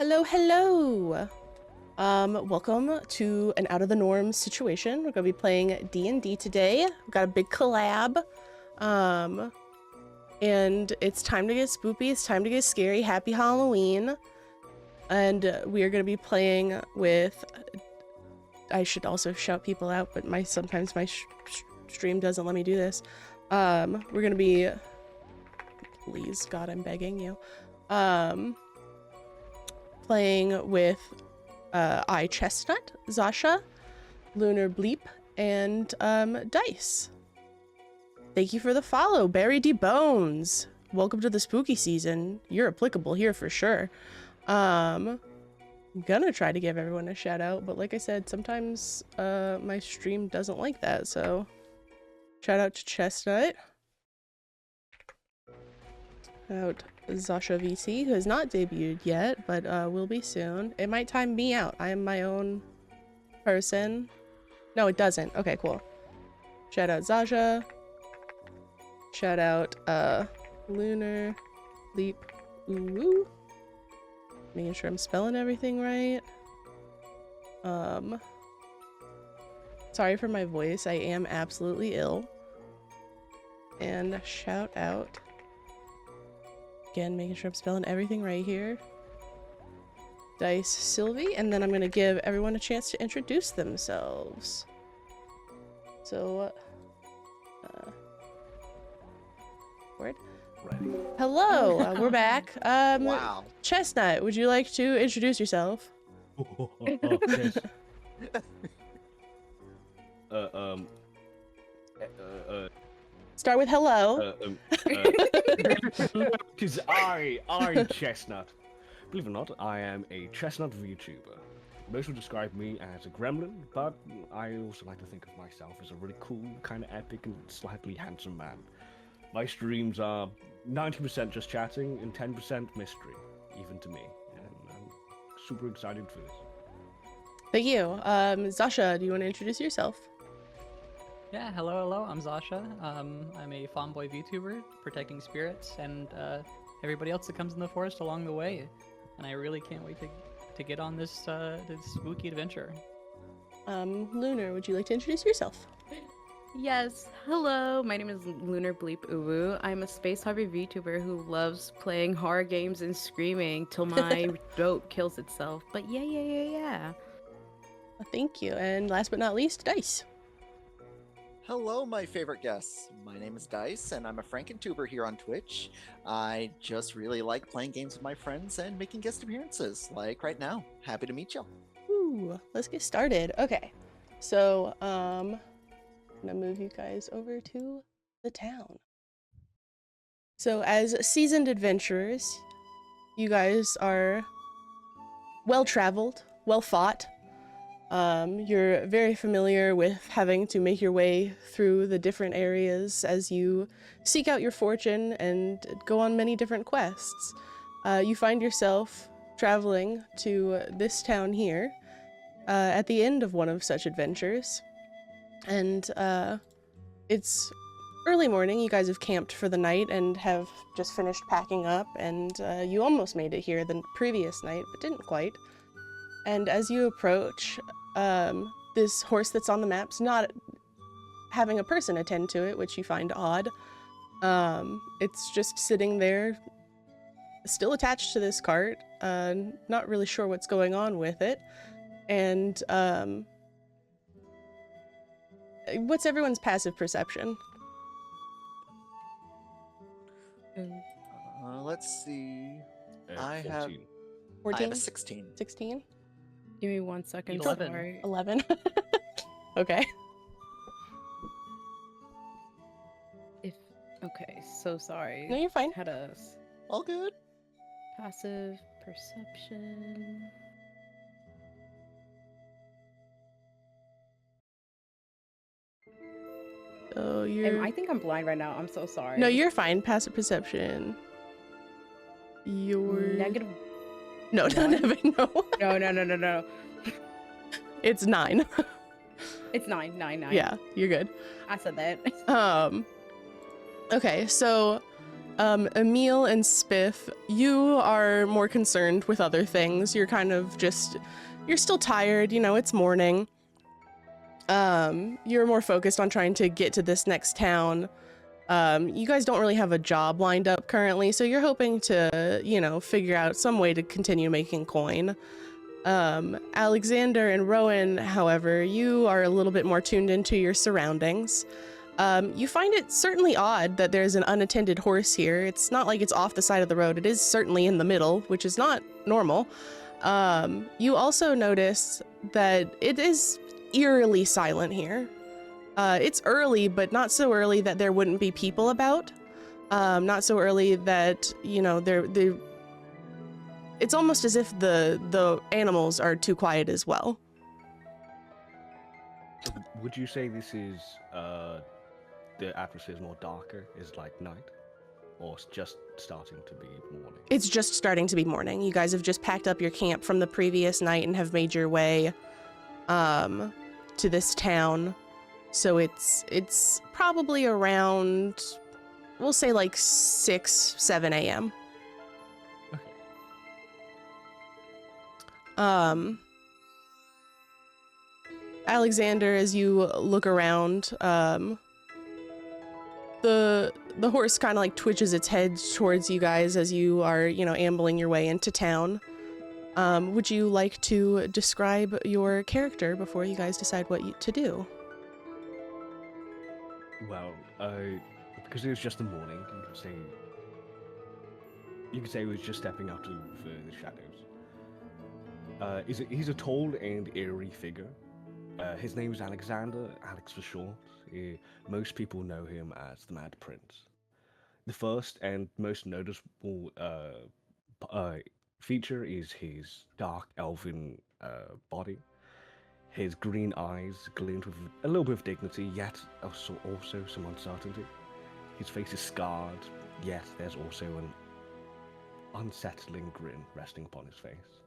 Hello, hello. Welcome to an out of the norm situation. We're gonna be playing D&D today. We've got a big collab. And it's time to get spoopy. It's time to get scary. Happy Halloween. And we are gonna be playing with. I should also shout people out, but sometimes my stream doesn't let me do this. We're gonna be. Please, God, I'm begging you. Playing with Chestnut, Zasha, Lunar Bleep, and Dice. Thank you for the follow, Barry D. Bones. Welcome to the spooky season. You're applicable here for sure. I'm gonna try to give everyone a shout out, but like I said, sometimes my stream doesn't like that, so shout out to Chestnut. Out Zasha VC, who has not debuted yet, but will be soon. It might time me out. I am my own person. No, it doesn't. Okay, cool. Shout out Zasha. Shout out Lunar, Leap, Ooh. Making sure I'm spelling everything right. Sorry for my voice. I am absolutely ill. And shout out. Again, making sure I'm spelling everything right here. Dice Sylvie, and then I'm gonna give everyone a chance to introduce themselves. So, word. Ready. Hello, we're back. Wow. Chestnut, would you like to introduce yourself? Yes. Start with hello. Because I'm Chestnut. Believe it or not, I am a Chestnut VTuber. Most would describe me as a gremlin, but I also like to think of myself as a really cool, kind of epic, and slightly handsome man. My streams are 90% just chatting and 10% mystery, even to me. And I'm super excited for this. Thank you. Zasha, do you want to introduce yourself? Yeah, hello, I'm Zasha. I'm a fanboy VTuber, protecting spirits, and everybody else that comes in the forest along the way. And I really can't wait to get on this spooky adventure. Lunar, would you like to introduce yourself? Yes, hello, my name is Lunar Bleep Uwu. I'm a space hobby VTuber who loves playing horror games and screaming till my throat kills itself. But yeah. Thank you. And last but not least, Dice. Hello, my favorite guests. My name is Dice, and I'm a Frankentuber here on Twitch. I just really like playing games with my friends and making guest appearances, like right now. Happy to meet you. Ooh, let's get started. Okay, so I'm gonna move you guys over to the town. So as seasoned adventurers, you guys are well-traveled, well-fought. You're very familiar with having to make your way through the different areas as you seek out your fortune and go on many different quests. You find yourself traveling to this town here at the end of one of such adventures. And it's early morning. You guys have camped for the night and have just finished packing up, and you almost made it here the previous night, but didn't quite. And as you approach, this horse that's on the map's not having a person attend to it, which you find odd. It's just sitting there, still attached to this cart, not really sure what's going on with it. And what's everyone's passive perception? Let's see. 14. I have 14? a 16. 16? Give me 1 second. 11. Sorry. 11? Okay. Okay, so sorry. No, you're fine. Had a All good. passive perception. Oh, you're... I think I'm blind right now. I'm so sorry. No, you're fine. Passive perception. You're... negative. No, not one? even, no. No. It's 9. It's 9. Yeah, you're good. I said that. Okay, so Emil and Spiff, you are more concerned with other things. You're kind of just, you're still tired, you know, it's morning. You're more focused on trying to get to this next town. You guys don't really have a job lined up currently, so you're hoping to, you know, figure out some way to continue making coin. Alexander and Rowan, however, you are a little bit more tuned into your surroundings. You find it certainly odd that there's an unattended horse here. It's not like it's off the side of the road. It is certainly in the middle, which is not normal. You also notice that it is eerily silent here. It's early, but not so early that there wouldn't be people about. Not so early that, you know, it's almost as if the animals are too quiet as well. Would you say this is the atmosphere is more darker, is like night, or it's just starting to be morning? It's just starting to be morning. You guys have just packed up your camp from the previous night and have made your way to this town. So it's probably around, we'll say like 6, 7 a.m. Okay. Alexander, as you look around, the horse kind of like twitches its head towards you guys as you are, you know, ambling your way into town. Would you like to describe your character before you guys decide what to do? Well, because it was just the morning, you could say he was just stepping out of the shadows. He's a tall and eerie figure. His name is Alexander, Alex for short. Most people know him as the Mad Prince. The first and most noticeable feature is his dark elven body. His green eyes glint with a little bit of dignity, yet also some uncertainty. His face is scarred, yet there's also an unsettling grin resting upon his face.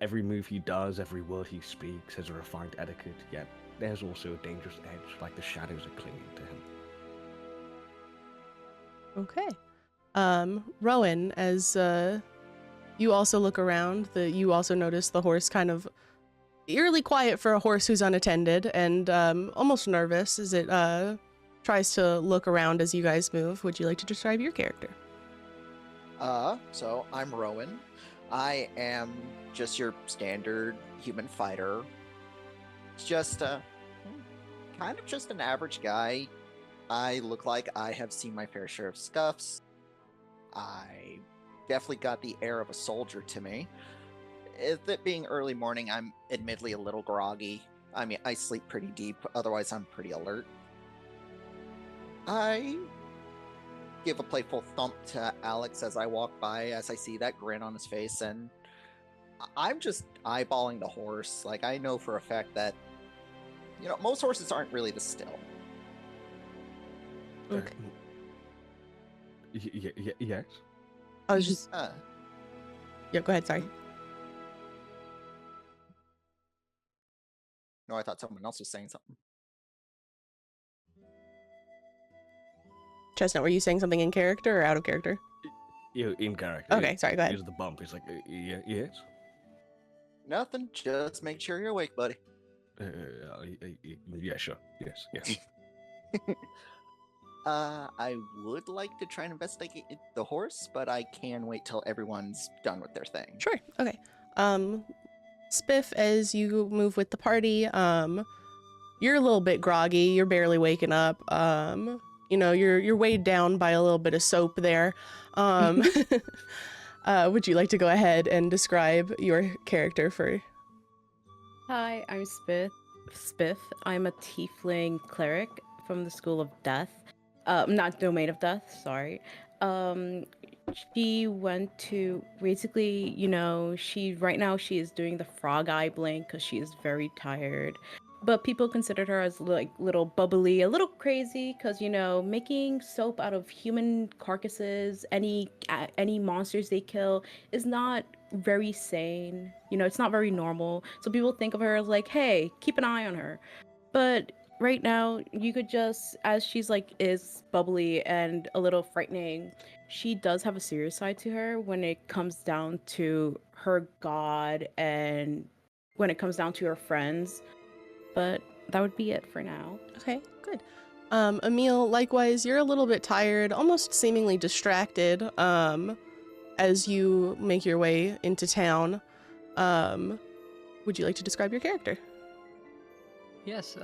Every move he does, every word he speaks has a refined etiquette, yet there's also a dangerous edge, like the shadows are clinging to him. Okay. Rowan, as you also look around, you also notice the horse kind of eerily quiet for a horse who's unattended and almost nervous as it tries to look around as you guys move. Would you like to describe your character? So I'm Rowan. I am just your standard human fighter. Just kind of just an average guy. I look like I have seen my fair share of scuffs. I definitely got the air of a soldier to me. With it being early morning, I'm admittedly a little groggy. I mean, I sleep pretty deep, otherwise I'm pretty alert. I give a playful thump to Alex as I walk by, as I see that grin on his face, and I'm just eyeballing the horse. Like, I know for a fact that, you know, most horses aren't really this still. Okay. Yes? I was just... Yeah, go ahead, sorry. No, I thought someone else was saying something. Chestnut, were you saying something in character or out of character? Yeah, in character. Okay, sorry, go ahead. Here's the bump. It's like, yes? Nothing, just make sure you're awake, buddy. Yeah, sure. Yes. I would like to try and investigate the horse, but I can wait till everyone's done with their thing. Sure, okay. Spiff, as you move with the party, you're a little bit groggy, you're barely waking up. You know, you're weighed down by a little bit of soap there. Would you like to go ahead and describe your character for... Hi, I'm Spiff. I'm a tiefling cleric from the School of Death. Not Domain of Death, sorry. She went to, basically, you know, right now she is doing the frog eye blink because she is very tired. But people considered her as like little bubbly, a little crazy, because, you know, making soap out of human carcasses, any monsters they kill, is not very sane. You know, it's not very normal. So people think of her as like, hey, keep an eye on her. But right now, you could just, as she's like is bubbly and a little frightening, she does have a serious side to her when it comes down to her god and when it comes down to her friends. But that would be it for now. Okay, good. Emil, likewise, you're a little bit tired, almost seemingly distracted, as you make your way into town. Would you like to describe your character? Yes,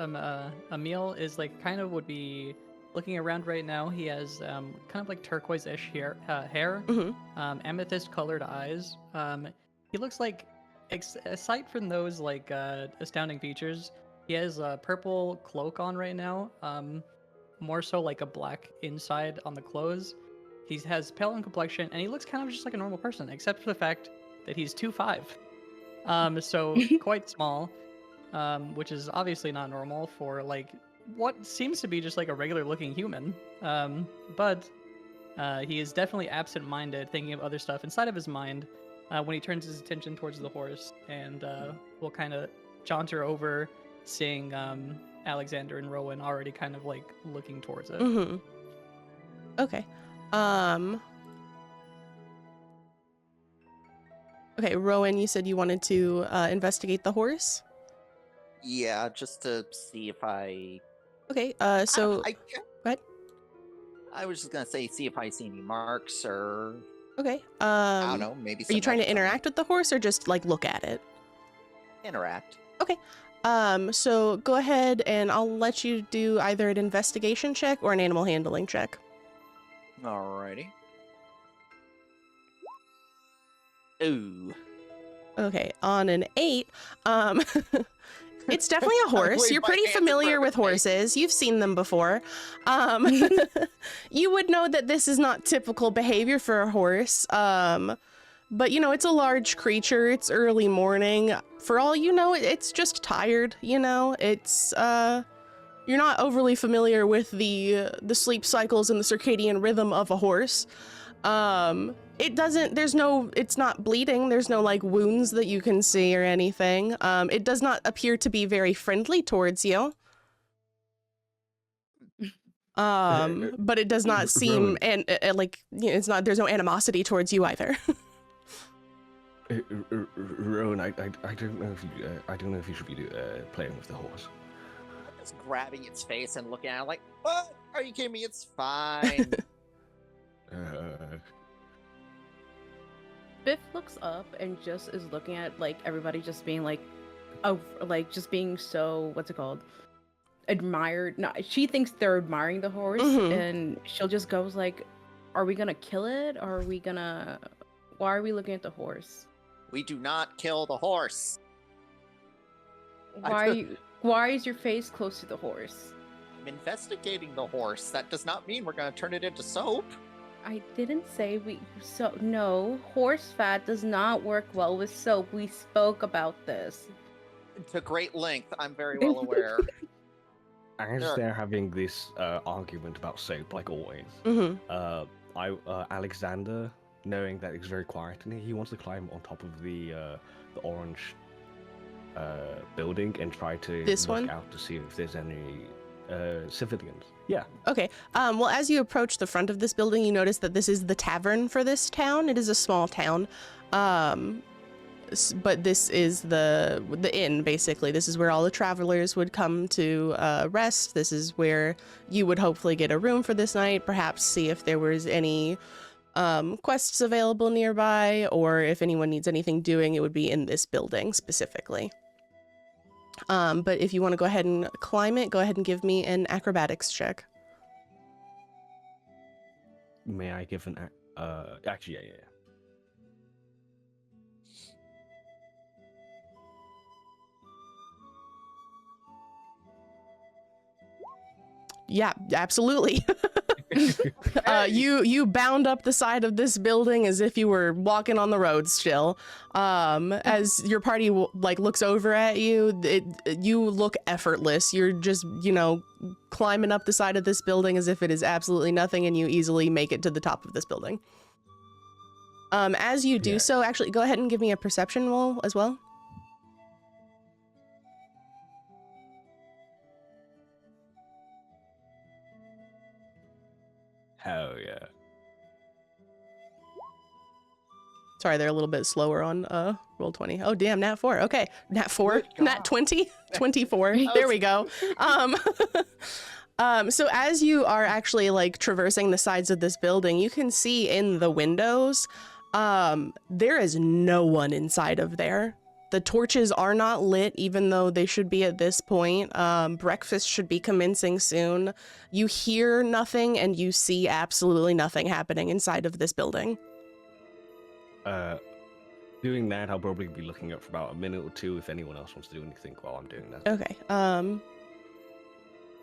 Emil is like kind of would be looking around right now. He has kind of like turquoise-ish hair, Mm-hmm. amethyst-colored eyes. He looks like, aside from those like astounding features, he has a purple cloak on right now. More so like a black inside on the clothes. He has pale in complexion, and he looks kind of just like a normal person, except for the fact that he's 2'5". So quite small. Which is obviously not normal for like what seems to be just like a regular looking human. But he is definitely absent-minded, thinking of other stuff inside of his mind when he turns his attention towards the horse, and will kind of jaunter over, seeing Alexander and Rowan already kind of like looking towards it. Mm-hmm. Okay. Okay, Rowan, you said you wanted to investigate the horse? Yeah, just to see if I. Okay, I, so... I, Go ahead. I was just gonna say, see if I see any marks or Okay, I don't know, maybe. are you some trying to magic on it. interact with the horse or just, like, look at it? Interact. Okay. So go ahead and I'll let you do either an investigation check or an animal handling check. Alrighty. Ooh. Okay, on an 8, it's definitely a horse. wave You're my pretty hands familiar with perfectly. horses. You've seen them before. You would know that this is not typical behavior for a horse. But you know, it's a large creature. It's early morning. For all you know, it's just tired, you know? It's you're not overly familiar with the sleep cycles and the circadian rhythm of a horse. It's not bleeding. There's no like wounds that you can see or anything. It does not appear to be very friendly towards you. But it does not seem, and like, you know, there's no animosity towards you either. Rowan, I don't know if you should be playing with the horse. I'm just grabbing its face and looking at it like, what? Are you kidding me? It's fine. Biff looks up and just is looking at like everybody just being like, just being so, what's it called? Admired. No, she thinks they're admiring the horse, and she'll just goes like, "Are we gonna kill it? Or are we gonna? Why are we looking at the horse? We do not kill the horse. Why is your face close to the horse? I'm investigating the horse. That does not mean we're gonna turn it into soap. I didn't say no, horse fat does not work well with soap. We spoke about this. To great length, I'm very well aware. As Sure. they're having this argument about soap, like always, Alexander, knowing that it's very quiet and he wants to climb on top of the orange building and try to This look one? out to see if there's any civilians. Yeah. Okay. Well, as you approach the front of this building, you notice that this is the tavern for this town. It is a small town. But this is the inn, basically. This is where all the travelers would come to rest. This is where you would hopefully get a room for this night, perhaps see if there was any quests available nearby, or if anyone needs anything doing, it would be in this building specifically. But if you want to go ahead and climb it, go ahead and give me an acrobatics check. May I give an actually, yeah. Yeah, absolutely. You bound up the side of this building as if you were walking on the road still. As your party like looks over at you, you look effortless. You're just, you know, climbing up the side of this building as if it is absolutely nothing, and you easily make it to the top of this building. As you do so, actually, go ahead and give me a perception roll as well. Sorry, they're a little bit slower on roll 20. Oh damn, nat 4. Okay, nat 4, Good God. nat 20, 24. There we go. So as you are actually like traversing the sides of this building, you can see in the windows, there is no one inside of there. The torches are not lit, even though they should be at this point. Breakfast should be commencing soon. You hear nothing and you see absolutely nothing happening inside of this building. Doing that, I'll probably be looking up for about a minute or two if anyone else wants to do anything while I'm doing that. Okay.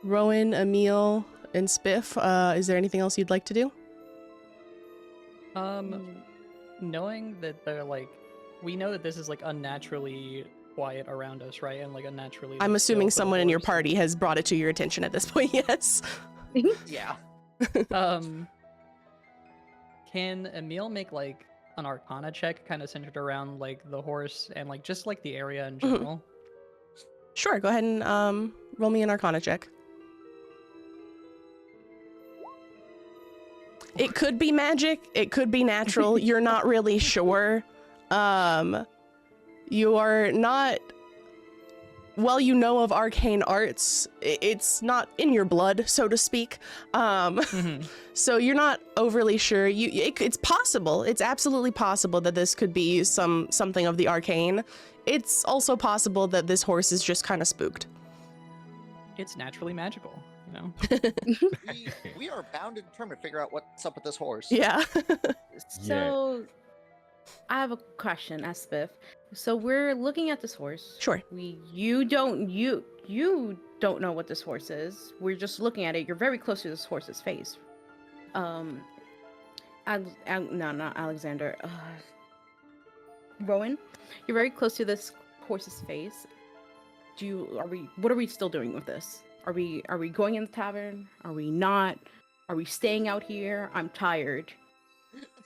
Rowan, Emil, and Spiff, is there anything else you'd like to do? Knowing that they're like, we know that this is like unnaturally quiet around us, right? And like unnaturally. I'm like, assuming still for the someone in your horse. party has brought it to your attention at this point, yes. Yeah. Can Emil make like an Arcana check, kind of centered around like the horse and like just like the area in general? Sure, go ahead and roll me an Arcana check. It could be magic, it could be natural, you're not really sure. You are not, well, you know of arcane arts, it's not in your blood, so to speak. So you're not overly sure. It's possible, it's absolutely possible that this could be something of the arcane. It's also possible that this horse is just kind of spooked. It's naturally magical, you know? We are bound and determined to figure out what's up with this horse. Yeah. So, I have a question, Spiff. So we're looking at this horse. Sure. You don't know what this horse is. We're just looking at it. You're very close to this horse's face. No, not Alexander. Rowan, you're very close to this horse's face. What are we still doing with this? Are we going in the tavern? Are we not? Are we staying out here? I'm tired.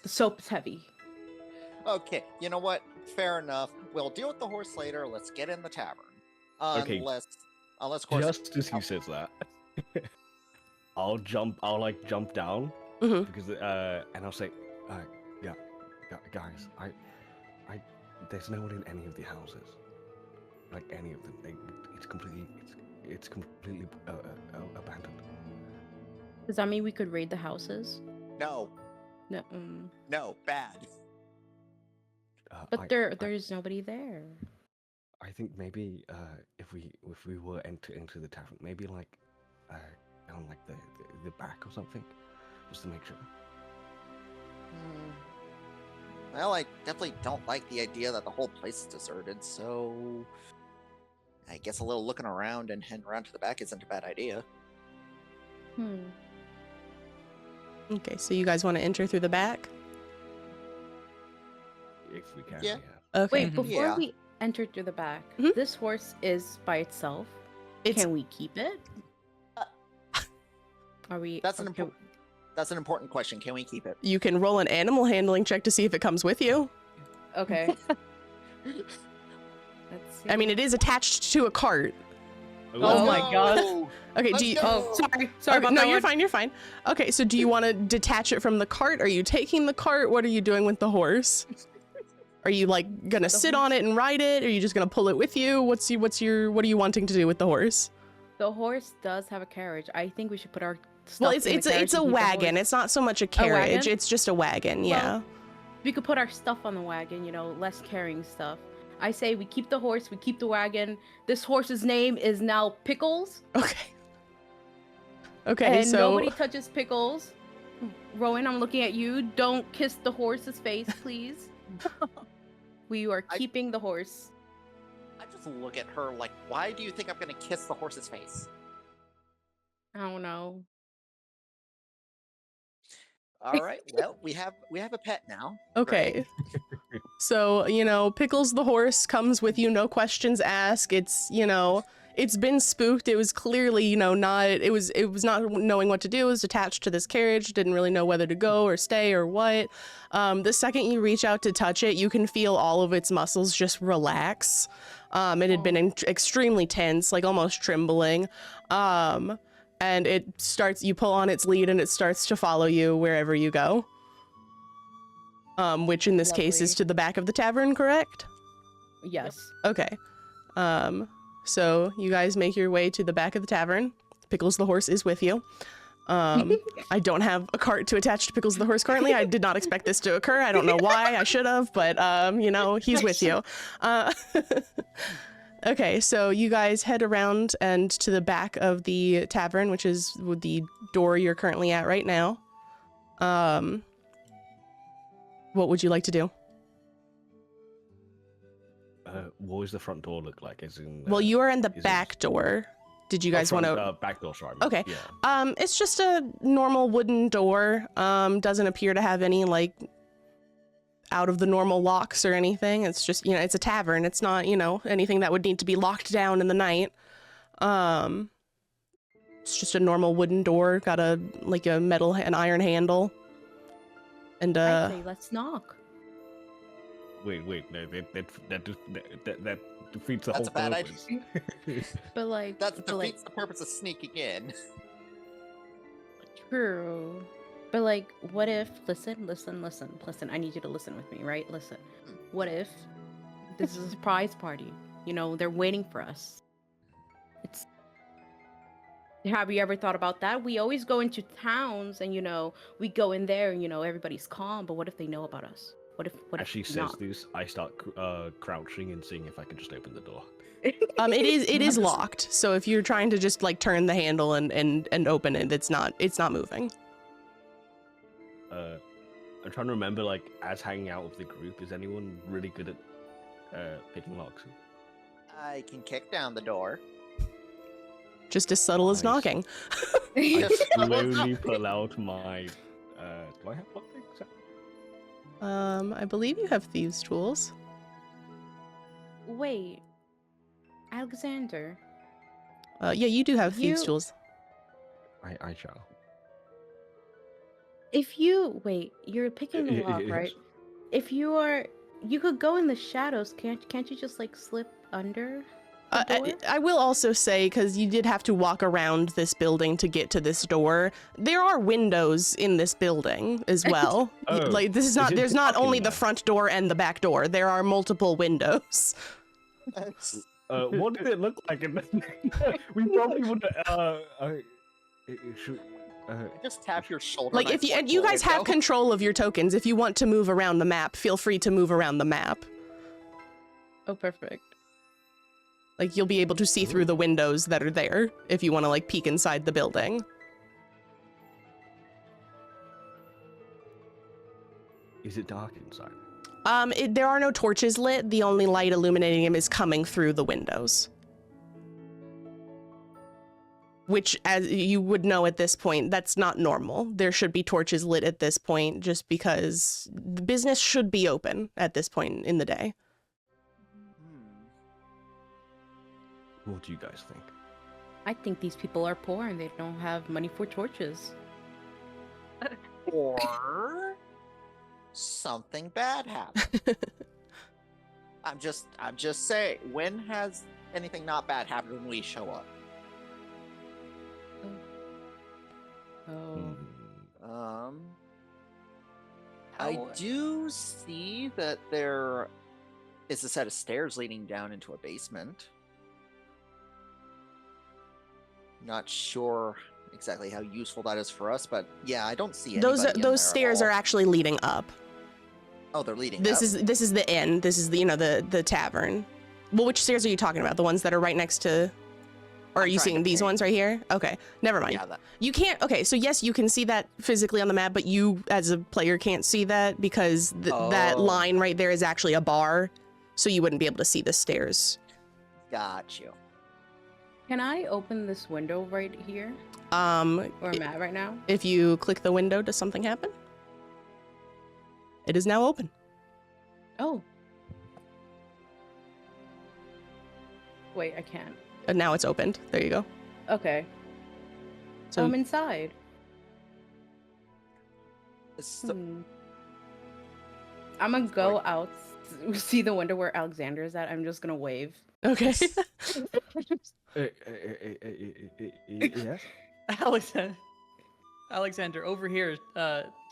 The soap is heavy. Okay, you know what? Fair enough. We'll deal with the horse later. Let's get in the tavern. Okay. Unless horse. Just as he says that, I'll jump down because and I'll say, yeah, guys, I there's no one in any of the houses, like any of them. It's completely abandoned. Does that mean we could raid the houses? No, No. no, bad. But there's nobody there. I think maybe if we were enter into the tavern, maybe like down like the back or something, just to make sure. Well, I definitely don't like the idea that the whole place is deserted, so I guess a little looking around and heading around to the back isn't a bad idea. Okay, so you guys want to enter through the back? If we can, Yeah. Okay. Wait, before Yeah. we enter through the back, Mhm. this horse is by itself. It's Can we keep it? Are we? That's an okay, That's an important question. Can we keep it? You can roll an animal handling check to see if it comes with you. Okay. Let's see. I mean, it is attached to a cart. Oh my God. No! Okay, Let's do you? go! Oh, sorry Okay, about no, that you're one. fine. You're fine. Okay, so do you want to detach it from the cart? Are you taking the cart? What are you doing with the horse? Are you like gonna sit on it and ride it? Are you just gonna pull it with you? What are you wanting to do with the horse? The horse does have a carriage. I think we should put our stuff Well, in the carriage it's a and keep the wagon. horse. It's not so much a wagon? carriage. It's just a wagon. Yeah. Well, we could put our stuff on the wagon, less carrying stuff. I say we keep the horse, we keep the wagon. This horse's name is now Pickles. Okay. Okay. And So nobody touches Pickles. Rowan, I'm looking at you. Don't kiss the horse's face, please. We are keeping the horse. I just look at her like, why do you think I'm gonna kiss the horse's face? I don't know. All right, well, we have a pet now. okay. So, Pickles the horse comes with you, no questions asked. It's been spooked. It was clearly, it was not knowing what to do. It was attached to this carriage, didn't really know whether to go or stay or what. The second you reach out to touch it, you can feel all of its muscles just relax. It had been extremely tense, like almost trembling. And you pull on its lead and it starts to follow you wherever you go. which in this case is Lovely. to the back of the tavern, correct? Yes. Okay. So you guys make your way to the back of the tavern. Pickles the horse is with you. I don't have a cart to attach to Pickles the horse currently. I did not expect this to occur. I don't know why. I should have, but you know, he's with you. Okay, so you guys head around and to the back of the tavern, which is the door you're currently at right now. What would you like to do? What does the front door look like? As in, Well, you are in the is it- back door. Did you guys want to? Back door, sorry. Okay. Yeah. It's just a normal wooden door. Doesn't appear to have any like out of the normal locks or anything. It's just, you know, it's a tavern. It's not, you know, anything that would need to be locked down in the night. It's just a normal wooden door. Got an iron handle. And I say let's knock. Wait, no, that defeats the That's whole a bad purpose. But like, That but, like defeats the purpose of sneaking in. true. But like, what if? Listen. I need you to listen with me, right? Listen. What if this is a surprise party? You know, they're waiting for us. It's. Have you ever thought about that? We always go into towns, and you know, we go in there, and you know, everybody's calm. But what if they know about us? What As if she says not? this, I start crouching and seeing if I can just open the door. it is locked. So if you're trying to just like turn the handle and open it, it's not moving. I'm trying to remember, like, as hanging out with the group, is anyone really good at picking locks? I can kick down the door. Just as subtle as Nice. knocking. I slowly pull out my. Do I have lockpicks? I believe you have thieves' tools. Wait, Alexander. Yeah, you do have thieves' You- tools. I shall. If you wait, you're picking the lock, right? If you could go in the shadows. Can't you just like slip under the door? I will also say, because you did have to walk around this building to get to this door, there are windows in this building as well. Oh, Like this is is not. it There's not fucking only the nice? front door and the back door. There are multiple windows. What did it look like? We probably would. Should. Just tap your shoulder. Like and I if you point and you to a guys have window. control of your tokens. If you want to move around the map, feel free to move around the map. Oh, perfect. Like you'll be able to see through the windows that are there if you want to like peek inside the building. Is it dark inside? There are no torches lit. The only light illuminating him is coming through the windows. Which, as you would know at this point, that's not normal. There should be torches lit at this point just because the business should be open at this point in the day. What do you guys think? I think these people are poor and they don't have money for torches. Or something bad happened. I'm just saying. When has anything not bad happened when we show up? Oh. Hmm. I How- do see that there is a set of stairs leading down into a basement. Not sure exactly how useful that is for us, but yeah, I don't see Those anybody in there those at stairs all. are actually leading up. Oh, they're leading This up. is the inn. This is the the tavern. Well, which stairs are you talking about? The ones that are right next to, or are I'm you trying seeing to these think. ones right here? Okay, never mind. Yeah, that, You can't. Okay, so yes, you can see that physically on the map, but you as a player can't see that because that Oh. line right there is actually a bar, so you wouldn't be able to see the stairs. got you. Can I open this window right here? Where I'm at right now? If you click the window, does something happen? It is now open. Oh. Wait, I can't. And now it's opened. There you go. Okay. So I'm inside. So, I'm gonna go out, see the window where Alexander is at. I'm just gonna wave. okay. Yes. Alexander, over here.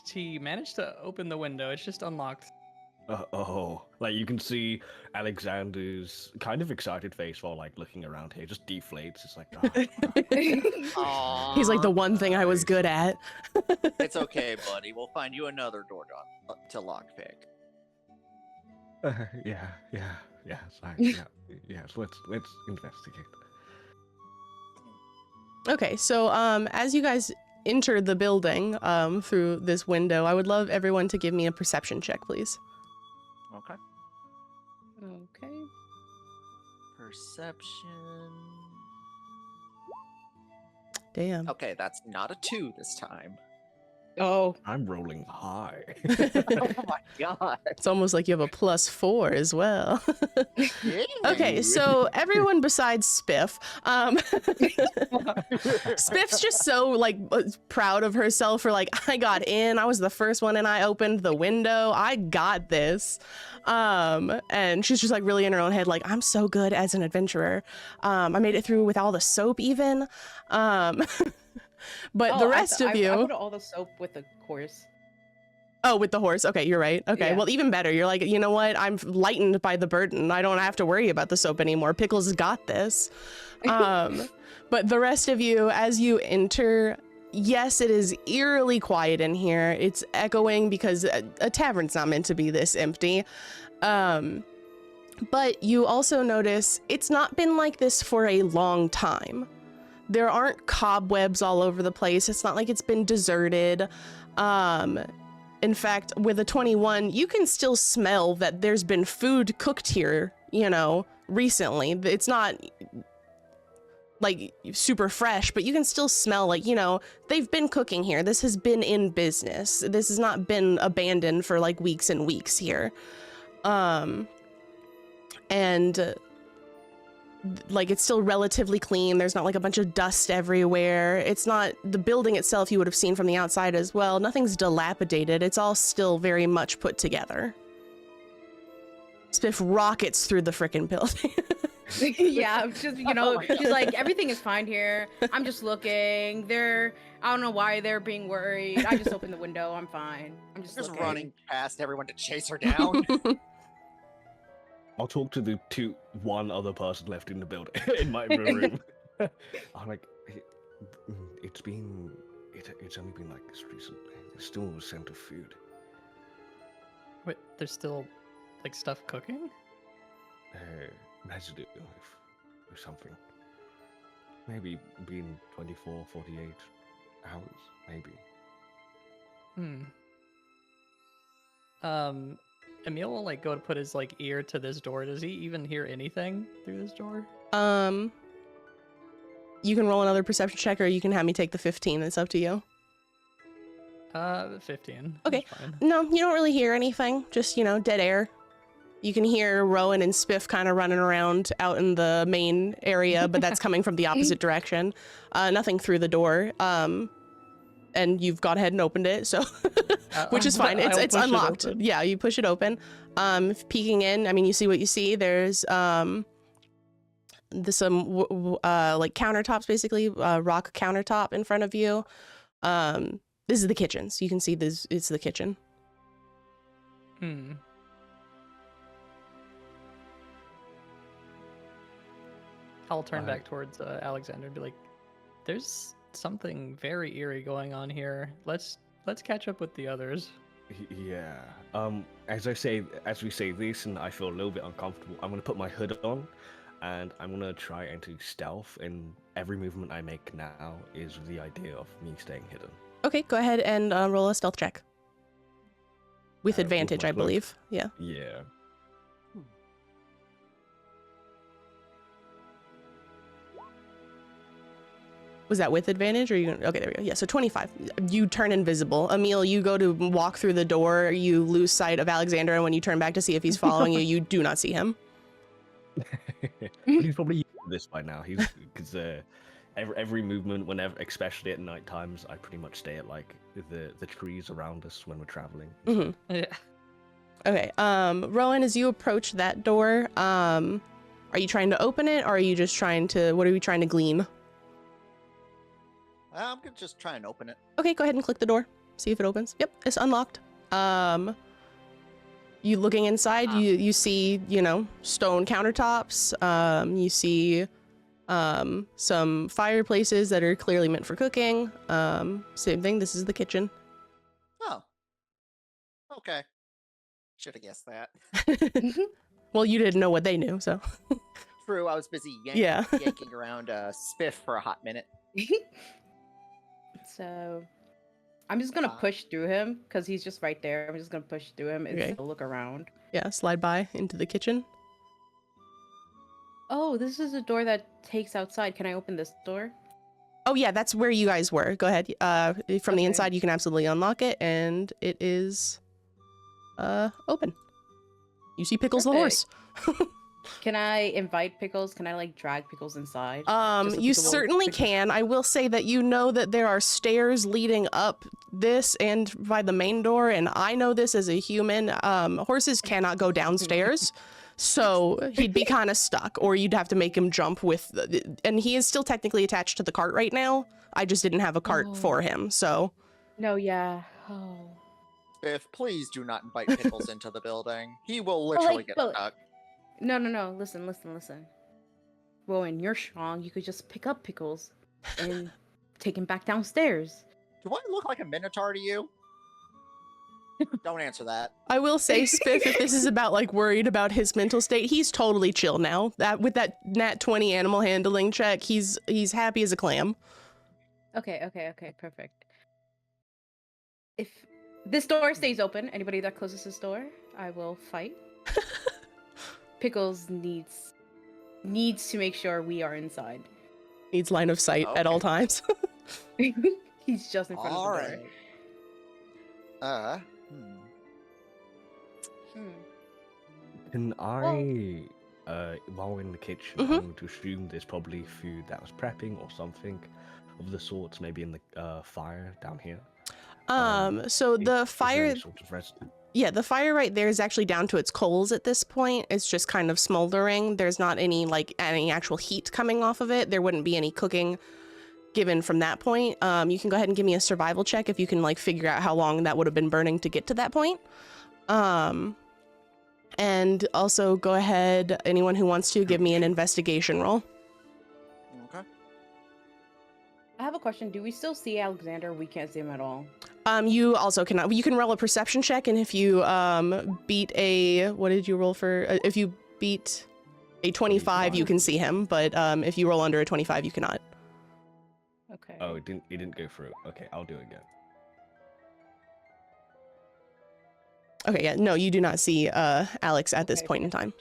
he managed to open the window. It's just unlocked. Like you can see Alexander's kind of excited face while like looking around here just deflates. It's like, He's like the Aw, one thing I was good at. it's okay, buddy. We'll find you another door to lockpick. yes, let's investigate. Okay, so as you guys enter the building through this window, I would love everyone to give me a perception check, please. Okay. Okay. Perception. Damn. Okay, that's not a 2 this time. Oh. I'm rolling high. Oh my god. It's almost like you have a +4 as well. Yeah. Okay, so everyone besides Spiff, Spiff's just so like proud of herself for like, I got in, I was the first one and I opened the window, I got this. And she's just like really in her own head, like, I'm so good as an adventurer. I made it through with all the soap even. But the rest of you, I put all the soap with the horse. oh, with the horse. Okay, you're right. Okay, Yeah. well, even better. You're like, you know what? I'm lightened by the burden. I don't have to worry about the soap anymore. Pickles got this. But the rest of you, as you enter, yes, it is eerily quiet in here. It's echoing because a tavern's not meant to be this empty. But you also notice it's not been like this for a long time. There aren't cobwebs all over the place. It's not like it's been deserted. In fact, with a 21, you can still smell that there's been food cooked here, you know, recently. It's not like super fresh, but you can still smell like, you know, they've been cooking here. This has been in business. This has not been abandoned for like weeks and weeks here. Like it's still relatively clean. There's not like a bunch of dust everywhere. It's not the building itself you would have seen from the outside as well. Nothing's dilapidated. It's all still very much put together. Spiff rockets through the frickin' building. Yeah, just, you know, she's like, everything is fine here. I'm just looking. I don't know why they're being worried. I just opened the window. I'm fine. I'm just looking. running past everyone to chase her down. I'll talk to the one other person left in the building, in my room. I'm like, it's only been like this recently. There's still a scent of food. Wait, there's still like stuff cooking? Residue of something. Maybe been 24, 48 hours, maybe. Emil will like go to put his like ear to this door. Does he even hear anything through this door? You can roll another perception check, or you can have me take the 15. It's up to you. 15. Okay. That's fine. No, you don't really hear anything. Just, you know, dead air. You can hear Rowan and Spiff kind of running around out in the main area, but that's coming from the opposite direction. Nothing through the door. And you've gone ahead and opened it, so which is fine. It's unlocked. Yeah, you push it open. Peeking in, I mean, you see what you see. There's like countertops, basically, rock countertop in front of you. This is the kitchen, so you can see this. It's the kitchen. I'll turn back towards Alexander and be like, "There's something very eerie going on here. Let's catch up with the others." Yeah. As we say this, and I feel a little bit uncomfortable, I'm gonna put my hood on, and I'm gonna try and do stealth. And every movement I make now is with the idea of me staying hidden. Okay, go ahead and roll a stealth check. With With advantage, my I cloak? believe. Yeah. Yeah. Was that with advantage, or you? Okay, there we go. Yeah, so 25. You turn invisible. Emil, you go to walk through the door. You lose sight of Alexander, and when you turn back to see if he's following you, you do not see him. He's probably used to this by now. He's because every movement, whenever, especially at night times, I pretty much stay at like the trees around us when we're traveling. Mm-hmm. Yeah. Okay. Rowan, as you approach that door, are you trying to open it, or are you just trying to? What are we trying to glean? I'm gonna just try and open it. Okay, go ahead and click the door. See if it opens. Yep, it's unlocked. You looking inside, you see, you know, stone countertops. You see some fireplaces that are clearly meant for cooking. Same thing, this is the kitchen. Oh. Okay. Should have guessed that. Well, you didn't know what they knew, so. True, I was busy Yeah. yanking around Spiff for a hot minute. So, I'm just gonna push through him because he's just right there. I'm just gonna push through him and Okay. still look around. Yeah, slide by into the kitchen. Oh, this is a door that takes outside. Can I open this door? Oh yeah, that's where you guys were. Go ahead. From the Okay. inside, you can absolutely unlock it, and it is open. You see Pickles the horse. Can I invite Pickles? Can I like drag Pickles inside? Just so You Pickles will- certainly Pickles- can. I will say that you know that there are stairs leading up this and by the main door, and I know this as a human. Horses cannot go downstairs, so he'd be kind of stuck, or you'd have to make him jump with. And he is still technically attached to the cart right now. I just didn't have a cart for him, so. No, yeah. Oh. Spiff, please do not invite Pickles into the building. He will literally like, get but- stuck. No. Listen. Rowan, you're strong. You could just pick up Pickles and take him back downstairs. Do I look like a minotaur to you? Don't answer that. I will say, Spiff, if this is about like worried about his mental state, he's totally chill now. That with that nat 20 animal handling check, he's happy as a clam. Okay, perfect. If this door stays open, anybody that closes this door, I will fight. Pickles needs to make sure we are inside. Needs line of sight at all Okay. times. He's just in front of the Alright. door. Can I, while we're in the kitchen, I'm going to assume there's probably food that was prepping or something of the sorts, maybe in the fire down here. So the Is there fire, any sort of yeah, the fire right there is actually down to its coals at this point. It's just kind of smoldering. There's not any actual heat coming off of it. There wouldn't be any cooking given from that point. You can go ahead and give me a survival check if you can like figure out how long that would have been burning to get to that point. And also go ahead, anyone who wants to, give me an investigation roll. Okay. I have a question. Do we still see Alexander? We can't see him at all. You also cannot. You can roll a perception check, and if you beat a, what did you roll for? If you beat a 25, you can see him. But if you roll under a 25, you cannot. Okay. Oh, it didn't go through. Okay, I'll do it again. Okay, yeah, no, you do not see Alex at this Okay. point in time.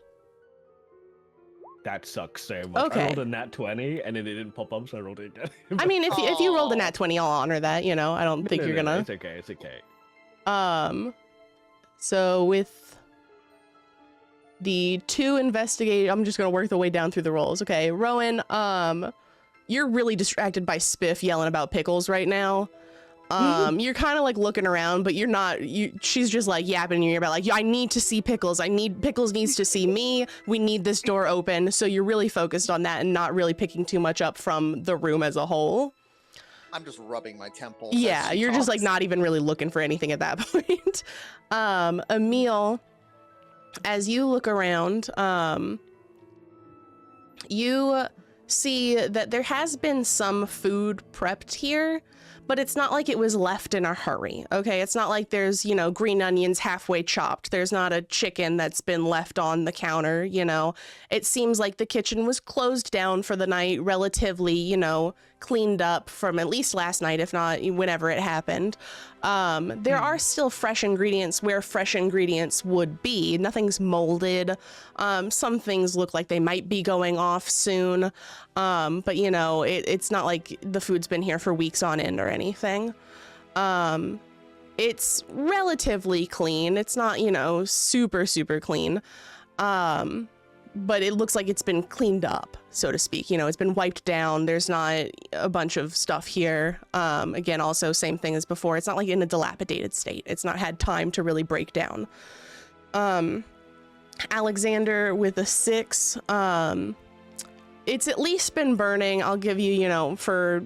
That sucks so much. Okay. I rolled a nat 20 and then it didn't pop up, so I rolled it again. I mean, if you rolled a Oh. nat 20, I'll honor that. You know, I don't think No, you're no, no, gonna. It's okay. It's okay. So with the two investigate, I'm just gonna work the way down through the rolls. Okay, Rowan, you're really distracted by Spiff yelling about Pickles right now. You're kind of like looking around, but you're not. She's just like yapping in your ear about like, I need to see Pickles. Pickles needs to see me. We need this door open. So you're really focused on that and not really picking too much up from the room as a whole. I'm just rubbing my temples. Yeah, as she you're just like talks. not even really looking for anything at that point. Emil, as you look around, you see that there has been some food prepped here, but it's not like it was left in a hurry. Okay, it's not like there's, you know, green onions halfway chopped. There's not a chicken that's been left on the counter, you know. It seems like the kitchen was closed down for the night, relatively, you know, cleaned up from at least last night, if not whenever it happened. There are still fresh ingredients where fresh ingredients would be. Nothing's molded. Some things look like they might be going off soon. But you know, it's not like the food's been here for weeks on end or anything. It's relatively clean. It's not, you know, super clean. But it looks like it's been cleaned up, so to speak. You know, it's been wiped down. There's not a bunch of stuff here. Again, also same thing as before. It's not like in a dilapidated state. It's not had time to really break down. Alexander with a 6. It's at least been burning. I'll give you, you know, for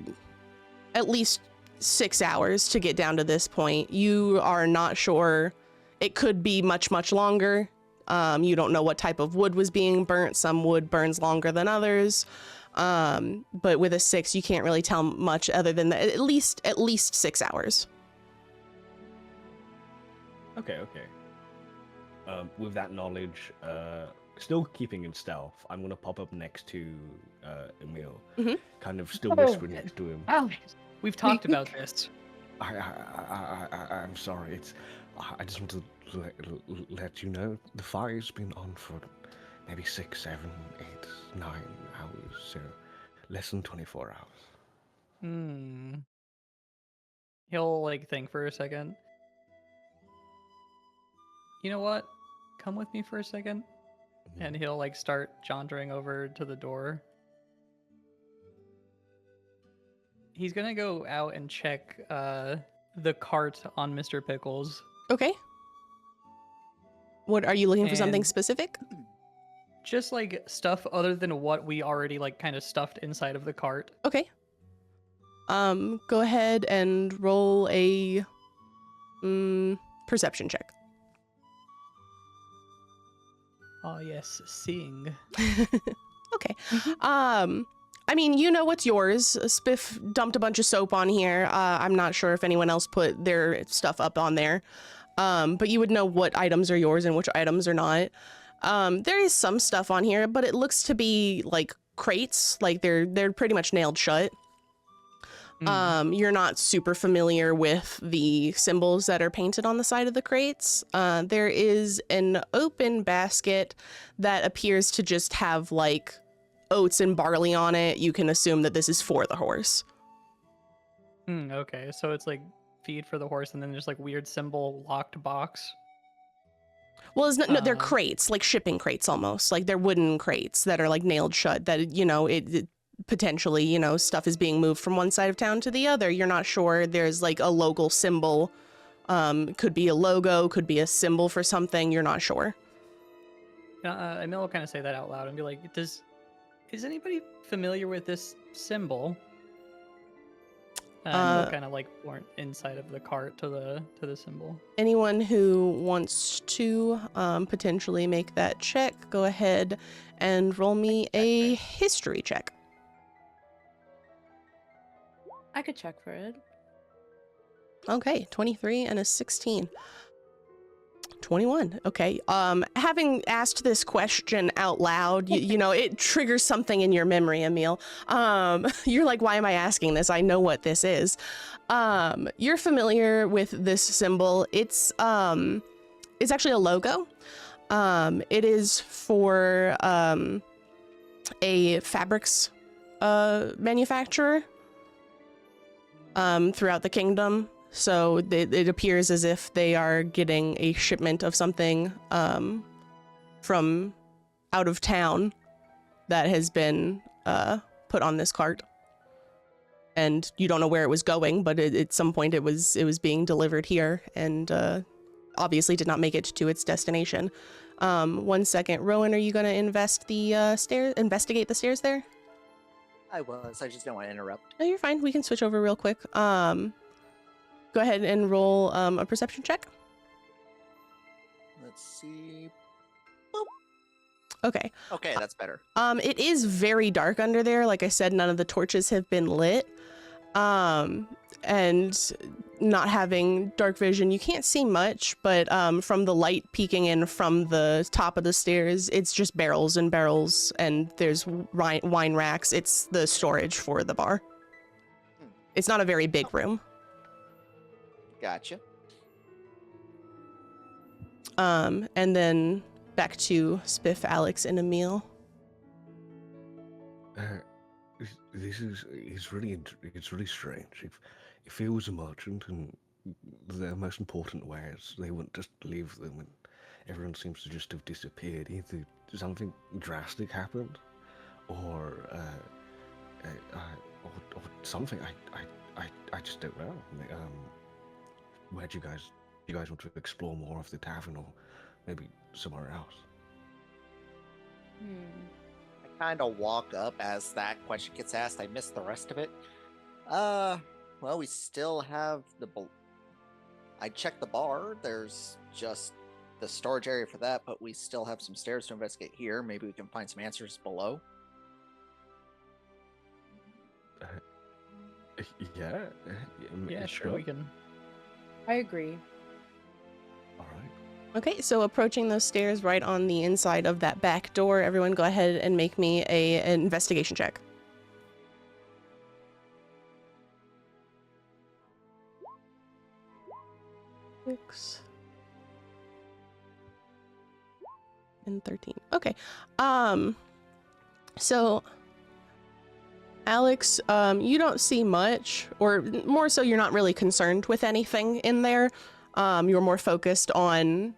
at least 6 hours to get down to this point. You are not sure. It could be much, much longer. You don't know what type of wood was being burnt. Some wood burns longer than others. But with a 6, you can't really tell much other than that. At least 6 hours. Okay. With that knowledge, still keeping in stealth, I'm gonna pop up next to Emil, kind of still whispering next to him. Alex, we've talked about this. I'm sorry. I just want to let you know the fire's been on for maybe 6, 7, 8, 9 hours, so less than 24 hours. He'll like think for a second. You know what? Come with me for a second. And he'll like start jauntering over to the door. He's gonna go out and check the cart on Mr. Pickles. Okay. What are you looking for? Something And- specific? Just like stuff other than what we already like kind of stuffed inside of the cart. Okay. Go ahead and roll a perception check. Oh yes, seeing. Okay. I mean, you know what's yours. Spiff dumped a bunch of soap on here. I'm not sure if anyone else put their stuff up on there. But you would know what items are yours and which items are not. There is some stuff on here, but it looks to be like crates. Like they're pretty much nailed shut. You're not super familiar with the symbols that are painted on the side of the crates. There is an open basket that appears to just have like oats and barley on it. You can assume that this is for the horse. Okay, so it's like feed for the horse and then there's like weird symbol locked box. Well, it's no, they're crates, like shipping crates almost. Like they're wooden crates that are like nailed shut that, you know, it potentially, you know, stuff is being moved from one side of town to the other. You're not sure. There's like a local symbol. Could be a logo, could be a symbol for something. You're not sure. Emil will kind of say that out loud and be like, is anybody familiar with this symbol? And he'll kind of like point inside of the cart to the symbol. Anyone who wants to potentially make that check, go ahead and roll me a history check. I could check for it. Okay, 23 and a 16. 21. Okay. Having asked this question out loud, you know, it triggers something in your memory, Emil. You're like, why am I asking this? I know what this is. You're familiar with this symbol. It's actually a logo. It is for a fabrics manufacturer throughout the kingdom. So it appears as if they are getting a shipment of something from out of town that has been put on this cart. And you don't know where it was going, but at some point it was being delivered here and obviously did not make it to its destination. 1 second. Rowan, are you going to investigate the stairs there? I just don't want to interrupt. No, you're fine. We can switch over real quick. Go ahead and roll a perception check. Let's see. Okay. Okay, that's better. It is very dark under there. Like I said, none of the torches have been lit. And not having dark vision, you can't see much, but from the light peeking in from the top of the stairs, it's just barrels and barrels, and there's wine racks. It's the storage for the bar. It's not a very big room. Gotcha. And then back to Spiff, Alex, and Emil. It's really strange. If he was a merchant and their most important wares, they wouldn't just leave them, and everyone seems to just have disappeared. Either something drastic happened, or something. I just don't know. Where do you guys want to explore more of the tavern, or maybe somewhere else? I kind of walk up as that question gets asked. I missed the rest of it. Well, we still have I checked the bar. There's just the storage area for that, but we still have some stairs to investigate here. Maybe we can find some answers below. Yeah. Yeah, sure, we can. I agree. All right. Okay, so approaching those stairs right on the inside of that back door, everyone go ahead and make me an investigation check. Six and 13. Okay. So Alex, you don't see much, or more so, you're not really concerned with anything in there. You're more focused on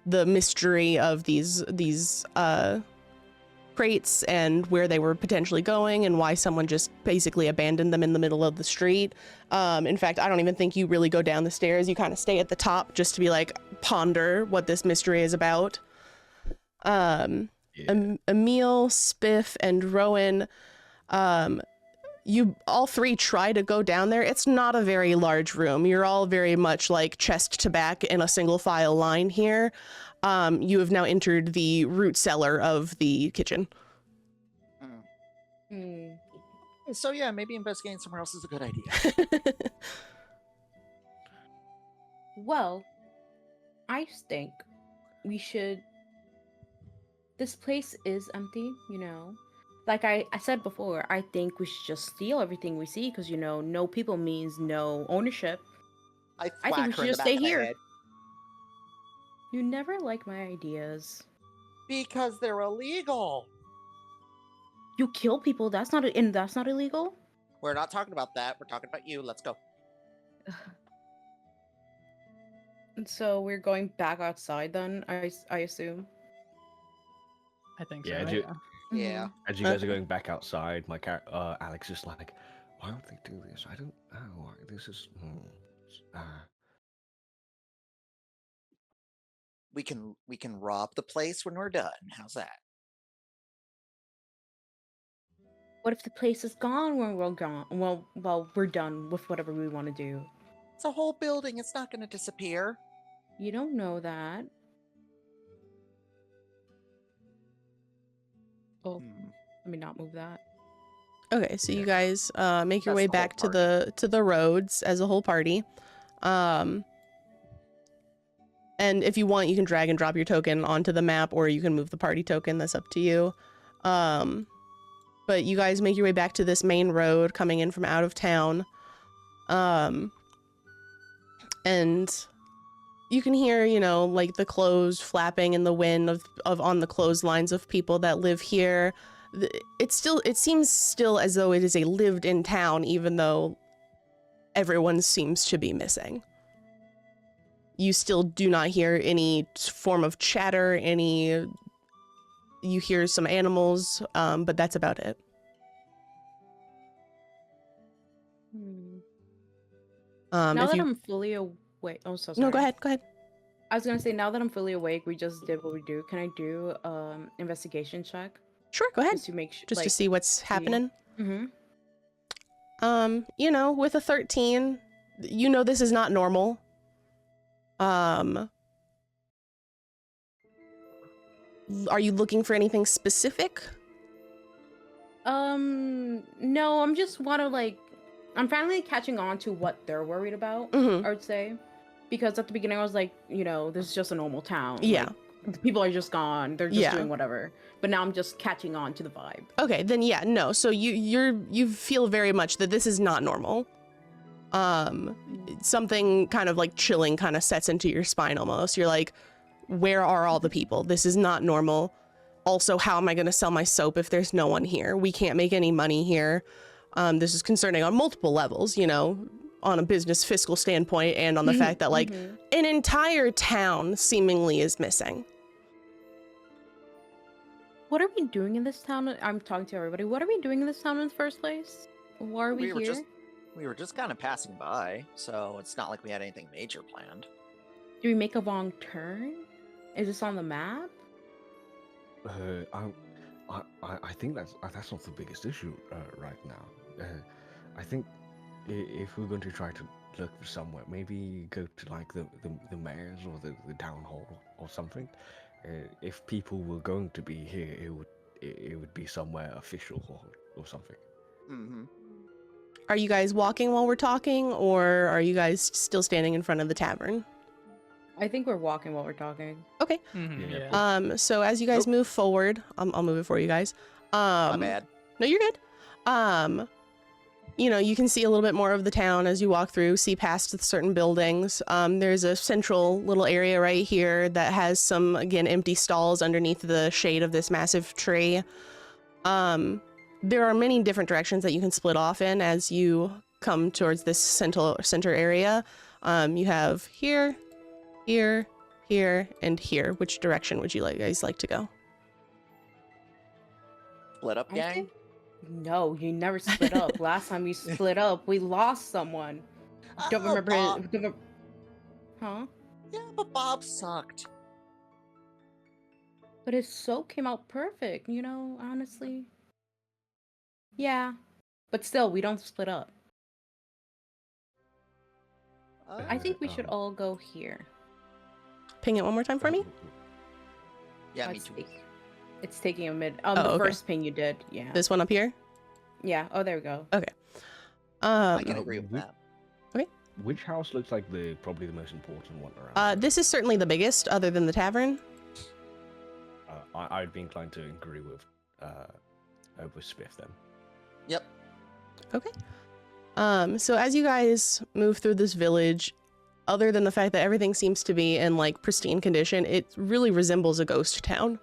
the mystery of these crates and where they were potentially going and why someone just basically abandoned them in the middle of the street. In fact, I don't even think you really go down the stairs. You kind of stay at the top just to be like, ponder what this mystery is about. Emil, Spiff, and Rowan, you all three try to go down there. It's not a very large room. You're all very much like chest to back in a single file line here. You have now entered the root cellar of the kitchen. So yeah, maybe investigating somewhere else is a good idea. Well, I think we should. This place is empty, you know. Like I said before, I think we should just steal everything we see because, you know, no people means no ownership. I I think we thwack her should in the just back stay of the here. head. You never like my ideas. Because they're illegal. You kill people. That's not illegal. We're not talking about that. We're talking about you. Let's go. And so we're going back outside then, I assume. I think Yeah, so. do you- Yeah. As you guys are going back outside, my Alex is like, why would they do this? I don't know. This is. We can rob the place when we're done. How's that? What if the place is gone when we're gone? Well, we're done with whatever we want to do. It's a whole building. It's not going to disappear. You don't know that. Oh, let me not move that. Okay, so you guys make your That's way the whole back to the roads as a whole party. And if you want, you can drag and drop your token onto the map, or you can move the party token. That's up to you. But you guys make your way back to this main road coming in from out of town. And you can hear, you know, like the clothes flapping in the wind of on the clotheslines of people that live here. It seems still as though it is a lived-in town, even though everyone seems to be missing. You still do not hear any form of chatter, you hear some animals, but that's about it. Now If that you... I'm fully awake, oh, so sorry. No, go ahead. I was gonna say, now that I'm fully awake, we just did what we do. Can I do investigation check? Sure, go ahead. Just to make sure, Just to see what's happening. Mm-hmm. You know, with a 13, you know this is not normal. Are you looking for anything specific? No, I'm just I'm finally catching on to what they're worried about, Mm-hmm. I would say. Because at the beginning I was like, you know, this is just a normal town. Yeah. Like, the people are just gone. They're just Yeah. doing whatever. But now I'm just catching on to the vibe. Okay, then yeah, no. So you feel very much that this is not normal. Something kind of like chilling kind of sets into your spine almost. You're like, where are all the people? This is not normal. Also, how am I going to sell my soap if there's no one here? We can't make any money here. This is concerning on multiple levels, you know, on a business fiscal standpoint, and on the fact that like an entire town seemingly is missing. What are we doing in this town? I'm talking to everybody. What are we doing in this town in the first place? Why are we here? We were just kind of passing by, so it's not like we had anything major planned. Do we make a wrong turn? Is this on the map? I think that's not the biggest issue right now. I think if we're going to try to look for somewhere, maybe go to like the mayor's or the town hall or something. If people were going to be here, it would be somewhere official or something. Mm-hmm. Are you guys walking while we're talking, or are you guys still standing in front of the tavern? I think we're walking while we're talking. Okay. Yeah. Yeah. So as you guys move forward, I'll move it for you guys. My bad. No, you're good. You know, you can see a little bit more of the town as you walk through, see past certain buildings. There's a central little area right here that has some, again, empty stalls underneath the shade of this massive tree. There are many different directions that you can split off in as you come towards this center area. You have here, here, here, and here. Which direction would you guys like to go? Split up, I gang. think- No, you never split up. Last time we split up, we lost someone. Don't Oh, remember Bob. his. Huh? Yeah, but Bob sucked. But his soap came out perfect, you know, honestly. Yeah. But still, we don't split up. I think we should all go here. Ping it one more time for me. Yeah, Oh, me it's too. It's taking a minute. Oh, The okay. first ping you did, yeah. This one up here. Yeah. Oh, there we go. I can Uh, agree with we- that. Which house looks like probably the most important one around? This is certainly the biggest, other than the tavern. I'd be inclined to agree with Spiff then. Yep. Okay. So as you guys move through this village, other than the fact that everything seems to be in like pristine condition, it really resembles a ghost town.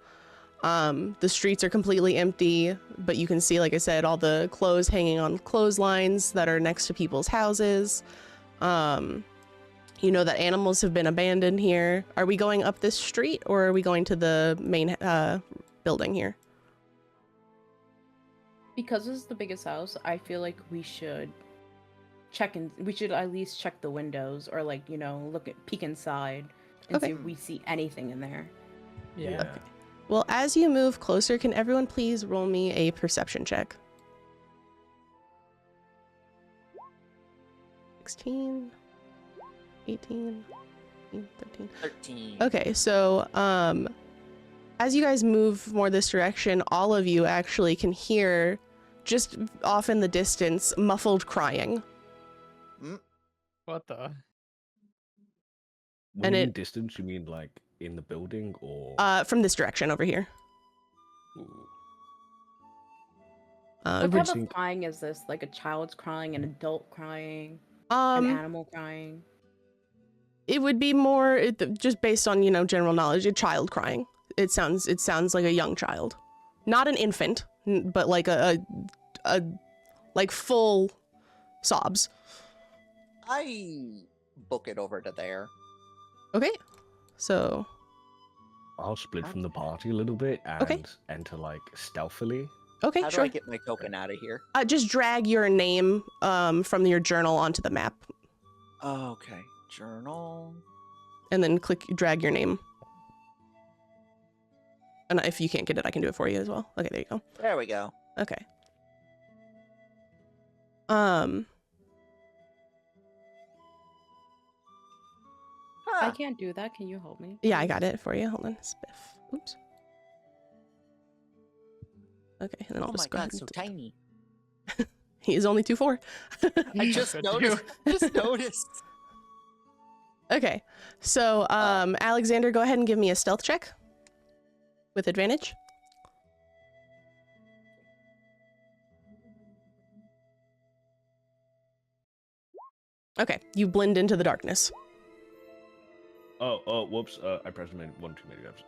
The streets are completely empty, but you can see, like I said, all the clothes hanging on clotheslines that are next to people's houses. You know that animals have been abandoned here. Are we going up this street, or are we going to the main building here? Because this is the biggest house, I feel like we should we should at least check the windows or like, you know, peek inside and Okay. see if we see anything in there. Yeah. Okay. Well, as you move closer, can everyone please roll me a perception check? 16, 18, 13. 13. Okay, so as you guys move more this direction, all of you actually can hear just off in the distance muffled crying. What the? When And you mean it- distance, you mean like in the building or? From this direction over here. Ooh. What Which- type of crying is this? Like a child's crying, an adult crying, an um, animal crying? it would be more just based on, you know, general knowledge. A child crying. It sounds like a young child, not an infant, but like a like full sobs. I book it over to there. Okay, so I'll split from the party a little bit and Okay. enter like stealthily. okay, How do sure. I get my token out of here? Just drag your name from your journal onto the map, Oh, okay. Journal. and then drag your name. And if you can't get it, I can do it for you as well. Okay, there you go. There we go. Okay. I Huh. can't do that. Can you help me? Yeah, I got it for you. Hold on, Spiff. Oops. Okay, and then I'll Oh my just go god, ahead so and tiny. he is only 2'4". I just Good noticed. Just noticed. Okay, so Alexander, go ahead and give me a stealth check with advantage. Okay, you blend into the darkness. Oh, whoops! I pressed one too many times.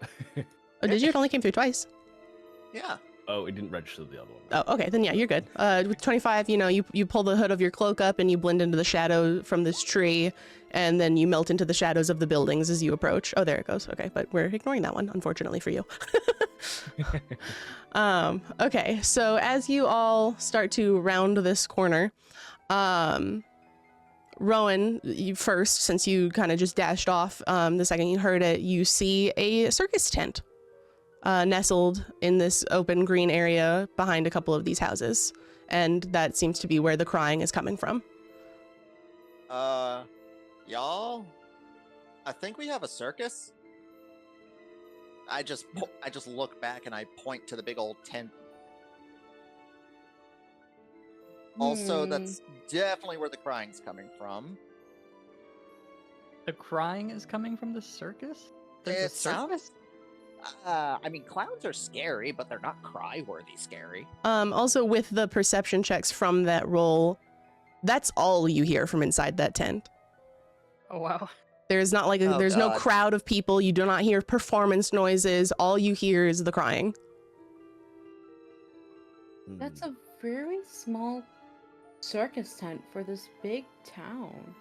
Oh, did you? It only came through twice. Yeah. Oh, it didn't register the other one. Oh, okay, then yeah, you're good. With 25, you know, you pull the hood of your cloak up and you blend into the shadow from this tree, and then you melt into the shadows of the buildings as you approach. Oh, there it goes. Okay, but we're ignoring that one, unfortunately for you. Okay, so as you all start to round this corner, Rowan, you first, since you kind of just dashed off, the second you heard it, you see a circus tent. Nestled in this open green area behind a couple of these houses, and that seems to be where the crying is coming from. Y'all, I think we have a circus. I just look back and I point to the big old tent. Also, that's definitely where the crying's coming from. The crying is coming from the circus? There's a It sounds. circus? I mean, clowns are scary, but they're not cry-worthy scary. Also with the perception checks from that roll, that's all you hear from inside that tent. Oh, wow. There's not like there's no God. crowd of people. You do not hear performance noises. All you hear is the crying. That's a very small circus tent for this big town.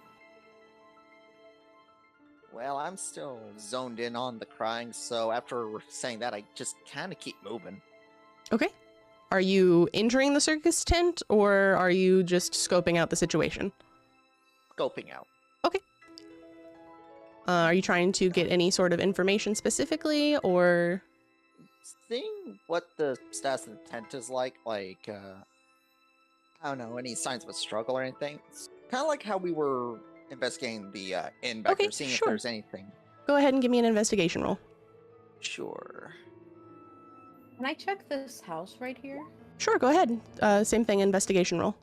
Well, I'm still zoned in on the crying, so after saying that, I just kind of keep moving. Okay. Are you entering the circus tent or are you just scoping out the situation? Scoping out. Are you trying to get any sort of information specifically or? Seeing what the status of the tent is like, I don't know, any signs of a struggle or anything. It's kind of like how we were investigating the inn back Okay, there, seeing sure. if there's anything. Go ahead and give me an investigation roll. Sure. Can I check this house right here? Sure, go ahead. Same thing, investigation roll.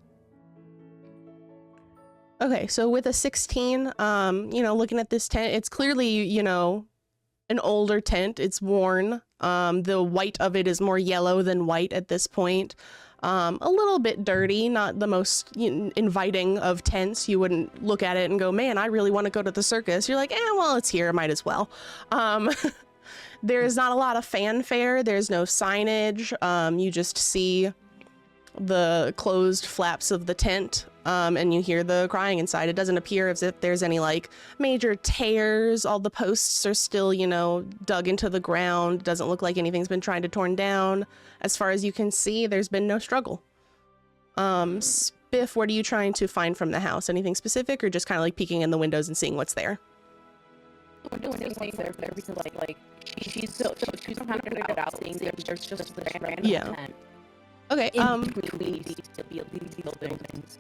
Okay, so with a 16, looking at this tent, it's clearly, an older tent. It's worn. The white of it is more yellow than white at this point. A little bit dirty, not the most inviting of tents. You wouldn't look at it and go, man, I really want to go to the circus. You're like, well, it's here, might as well. There's not a lot of fanfare. There's no signage. You just see the closed flaps of the tent, and you hear the crying inside. It doesn't appear as if there's any like major tears. All the posts are still, dug into the ground. Doesn't look like anything's been tried to torn down. As far as you can see, there's been no struggle. Spiff, what are you trying to find from the house? Anything specific, or just kind of like peeking in the windows and seeing what's there? She's kind of figured it out, seeing that there's just this random tent. Okay, In between these buildings.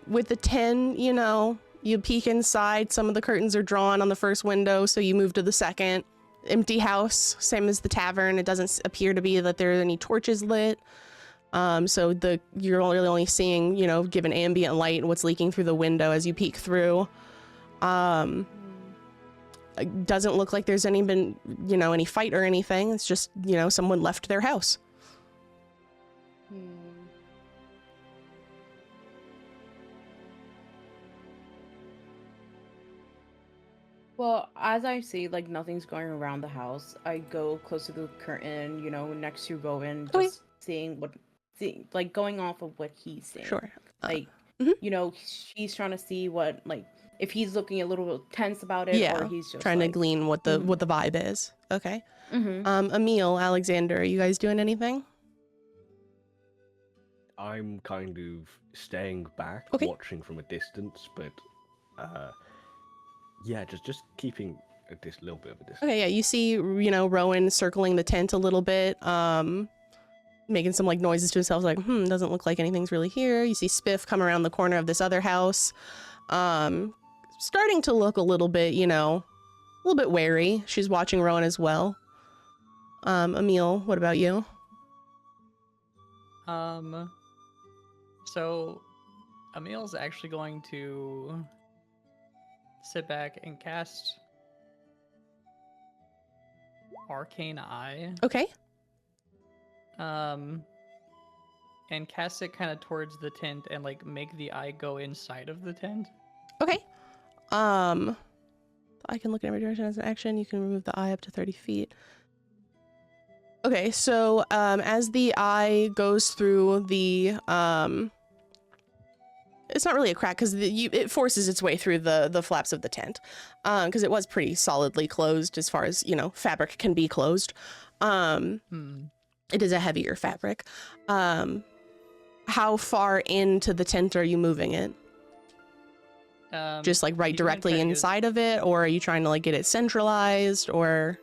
With the 10, you peek inside, some of the curtains are drawn on the first window, so you move to the second. Empty house, same as the tavern. It doesn't appear to be that there are any torches lit. So you're really only seeing, given ambient light, what's leaking through the window as you peek through. It doesn't look like there's any fight or anything. It's just, someone left their house. Well, as I see, nothing's going around the house, I go close to the curtain, next to Rowan, just going off of what he's saying. Sure. She's trying to see what, if he's looking a little tense about it, or he's just trying to glean what the vibe is. Okay. Emil, Alexander, are you guys doing anything? I'm kind of staying back, Okay. watching from a distance, but just keeping this little bit of a distance. Okay, yeah, you see, Rowan circling the tent a little bit, making some noises to himself, doesn't look like anything's really here. You see Spiff come around the corner of this other house, starting to look a little bit, wary. She's watching Rowan as well. Emil, what about you? So Emil's actually going to sit back and cast Arcane Eye. Okay. And cast it kind of towards the tent and make the eye go inside of the tent. Okay. I can look in every direction as an action. You can remove the eye up to 30 feet. Okay, so as the eye goes through the it's not really a crack because it forces its way through the flaps of the tent, because it was pretty solidly closed as far as fabric can be closed. It is a heavier fabric. How far into the tent are you moving it? Just right directly inside of it, or are you trying to get it centralized, or?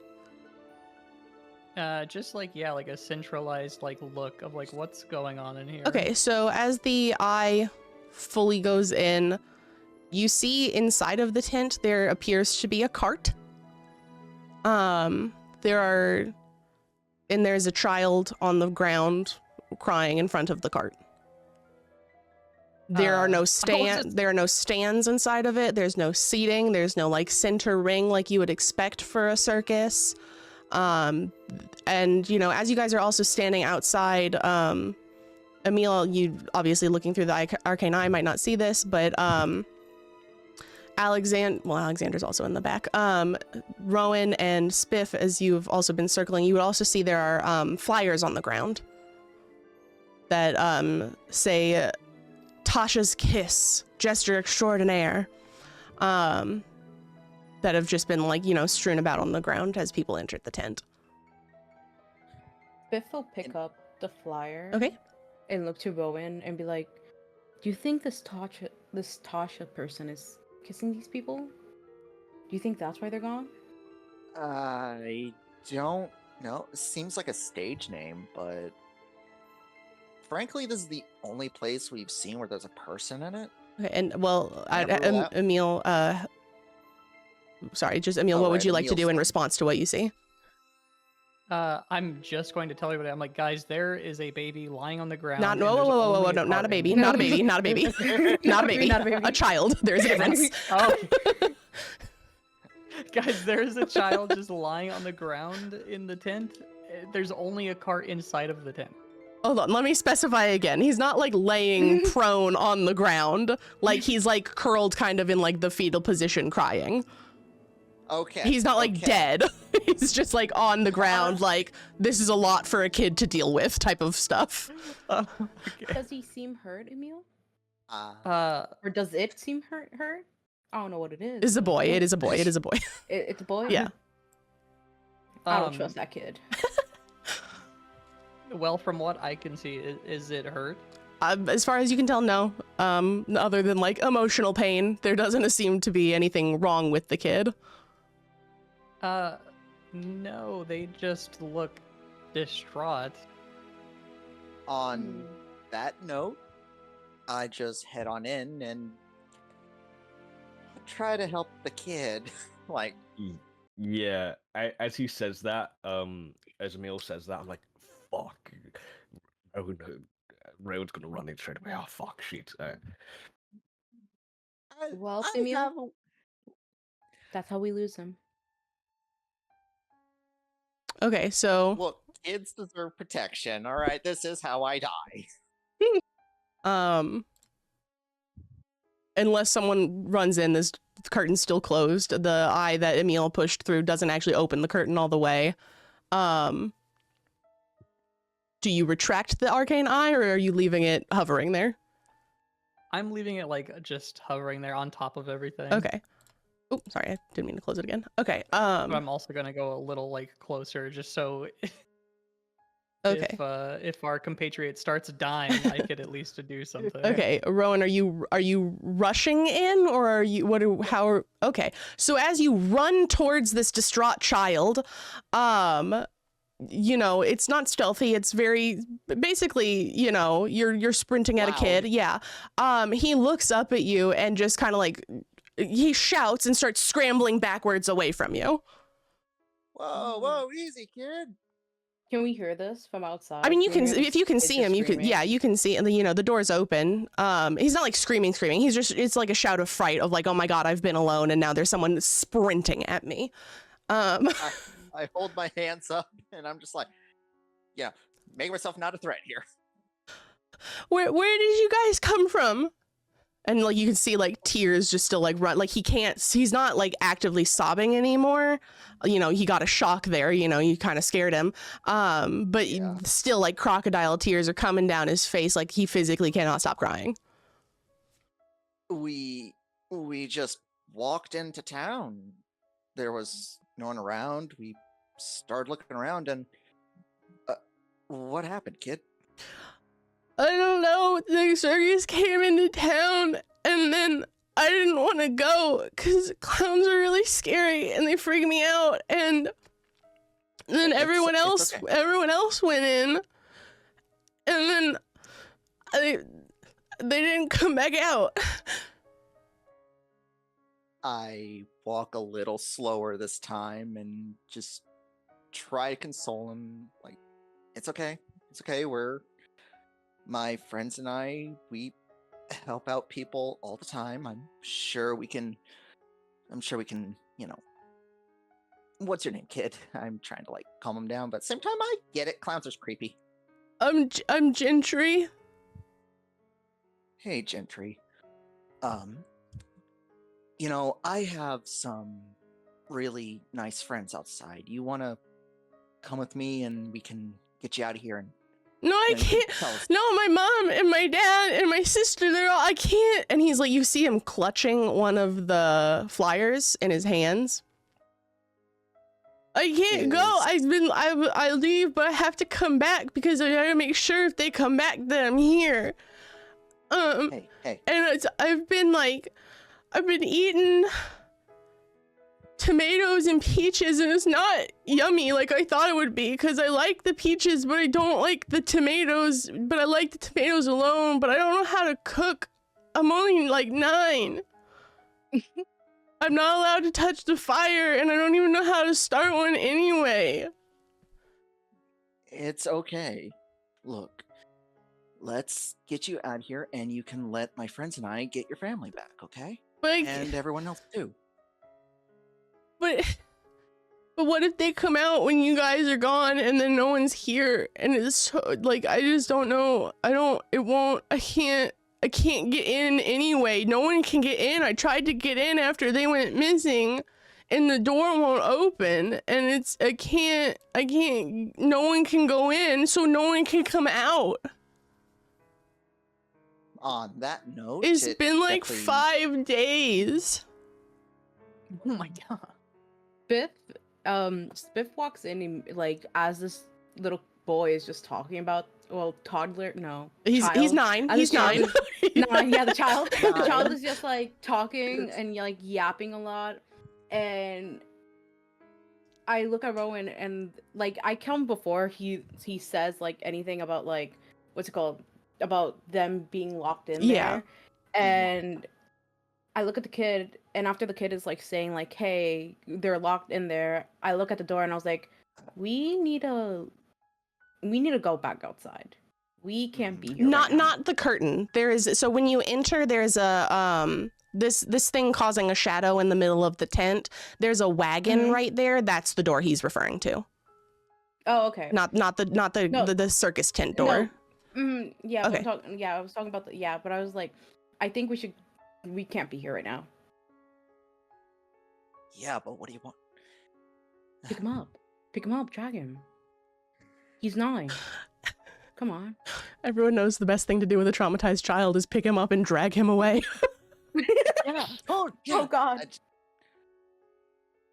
Just a centralized look of what's going on in here. Okay, so as the eye fully goes in, You see inside of the tent there appears to be a cart. There's a child on the ground crying in front of the cart. There are no stands inside of it. There's no seating. There's no like center ring like you would expect for a circus. And you know, as you guys are also standing outside, Emil, you obviously looking through the arcane eye might not see this, but Alexander's also in the back. Rowan and Spiff, as you've also been circling, you would also see there are flyers on the ground that say Tasha's kiss, gesture extraordinaire, that have just been like, you know, strewn about on the ground as people entered the tent. Biff will pick up the flyer. Okay. And look to Rowan and be like, "Do you think this Tasha person is kissing these people? Do you think that's why they're gone?" I don't know. It seems like a stage name, but frankly, this is the only place we've seen where there's a person in it. Okay, and well, Emil, sorry, just Emil, Oh, what would right, you like to Emil's do in fine. response to what you see? I'm just going to tell everybody. I'm like, guys, there is a baby lying on the ground. Not, and whoa, there's whoa, whoa, whoa, only no, not a cart baby, in- not a baby, not a baby, not a baby, Not a baby. a child. There's a difference. Oh. Guys, there's a child just lying on the ground in the tent. There's only a cart inside of the tent. Hold on, let me specify again. He's not like laying prone on the ground, like he's like curled kind of in like the fetal position crying. Okay. He's not like okay. dead. He's just like on the ground, like this is a lot for a kid to deal with type of stuff. Does he seem hurt, Emil? Uh, Or does it seem hurt? I don't know what it is. It's a boy. It is a boy. It is a boy. It's a boy? Yeah. I don't trust that kid. Well, from what I can see, is it hurt? As far as you can tell, no. Other than like emotional pain, there doesn't seem to be anything wrong with the kid. No, they just look distraught. on that note, I just head on in and try to help the kid. Like, Yeah, as he says that, as Emil says that, I'm like, fuck. Oh no, Rail's gonna run in straight away. Oh fuck, shit. Well, I Emil, have a- that's how we lose him. Okay, so Look, kids deserve protection. All right, this is how I die. unless someone runs in, this curtain's still closed. The eye that Emil pushed through doesn't actually open the curtain all the way. Do you retract the arcane eye, or are you leaving it hovering there? I'm leaving it like just hovering there on top of everything. Okay. Oh, sorry, I didn't mean to close it again. Okay. But I'm also gonna go a little like closer, just so Okay. if our compatriot starts dying, I could at least do something. Okay, Rowan, are you rushing in, or are you okay. So as you run towards this distraught child, you know, it's not stealthy, it's very basically, you know, you're sprinting at a kid. Yeah. He looks up at you and just kind of like he shouts and starts scrambling backwards away from you. Whoa, easy, kid. Can we hear this from outside? I mean, you Can can, we hear if you can kids see just him, you can, screaming? yeah, you can see, you know, the door's open. He's not like screaming. He's just, it's like a shout of fright of like, oh my God, I've been alone and now there's someone sprinting at me. I hold my hands up and I'm just like, yeah, make myself not a threat here. Where did you guys come from? And like, you can see like tears just still like run, like he's not like actively sobbing anymore. You know, he got a shock there, you know, you kind of scared him. But Yeah. still like crocodile tears are coming down his face. Like he physically cannot stop crying. We just walked into town. There was no one around. We started looking around and what happened, kid? I don't know. The circus came into town, and then I didn't want to go because clowns are really scary and they freak me out. And then everyone else went in, and then they didn't come back out. I walk a little slower this time and just try to console him. Like, it's okay. It's okay. My friends and I, we help out people all the time. I'm sure we can, what's your name, kid? I'm trying to like calm him down, but at the same time, I get it. Clowns are creepy. I'm Gentry. Hey, Gentry. I have some really nice friends outside. You want to come with me and we can get you out of here and No, I you can can't. tell us. No, my mom and my dad and my sister, they're all, I can't. And he's like, you see him clutching one of the flyers in his hands. I can't go. I leave, but I have to come back because I gotta make sure if they come back that I'm here. Hey. And I've been eating tomatoes and peaches, and it's not yummy like I thought it would be, because I like the peaches, but I don't like the tomatoes, but I like the tomatoes alone, but I don't know how to cook. I'm only like 9. I'm not allowed to touch the fire, and I don't even know how to start one anyway. It's okay. Look, let's get you out here and you can let my friends and I get your family back, okay? But And everyone else too. But what if they come out when you guys are gone and then no one's here, and it's so, like, I just don't know. I can't get in anyway. No one can get in. I tried to get in after they went missing and the door won't open, and no one can go in, so no one can come out. On that note, It's been like definitely- 5 days. Oh my god. Spiff walks in and, like, as this little boy is just talking about, well, toddler, no. He's child. 9. As He's a child 9. yeah, the child Nine. is just like talking and like yapping a lot, and I look at Rowan and like I come before he says like anything about like what's it called, about them being locked in Yeah. there, and I look at the kid, and after the kid is like saying like, hey, they're locked in there, I look at the door and I was like, we need to go back outside. We can't be here. right now." Not the curtain. There is, so when you enter, there's a this thing causing a shadow in the middle of the tent. There's a wagon Mhm. right there. That's the door he's referring to. Oh, okay. Not the No. the circus tent door. Yeah, Okay. I was talking about but I was like, I think we can't be here right now. Yeah, but what do you want? Pick him up, drag him. He's 9. Come on. Everyone knows the best thing to do with a traumatized child is pick him up and drag him away. Yeah. Oh, yeah. Oh God.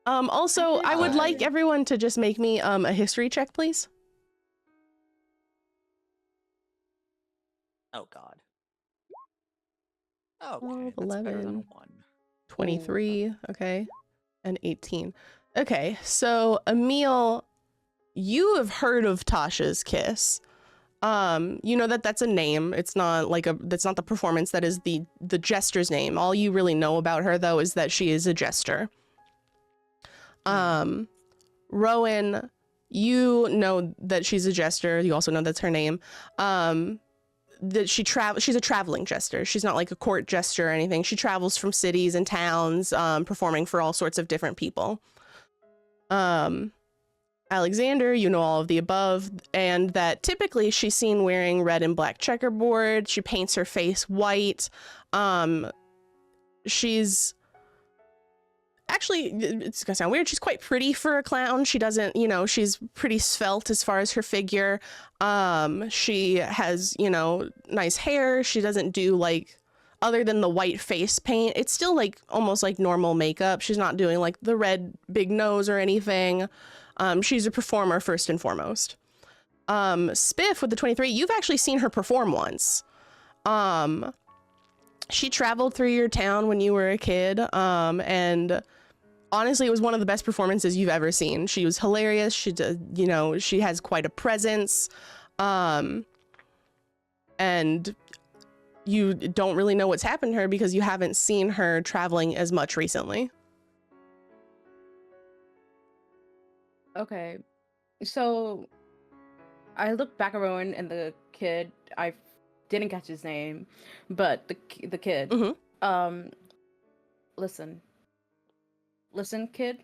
Also, I would like Uh, everyone to just make me a history check, please. Oh God. Okay, 12, that's better than a 11. 1. 23, okay, and 18. Okay, so Emil, you have heard of Tasha's Kiss. You know that's a name. It's not like that's not the performance. That is the jester's name. All you really know about her though is that she is a jester. Rowan, you know that she's a jester. You also know that's her name. That she's a traveling jester. She's not like a court jester or anything. She travels from cities and towns, performing for all sorts of different people. Alexander, you know all of the above, and that typically she's seen wearing red and black checkerboard. She paints her face white. She's actually, it's gonna sound weird, she's quite pretty for a clown. She doesn't, she's pretty svelte as far as her figure. She has, nice hair. She doesn't do like, other than the white face paint, it's still like almost like normal makeup. She's not doing like the red big nose or anything. She's a performer first and foremost. Spiff with the 23, you've actually seen her perform once. She traveled through your town when you were a kid, and honestly, it was one of the best performances you've ever seen. She was hilarious. She did, she has quite a presence. And you don't really know what's happened to her because you haven't seen her traveling as much recently. Okay, so I looked back around and the kid, I didn't catch his name, but the kid, Mm-hmm. listen, kid.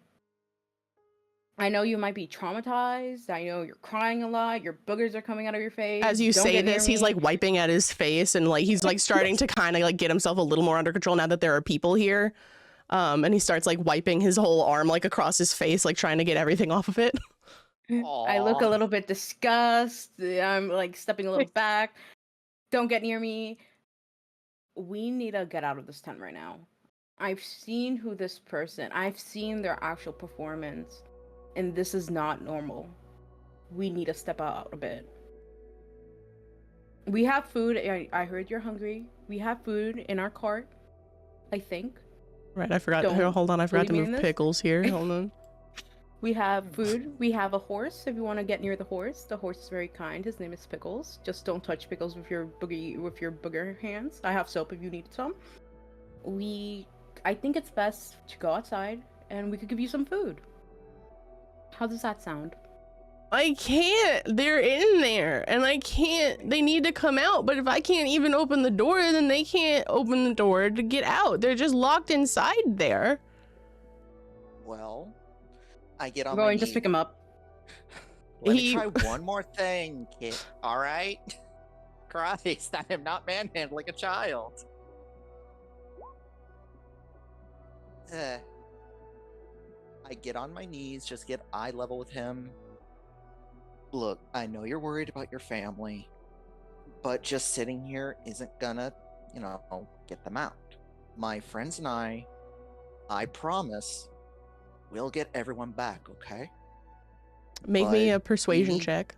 I know you might be traumatized. I know you're crying a lot. Your boogers are coming out of your face. As you Don't say get near this, he's me. like wiping at his face and like he's like starting to kind of like get himself a little more under control now that there are people here. And he starts like wiping his whole arm like across his face, like trying to get everything off of it. I look Aw. a little bit disgusted. I'm like stepping a little back. Don't get near me. We need to get out of this tent right now. I've seen I've seen their actual performance, and this is not normal. We need to step out a bit. We have food. I heard you're hungry. We have food in our cart, I think. Right, I forgot. Don't Hold on, I forgot to believe me move in this? Pickles here. Hold on. We have food. We have a horse. If you want to get near the horse is very kind. His name is Pickles. Just don't touch Pickles with your booger hands. I have soap if you need some. I think it's best to go outside, and we could give you some food. How does that sound? I can't. They're in there, and I can't. They need to come out, but if I can't even open the door, then they can't open the door to get out. They're just locked inside there. Well, I get on Go my and just knee. pick him up. Let me He- try one more thing, kid. All right? Christ, I am not manhandling a child. I get on my knees, just get eye level with him. Look, I know you're worried about your family, but just sitting here isn't gonna, get them out. My friends and I promise, we'll get everyone back, okay? Make me But a persuasion we- check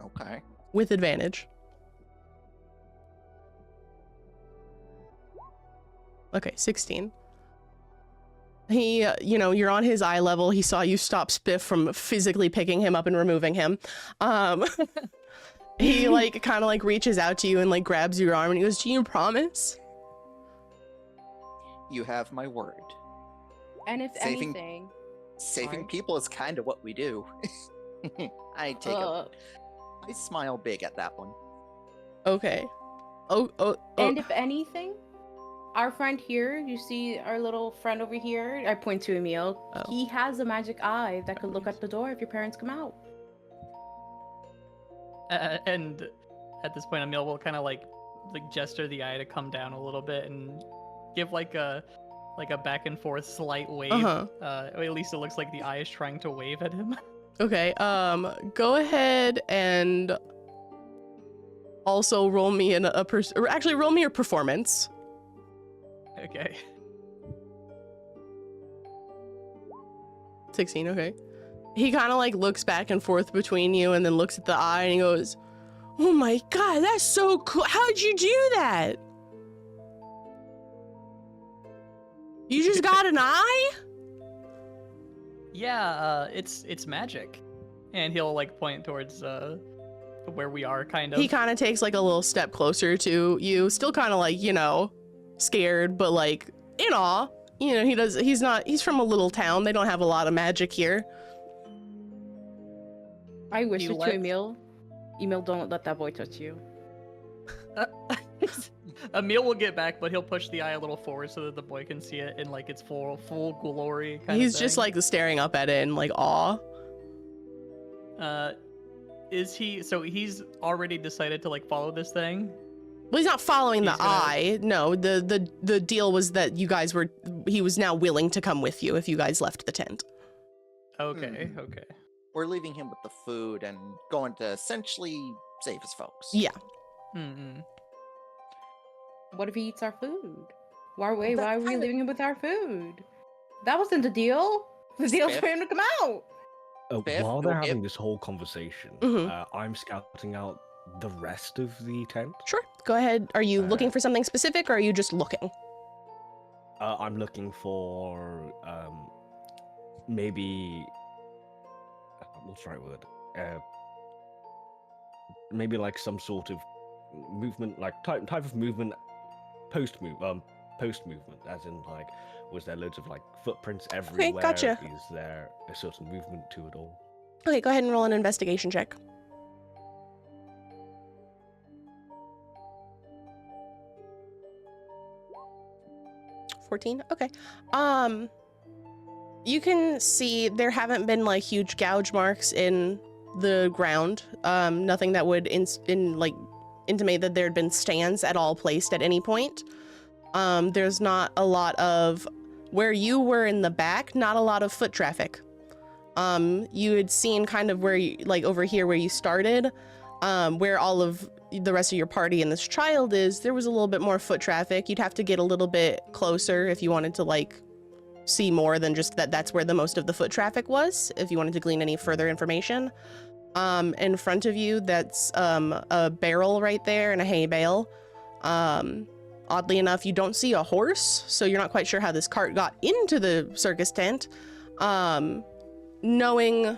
Okay. with advantage. Okay, 16. He, you're on his eye level. He saw you stop Spiff from physically picking him up and removing him. He like kind of like reaches out to you and like grabs your arm and he goes, "Do you promise?" You have my word. And if Saving- anything, Saving Sorry. people is kind of what we do. I smile big at that one. Okay. Oh. and if anything, our friend here, you see our little friend over here, I point to Emil, Oh. he has a magic eye that could look at the door if your parents come out. And at this point, Emil will kind of like gesture the eye to come down a little bit and give like a back and forth slight wave. Or at least it looks like the eye is trying to wave at him. Okay. Go ahead and also roll me roll me your performance. Okay. 16. Okay. He kind of like looks back and forth between you and then looks at the eye and he goes, "Oh my god, that's so cool. How'd you do that? You just got an eye?" Yeah, it's magic, and he'll like point towards where we are, kind of. He kind of takes like a little step closer to you, still kind of like, scared, but like in awe. He's from a little town. They don't have a lot of magic here. I whisper to let- Emil, Emil, don't let that boy touch you. Emil will get back, but he'll push the eye a little forward so that the boy can see it in like its full glory. He's just like staring up at it in like awe. Is he? So he's already decided to like follow this thing. Well, he's not following the He's gonna- eye. No, the deal was that he was now willing to come with you if you guys left the tent. Okay, okay. We're leaving him with the food and going to essentially save his folks. Yeah. Mm-mm. What if he eats our food? Why are we kinda- leaving him with our food? That wasn't the deal. The deal's for him to come out. Biff, While they're you'll having get- this whole conversation, Mhm. I'm scouting out the rest of the tent. Sure. Go ahead. Are you looking for something specific or are you just looking? I'm looking for maybe what's the right word? Maybe like some sort of movement, like type of movement, post movement, as in like, was there loads of like footprints everywhere? gotcha. Is there a certain movement to it all? Okay, go ahead and roll an investigation check. 14? Okay. You can see there haven't been like huge gouge marks in the ground. Nothing that would intimate that there had been stands at all placed at any point. There's not a lot of, where you were in the back, not a lot of foot traffic. You had seen kind of where you, like over here where you started, where all of the rest of your party and this child is, there was a little bit more foot traffic. You'd have to get a little bit closer if you wanted to like see more than just that's where the most of the foot traffic was, if you wanted to glean any further information. In front of you, that's a barrel right there and a hay bale. Oddly enough, you don't see a horse, so you're not quite sure how this cart got into the circus tent. Knowing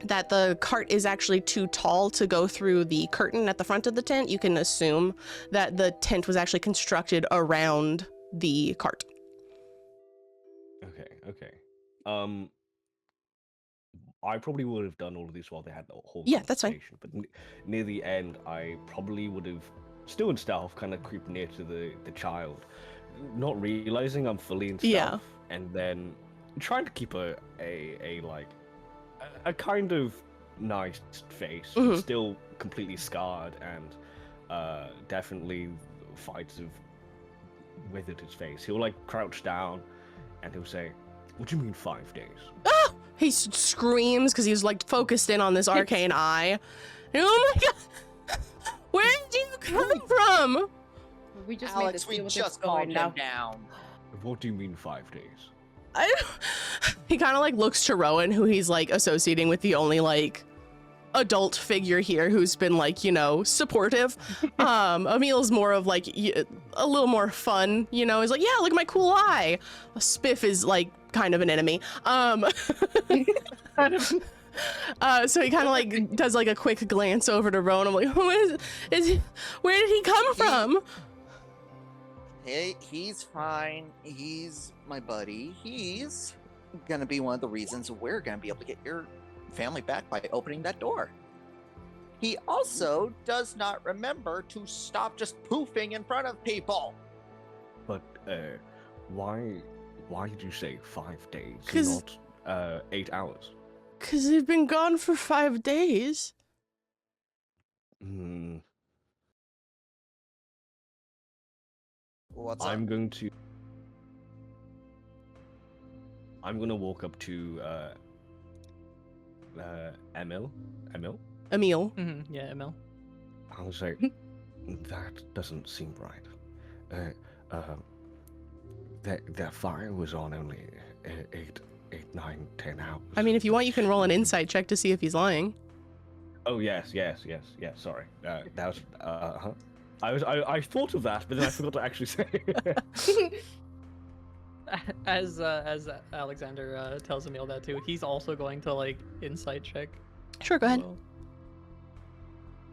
that the cart is actually too tall to go through the curtain at the front of the tent, you can assume that the tent was actually constructed around the cart. Okay. I probably would have done all of this while they had the whole Yeah, that's fine. conversation, but near the end, I probably would have, still in stealth, kind of creep near to the child, not realizing I'm fully in stealth, Yeah. and then trying to keep a kind of nice face, but still completely scarred, and definitely fights have withered his face. He'll like crouch down, and he'll say, "What do you mean 5 days?" Ah! He screams because he's like focused in on this arcane eye. Oh my god! Where did you come from? We just Alex, we just calmed him down. What do you mean 5 days? He kind of like looks to Rowan, who he's like associating with the only like adult figure here who's been like, you know, supportive. Emil's more of like a little more fun, you know. He's like, yeah, look at my cool eye. Spiff is like kind of an enemy. So he kind of like does like a quick glance over to Rowan. I'm like, who is he? Where did he come from? Hey, he's fine. He's my buddy. He's gonna be one of the reasons we're gonna be able to get your family back by opening that door. He also does not remember to stop just poofing in front of people. But why did you say 5 days, 'Cause- not 8 hours? Because they've been gone for 5 days. What's up? I'm going to walk up to Emil. Emil. Yeah, Emil. I'll say, that doesn't seem right. That fire was on only 8, 9, 10 hours. I mean, if you want, you can roll an insight check to see if he's lying. Oh yes. Sorry, that was I thought of that, but then I forgot to actually say. As Alexander tells Emil that too, he's also going to like insight check. Sure, go ahead. Well,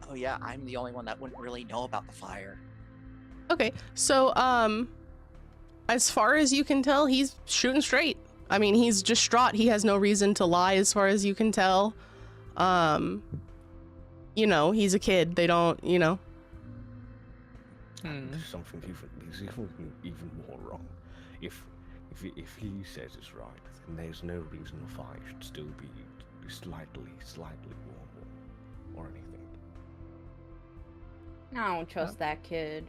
Oh yeah, I'm the only one that wouldn't really know about the fire. Okay, so as far as you can tell, he's shooting straight. I mean, he's distraught. He has no reason to lie as far as you can tell. You know, he's a kid. They don't, you know. There's something even more wrong. If he says it's right, then there's no reason the fire should still be slightly warm or anything. I don't trust that kid.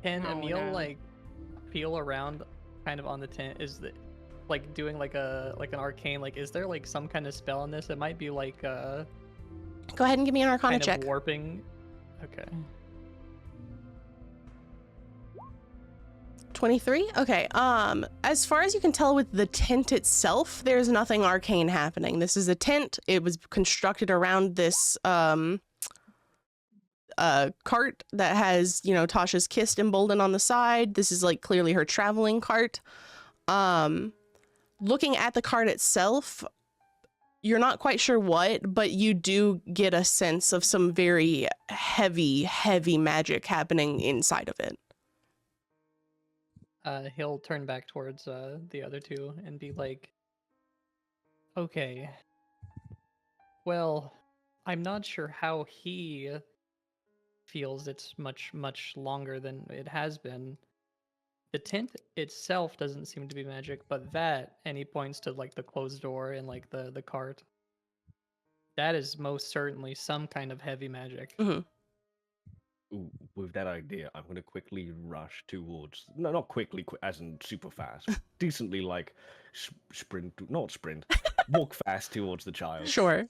Can Oh, Emil no. like feel around kind of on the tent? Is that like doing like an arcane, like is there like some kind of spell in this? It might be like Go ahead and give me an Arcana kind check. of warping. Okay. 23? Okay, as far as you can tell with the tent itself, there's nothing arcane happening. This is a tent. It was constructed around this, cart that has, you know, Tasha's kist emboldened on the side. This is like clearly her traveling cart. Looking at the cart itself, you're not quite sure what, but you do get a sense of some very heavy, heavy magic happening inside of it. He'll turn back towards the other two and be like, okay, well, I'm not sure how he feels it's much longer than it has been. The tent itself doesn't seem to be magic, but that, and he points to like the closed door and like the cart, that is most certainly some kind of heavy magic. Mhm. Ooh, with that idea, I'm gonna quickly rush towards. No, not quickly, as in super fast. Decently, like not sprint, walk fast towards the child. Sure.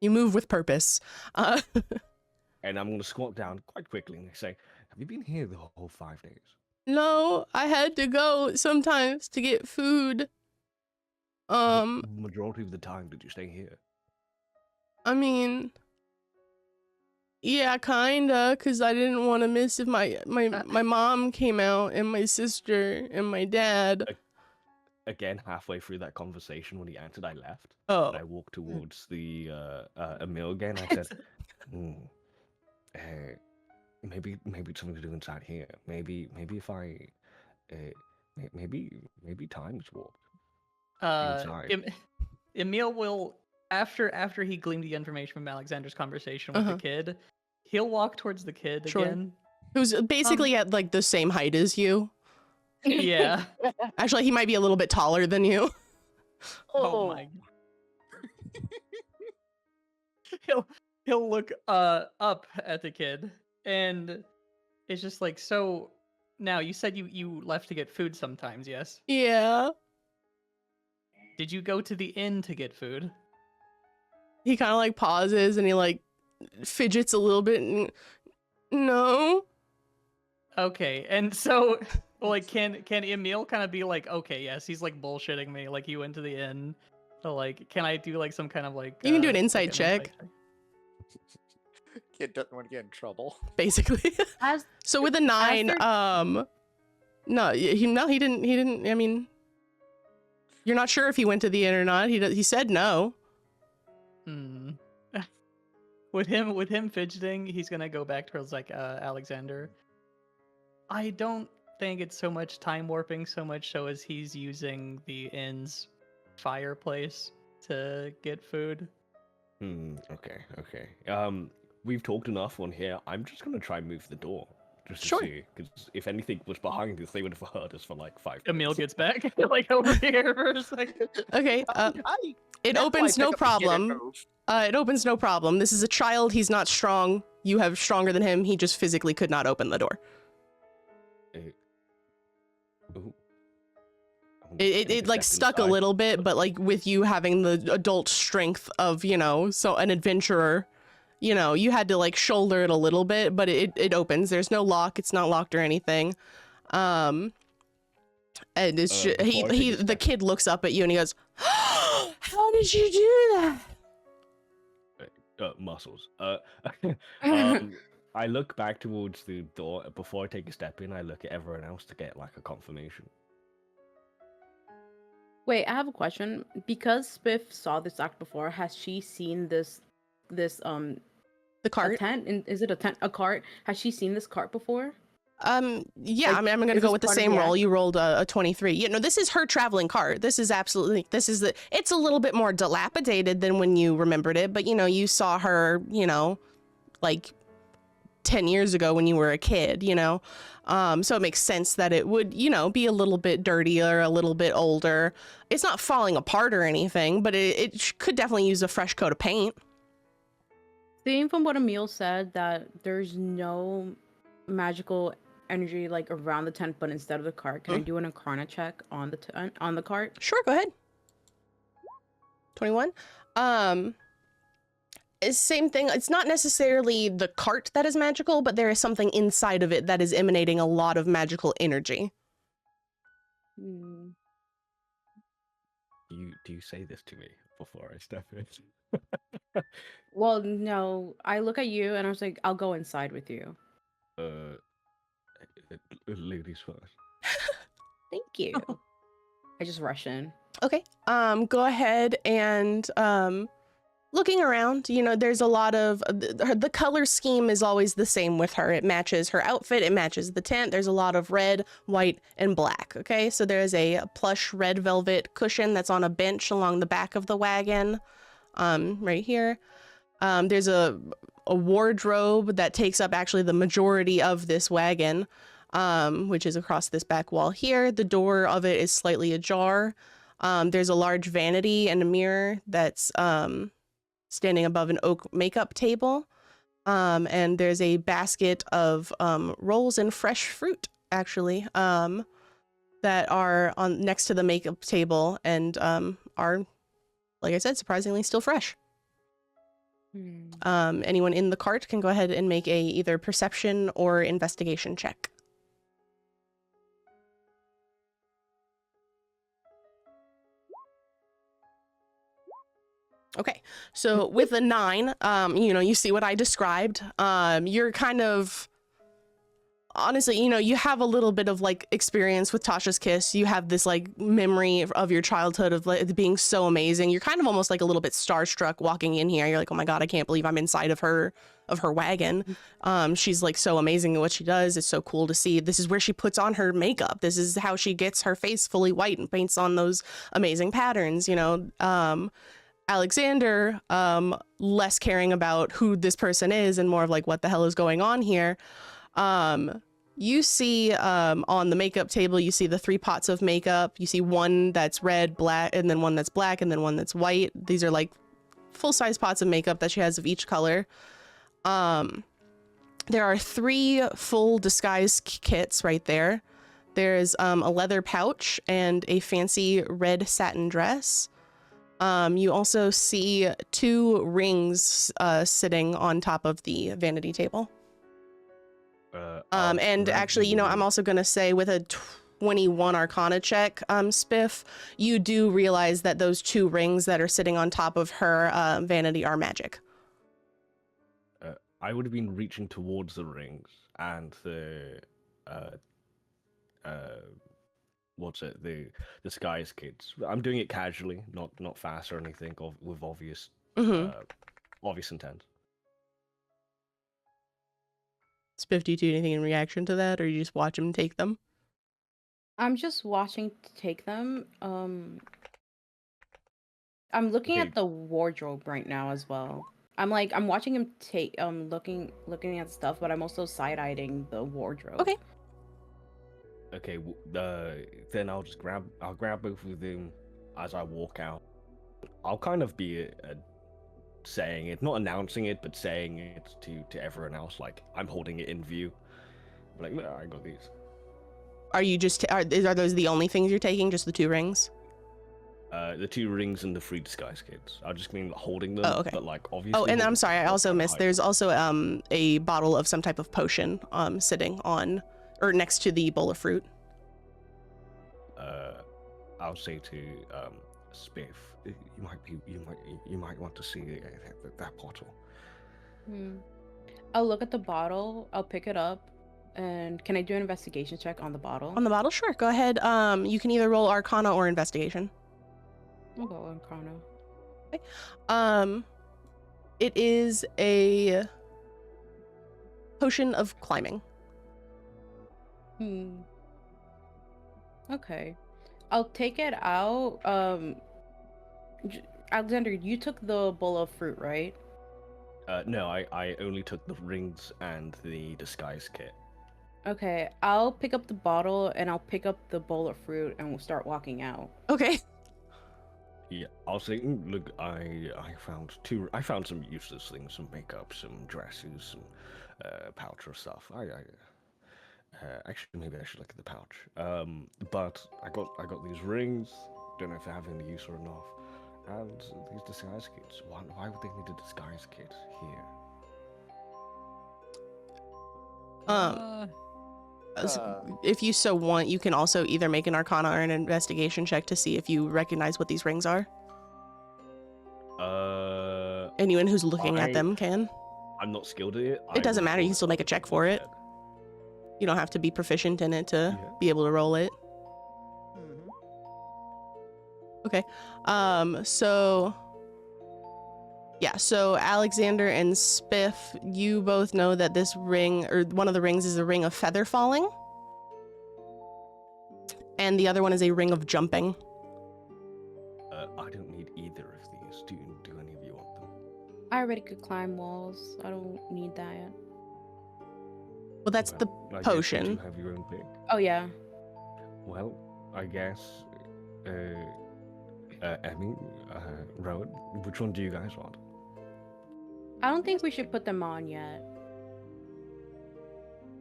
You move with purpose. And I'm gonna squat down quite quickly and say, "Have you been here the whole 5 days?" No, I had to go sometimes to get food. What majority of the time did you stay here? I mean, yeah, kinda, cause I didn't want to miss if my mom came out and my sister and my dad. Again, halfway through that conversation, when he answered, I left. Oh, And I walked towards the Emil again. I said, maybe it's something to do inside here. Maybe if I, maybe time's warped inside. Emil will, after he gleaned the information from Alexander's conversation with the kid, he'll walk towards the kid Sure. again. Who's basically at like the same height as you. Yeah. Actually, he might be a little bit taller than you. Oh my. He'll look up at the kid, and it's just like, so now you said you left to get food sometimes, yes? Yeah. Did you go to the inn to get food? He kind of like pauses and he like fidgets a little bit and no. Okay, and so like can Emil kind of be like, okay, yes, he's like bullshitting me, like he went to the inn. So like, can I do like some kind of like You can do an like insight check. Kid doesn't want to get in trouble. Basically. So with a 9, no, he didn't. I mean, you're not sure if he went to the inn or not. He said no. With him fidgeting, he's gonna go back towards like Alexander. I don't think it's so much time warping, so much so as he's using the inn's fireplace to get food. Okay. We've talked enough on here. I'm just gonna try and move the door. Just to Sure. see, because if anything was behind us, they would have heard us for like 5 minutes. Emil gets back like over here for a second. Okay. It opens no problem. It opens no problem. This is a child. He's not strong. You have stronger than him. He just physically could not open the door. It like stuck a little bit, but like with you having the adult strength of, so an adventurer, you had to like shoulder it a little bit, but it opens. There's no lock. It's not locked or anything. And it's just, the kid looks up at you and he goes, "How did you do that?" Muscles. I look back towards the door before I take a step in. I look at everyone else to get like a confirmation. Wait, I have a question. Because Spiff saw this act before, has she seen this The a cart? tent? Is it a tent? A cart? Has she seen this cart before? Yeah, Like, I mean, I'm gonna is go this with the part of same the roll. act? You rolled a 23. Yeah, no, this is her traveling cart. This is it's a little bit more dilapidated than when you remembered it, but you saw her, like 10 years ago when you were a kid, so it makes sense that it would, be a little bit dirtier, a little bit older. It's not falling apart or anything, but it could definitely use a fresh coat of paint. Seeing from what Emil said, that there's no magical energy like around the tent, but instead of the cart, can I do an Arcana check on the on the cart? Sure, go ahead. 21. It's same thing. It's not necessarily the cart that is magical, but there is something inside of it that is emanating a lot of magical energy. Do you say this to me before I step in? Well, no. I look at you and I was like, I'll go inside with you. Ladies first. Thank you. I just rush in. Okay. Go ahead and looking around, you know, there's a lot of the color scheme is always the same with her. It matches her outfit, it matches the tent. There's a lot of red, white, and black. Okay, so there's a plush red velvet cushion that's on a bench along the back of the wagon, right here. There's a wardrobe that takes up actually the majority of this wagon, which is across this back wall here. The door of it is slightly ajar. There's a large vanity and a mirror that's standing above an oak makeup table. And there's a basket of rolls and fresh fruit, actually, that are on next to the makeup table and are, like I said, surprisingly still fresh. Anyone in the cart can go ahead and make a either perception or investigation check. Okay, so with a 9, you know, you see what I described. You're kind of, honestly, you know, you have a little bit of like experience with Tasha's Kiss. You have this like memory of your childhood of like, it being so amazing. You're kind of almost like a little bit starstruck walking in here. You're like, oh my God, I can't believe I'm inside of her wagon. She's like so amazing at what she does. It's so cool to see. This is where she puts on her makeup. This is how she gets her face fully white and paints on those amazing patterns, you know. Alexander, less caring about who this person is and more of like what the hell is going on here. You see on the makeup table, you see the 3 pots of makeup. You see one that's red, black, and then one that's black, and then one that's white. These are like full-size pots of makeup that she has of each color. There are 3 full disguise kits right there. There's a leather pouch and a fancy red satin dress. You also see 2 rings sitting on top of the vanity table. And actually, you know, I'm also going to say with a 21 Arcana check, Spiff, you do realize that those 2 rings that are sitting on top of her vanity are magic. I would have been reaching towards the rings and the the disguise kits. I'm doing it casually, not fast or anything, with obvious obvious intent. Spiff, do you do anything in reaction to that, or you just watch him take them? I'm just watching to take them. I'm looking Okay. at the wardrobe right now as well. I'm watching him take looking at stuff, but I'm also side-eyeing the wardrobe. Okay. Okay, then I'll grab both of them as I walk out. I'll kind of be saying it, not announcing it, but saying it to everyone else, like I'm holding it in view. I'm like, I got these. Are you just are those the only things you're taking? Just the 2 rings? The 2 rings and the 3 disguise kits. I just mean holding them. Oh, okay. But like obviously. Oh, and I'm sorry, I also missed. There's also a bottle of some type of potion sitting on or next to the bowl of fruit. I'll say to Spiff, you might want to see that bottle. I'll look at the bottle. I'll pick it up. And can I do an investigation check on the bottle? On the bottle? Sure, go ahead. You can either roll Arcana or Investigation. I'll go Arcana. Okay. It is a potion of climbing. Okay. I'll take it out. Alexander, you took the bowl of fruit, right? No, I only took the rings and the disguise kit. Okay, I'll pick up the bottle and I'll pick up the bowl of fruit and we'll start walking out. Okay. Yeah, I'll say, look, I found some useless things, some makeup, some dresses, some pouch or stuff. Actually, maybe I should look at the pouch. But I got these rings. Don't know if they have any use or not. And these disguise kits. Why would they need a disguise kit here? If you so want, you can also either make an Arcana or an Investigation check to see if you recognize what these rings are. Anyone who's looking at them can. I'm not skilled at it. It doesn't matter. You can still make a check for it. You don't have to be proficient in it to be able to roll it. Okay. So yeah, so Alexander and Spiff, you both know that this ring, or one of the rings, is a ring of feather falling. And the other one is a ring of jumping. I don't need either of these. Do any of you want them? I already could climb walls. I don't need that. Well, that's the I guess potion. you two have your own pick. Oh yeah. Well, I guess, Emmy, Rowan, which one do you guys want? I don't think we should put them on yet.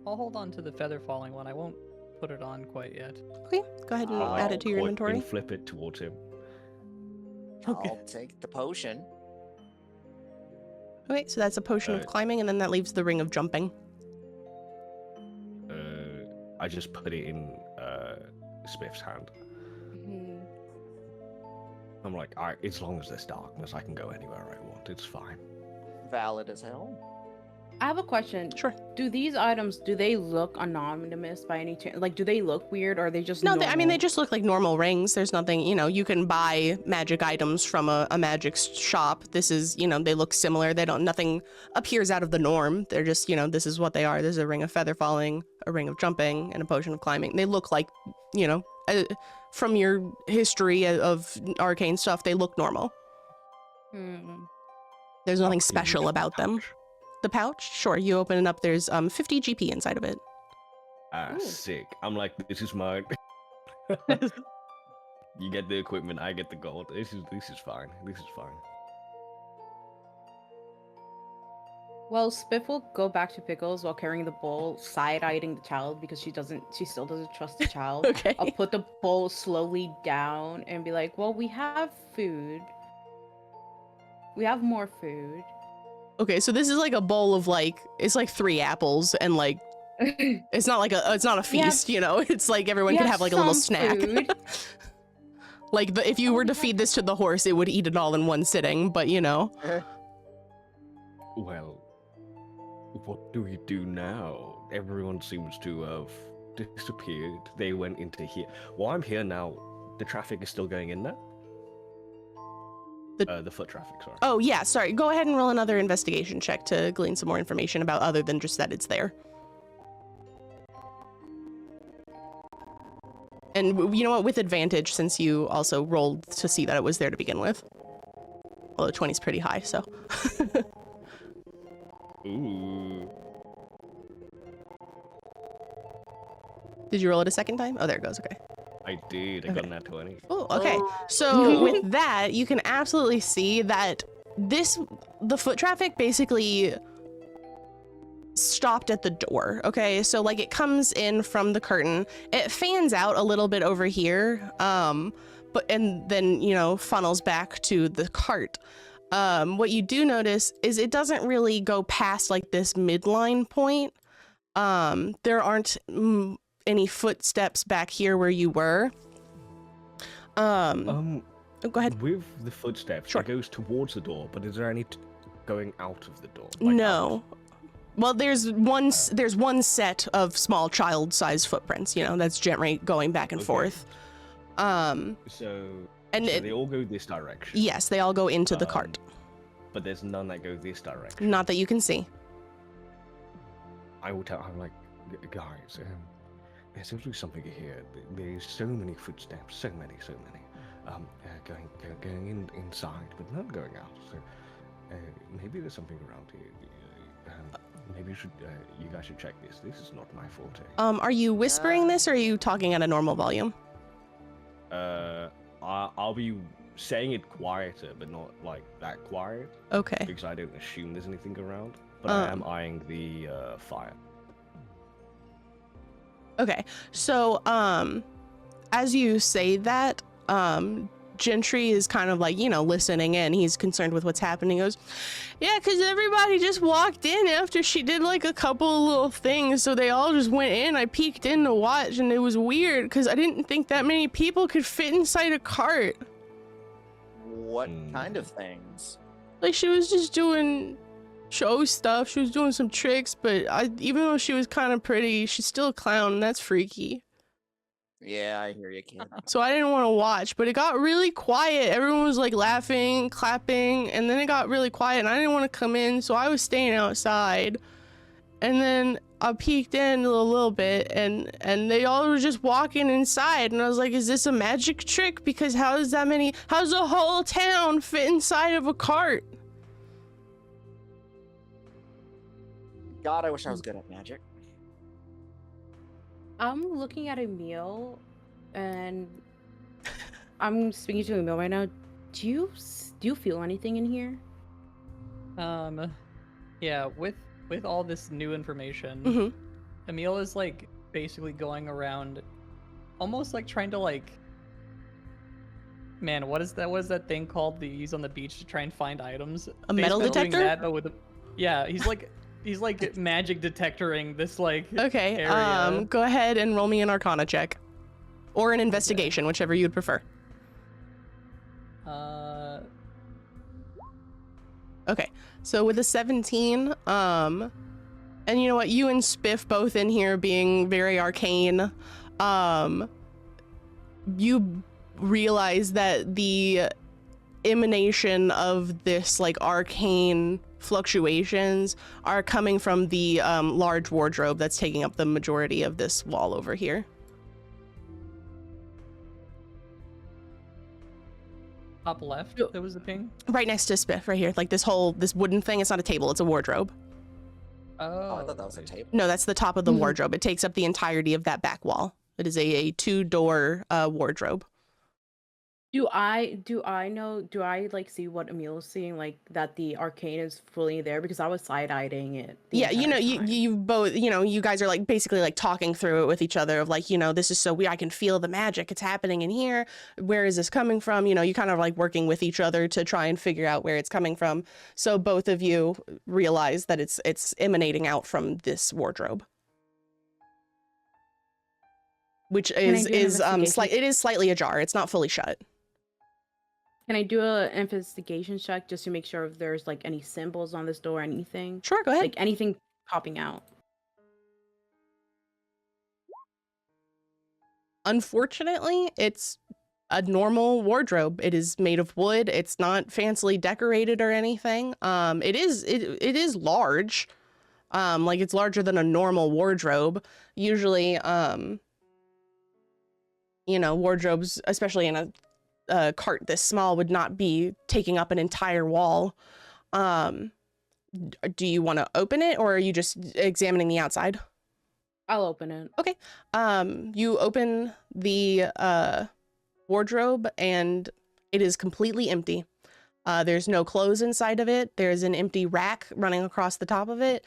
I'll hold on to the feather falling one. I won't put it on quite yet. Okay, go ahead and add it to your Point inventory. and flip it towards him. Okay. I'll take the potion. Okay, so that's a potion of climbing, and then that leaves the ring of jumping. I just put it in Spiff's hand. Hmm. I'm like, as long as there's darkness, I can go anywhere I want. It's fine. Valid as hell. I have a question. Sure. Do these items, do they look anonymous by any chance? Like, do they look weird, or are they just No, normal? I mean, they just look like normal rings. There's nothing, you can buy magic items from a magic shop. This is, they look similar. Nothing appears out of the norm. They're just, this is what they are. There's a ring of feather falling, a ring of jumping, and a potion of climbing. They look like, from your history of arcane stuff, they look normal. Hmm. There's nothing Can you special reach about the them. pouch? The pouch? Sure, you open it up. There's 50 GP inside of it. Ooh. Sick. I'm like, this is mine. You get the equipment, I get the gold. This is fine. This is fine. Well, Spiff will go back to Pickles while carrying the bowl, side-eyeing the child because she still doesn't trust the child. Okay. I'll put the bowl slowly down and be like, well, we have food. We have more food. Okay, so this is like a bowl of it's like 3 apples and it's not it's not a We have- feast, It's like everyone we could have have like a little some snack. food. If you were to feed this to the horse, it would eat it all in one sitting, but Well, what do we do now? Everyone seems to have disappeared. They went into here. Well, I'm here now. The traffic is still going in there? The foot traffic, sorry. Oh yeah, sorry. Go ahead and roll another investigation check to glean some more information about other than just that it's there. And you know what, with advantage, since you also rolled to see that it was there to begin with. Although 20 is pretty high, so. Ooh. Did you roll it a second time? Oh, there it goes, okay. I did. I got that 20. Oh, okay. So with that, you can absolutely see that the foot traffic basically stopped at the door. Okay, so it comes in from the curtain, it fans out a little bit over here, and then funnels back to the cart. What you do notice is it doesn't really go past this midline point. There aren't any footsteps back here where you were. Go ahead. With the footsteps, Sure. it goes towards the door, but is there any going out of the door? No. Well, there's one set of small child-sized footprints. That's gently going back and Okay. forth. So And they all go this direction. yes, they all go into the cart. But there's none that go this direction. Not that you can see. I will tell. I'm like, guys, there seems to be something here. There's so many footsteps, so many. Going inside, but none going out. So maybe there's something around here. Maybe you guys should check this. This is not my forte. Are you whispering this, or are you talking at a normal volume? I'll be saying it quieter, but not that quiet, Okay. because I don't assume there's anything around. But I am eyeing the fire. Okay. So, as you say that, Gentry is kind of listening in. He's concerned with what's happening. He goes, yeah, because everybody just walked in after she did a couple of little things. So they all just went in. I peeked in to watch, and it was weird because I didn't think that many people could fit inside a cart. What kind of things? She was just doing show stuff. She was doing some tricks, but even though she was kind of pretty, she's still a clown, and that's freaky. Yeah, I hear you, kid. So I didn't want to watch, but it got really quiet. Everyone was like laughing, clapping, and then it got really quiet and I didn't want to come in, so I was staying outside. And then I peeked in a little bit and they all were just walking inside and I was like, is this a magic trick? Because how's the whole town fit inside of a cart? God, I wish I was good at magic. I'm looking at Emil, and I'm speaking to Emil right now. Do you feel anything in here? Yeah, with all this new information, Mm-hmm. Emil is like basically going around almost like trying to like, man, what is that thing called they use on the beach to try and find items? A metal Basically doing detector? that, but with yeah, he's like magic detectoring this like Okay, area. go ahead and roll me an Arcana check. Or an investigation, whichever you'd prefer. Okay, so with a 17, and you know what, you and Spiff both in here being very arcane, you realize that the emanation of this like arcane fluctuations are coming from the large wardrobe that's taking up the majority of this wall over here. Top left, there was the ping. Right next to Spiff, right here, like this wooden thing. It's not a table, it's a wardrobe. Oh, I thought that was a table. No, that's the top of the wardrobe. It takes up the entirety of that back wall. It is a two-door wardrobe. Do I like see what Emil is seeing, like that the arcane is fully there, because I was side-eyeing it. Yeah, you know, you both, you know, you guys are like basically like talking through it with each other of like, you know, this is so weird. I can feel the magic. It's happening in here. Where is this coming from? You know, you kind of like working with each other to try and figure out where it's coming from. So both of you realize that it's emanating out from this wardrobe. Which is it is slightly ajar. It's not fully shut. Can I do an investigation check just to make sure if there's like any symbols on this door or anything? Sure, go ahead. Like anything popping out. Unfortunately, it's a normal wardrobe. It is made of wood. It's not fancily decorated or anything. It is large. Like it's larger than a normal wardrobe. Usually, you know, wardrobes, especially in a cart this small, would not be taking up an entire wall. Do you want to open it or are you just examining the outside? I'll open it. Okay. You open the wardrobe and it is completely empty. There's no clothes inside of it. There's an empty rack running across the top of it.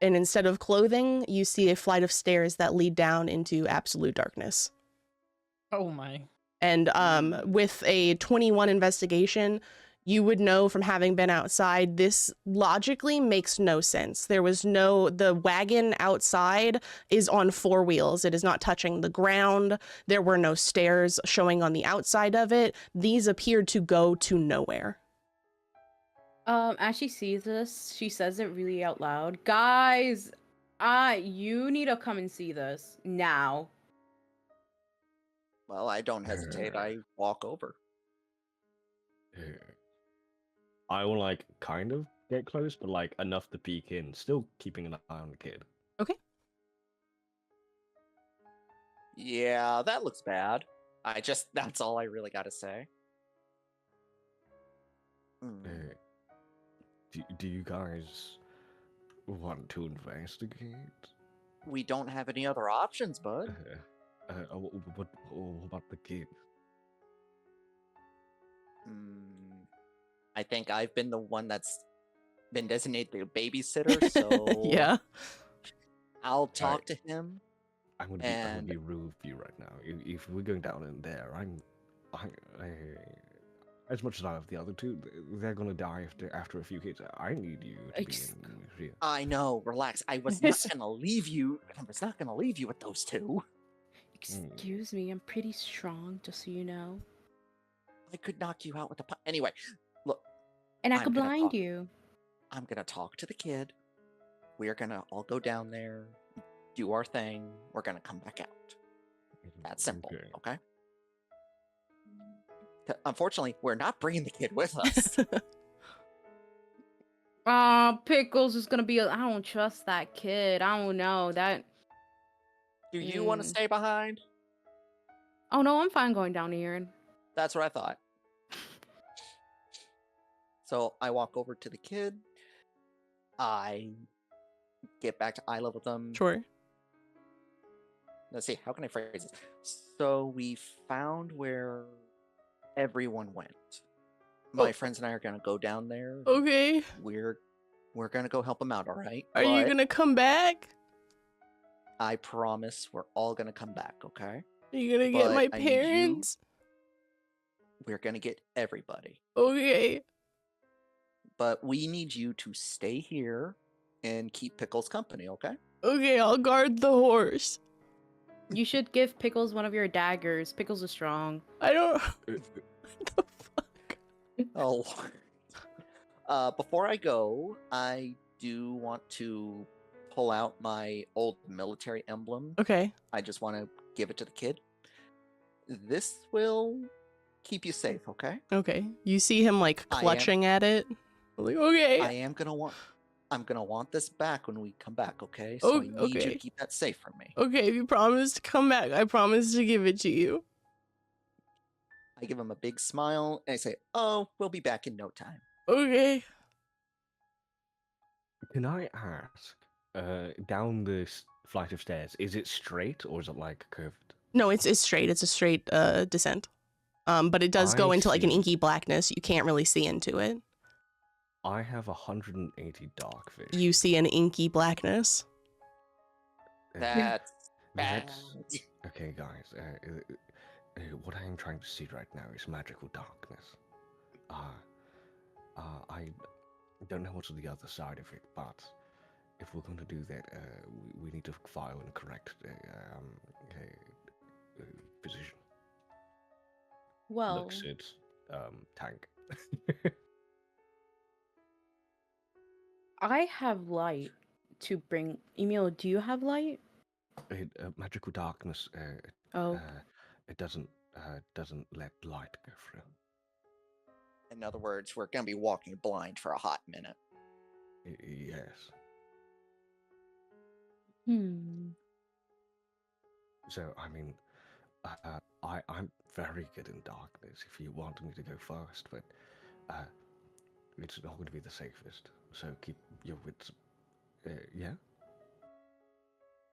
And instead of clothing, you see a flight of stairs that lead down into absolute darkness. Oh my. And with a 21 investigation, you would know from having been outside, this logically makes no sense. The wagon outside is on 4 wheels. It is not touching the ground. There were no stairs showing on the outside of it. These appeared to go to nowhere. As she sees this, she says it really out loud. Guys, you need to come and see this now. Well, I don't hesitate. I walk over. I will like kind of get close, but like enough to peek in, still keeping an eye on the kid. Okay. Yeah, that looks bad. That's all I really gotta say. Do you guys want to investigate? We don't have any other options, bud. What about the kid? I think I've been the one that's been designated the babysitter, so yeah. I'll talk to him. I'm gonna be rude with you right now. If we're going down in there, as much as I love the other two, they're gonna die after a few hits. I need you to be in here. I know. Relax. I was not gonna leave you. I was not gonna leave you with those two. Excuse me. I'm pretty strong, just so you know. I could knock you out with a anyway. Look. And I could blind you. I'm gonna talk to the kid. We're gonna all go down there, do our thing. We're gonna come back out. That's simple. Okay. Okay. Unfortunately, we're not bringing the kid with us. Pickles is gonna be. I don't trust that kid. I don't know that. Do you want to stay behind? Oh no, I'm fine going down here. That's what I thought. So I walk over to the kid. I get back to eye level with them. Sure. Let's see, how can I phrase this? So we found where everyone went. My friends and I are gonna go down there. Okay. We're gonna go help them out, all right? Are you But gonna come back? I promise we're all gonna come back, okay? Are you gonna get But my I need you- parents? We're gonna get everybody. Okay. But we need you to stay here and keep Pickles company, okay? Okay, I'll guard the horse. You should give Pickles one of your daggers. Pickles is strong. I don't. What the fuck? Oh. Before I go, I do want to pull out my old military emblem. Okay. I just want to give it to the kid. This will keep you safe, okay? Okay. You see him like I am- clutching at it. Like, okay. I'm gonna want this back when we come back, okay? So I need you okay. to keep that safe from me. Okay, if you promise to come back, I promise to give it to you. I give him a big smile and I say, "Oh, we'll be back in no time." Okay. Can I ask, down this flight of stairs, is it straight or is it like curved? No, it's straight. It's a straight descent. But it does go I into like an see. inky blackness. You can't really see into it. I have 180 dark vision. You see an inky blackness. That's bad. That's- Okay, guys. What I am trying to see right now is magical darkness. I don't know what's on the other side of it, but if we're going to do that, we need to file in correct position. Well, Looks it's tank. I have light to bring. Emil, do you have light? Magical darkness. Oh, It doesn't let light go through. In other words, we're gonna be walking blind for a hot minute. Yes. So I mean, I'm very good in darkness. If you want me to go first, but it's not going to be the safest. So keep your wits. Yeah.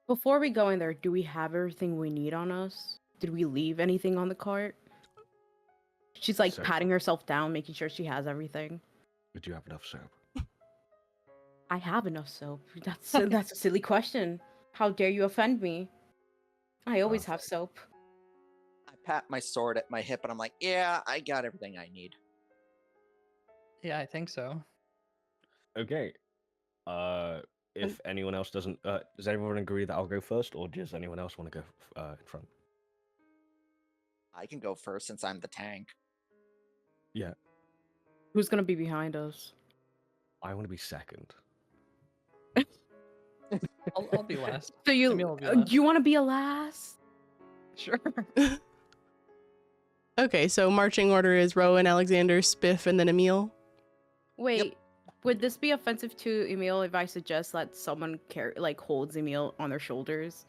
Before we go in there, do we have everything we need on us? Did we leave anything on the cart? She's like So- patting herself down, making sure she has everything. But you have enough soap. I have enough soap. That's a silly question. How dare you offend me? I always have soap. I pat my sword at my hip and I'm like, "Yeah, I got everything I need." Yeah, I think so. Okay. If anyone else doesn't, does everyone agree that I'll go first, or does anyone else want to go in front? I can go first since I'm the tank. Yeah. Who's gonna be behind us? I want to be second. I'll be last. So Emil will be last. you want to be a last? Sure. Okay, so marching order is Rowan, Alexander, Spiff, and then Emil. Wait, would this be offensive to Emil if I suggest that someone holds Emil on their shoulders?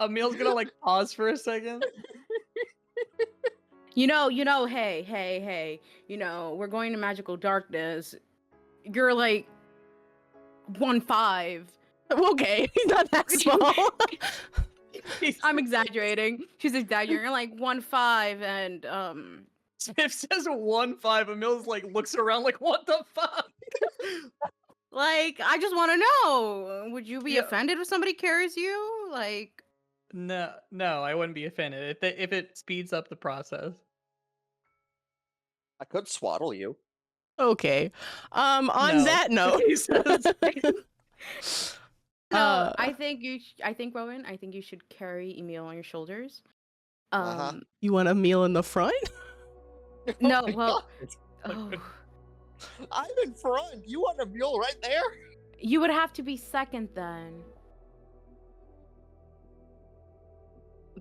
Emil's gonna like pause for a second. You know, hey, we're going to magical darkness. You're like 1'5". Okay, he's not that small. I'm exaggerating. She's exaggerating. You're like 1'5", and Smith says 1'5". Emil's like looks around like, what the fuck? like I just want to know. Would you be Yeah. offended if somebody carries you? Like, No, I wouldn't be offended if it speeds up the process. I could swaddle you. Okay. On No. that note, He says. no, I think Rowan, I think you should carry Emil on your shoulders. Uh-huh. you want Emil in the front? No, Oh my well, God. oh, I'm in front. You want a mule right there? you would have to be second then.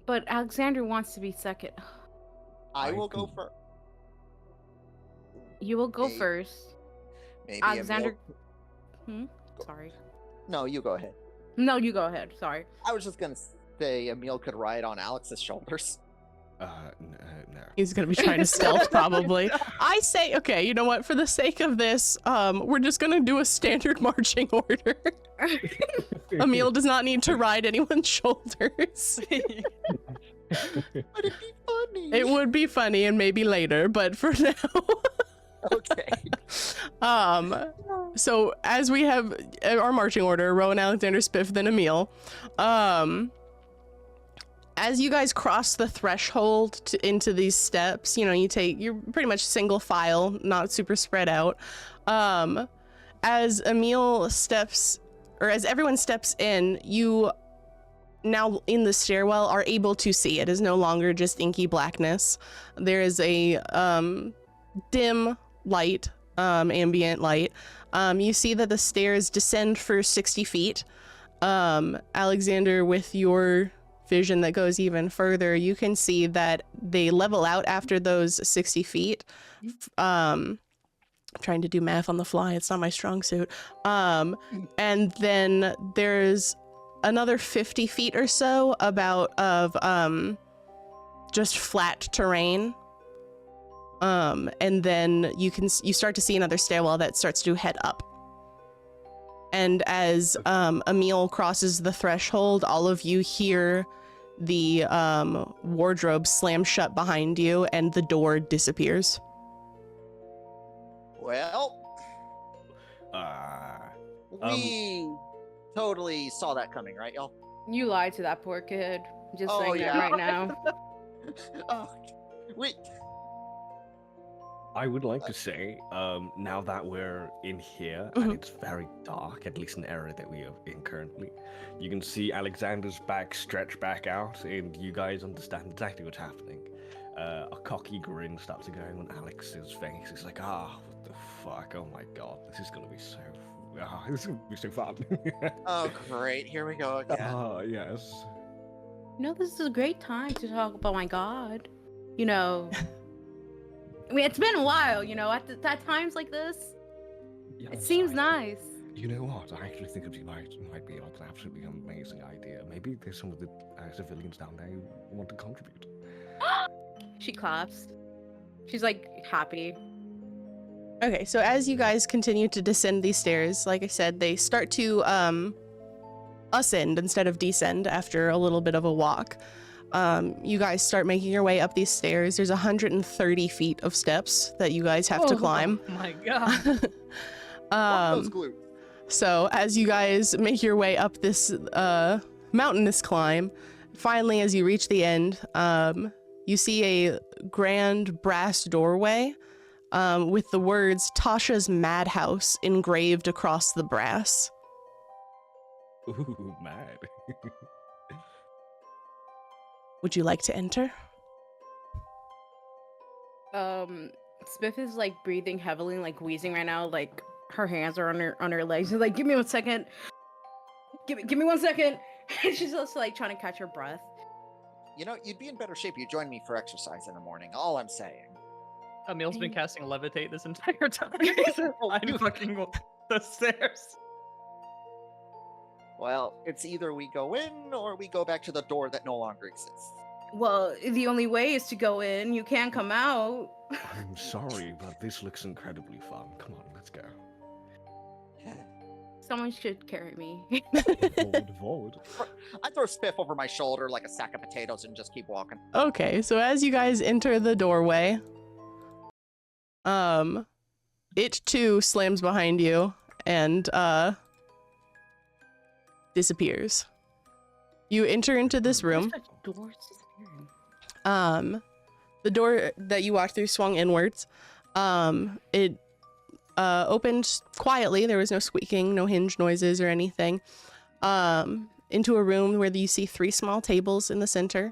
but Alexander wants to be second. I I will go can- first. You will go Maybe- first. Maybe Alexander. Emil... Sorry. No, you go ahead. No, you go ahead. Sorry. I was just gonna say Emil could ride on Alex's shoulders. No. He's gonna be trying to stealth probably. I say, okay, you know what? For the sake of this, we're just gonna do a standard marching order. Emil does not need to ride anyone's shoulders. But it'd be funny. It would be funny and maybe later, but for now. Okay. So as we have our marching order, Rowan, Alexander, Spiff, then Emil. As you guys cross the threshold into these steps, you know, you're pretty much single file, not super spread out. As Emil steps, or as everyone steps in, you now in the stairwell are able to see. It is no longer just inky blackness. There is a dim light, ambient light. You see that the stairs descend for 60 feet. Alexander, with your vision that goes even further, you can see that they level out after those 60 feet. I'm trying to do math on the fly. It's not my strong suit. And then there's another 50 feet or so of just flat terrain. And then you start to see another stairwell that starts to head up. And as Emil crosses the threshold, all of you hear the wardrobe slam shut behind you and the door disappears. Well, we totally saw that coming, right, y'all? You lied to that poor kid. Just Oh, saying yeah. that right now. Oh, wait. I would like to say, now that we're in here Mhm. and it's very dark, at least in the area that we are in currently, you can see Alexander's back stretch back out, and you guys understand exactly what's happening. A cocky grin starts going on Alex's face. It's like, what the fuck? Oh my god, this is gonna be so. This is gonna be so fun. Oh, great. Here we go again. Yes. You know, this is a great time to talk about my god. You know, I mean, it's been a while, you know, at times like this, Yes, it seems nice. You know what? I actually think it might be like an absolutely amazing idea. Maybe there's some of the civilians down there who want to contribute. She claps. She's like happy. Okay, so as you guys continue to descend these stairs, like I said, they start to ascend instead of descend after a little bit of a walk. You guys start making your way up these stairs. There's 130 feet of steps that you guys have to climb. Oh my god. Those glutes. So as you guys make your way up this mountainous climb, finally as you reach the end, you see a grand brass doorway with the words Tasha's Madhouse engraved across the brass. Ooh, mad. Would you like to enter? Spiff is like breathing heavily, like wheezing right now. Like her hands are on her legs. She's like, "Give me 1 second. Give me 1 second." And she's also like trying to catch her breath. You know, you'd be in better shape. You join me for exercise in the morning. All I'm saying. Emil's been casting levitate this entire time. Oh, I'm you- fucking the stairs. Well, it's either we go in or we go back to the door that no longer exists. Well, the only way is to go in. You can't come out. I'm sorry, but this looks incredibly fun. Come on, let's go. Someone should carry me. Forward. I throw Spiff over my shoulder like a sack of potatoes and just keep walking. Okay, so as you guys enter the doorway, it too slams behind you and disappears. You enter into this room. Doors disappearing. The door that you walked through swung inwards. It opened quietly. There was no squeaking, no hinge noises or anything. Into a room where you see 3 small tables in the center.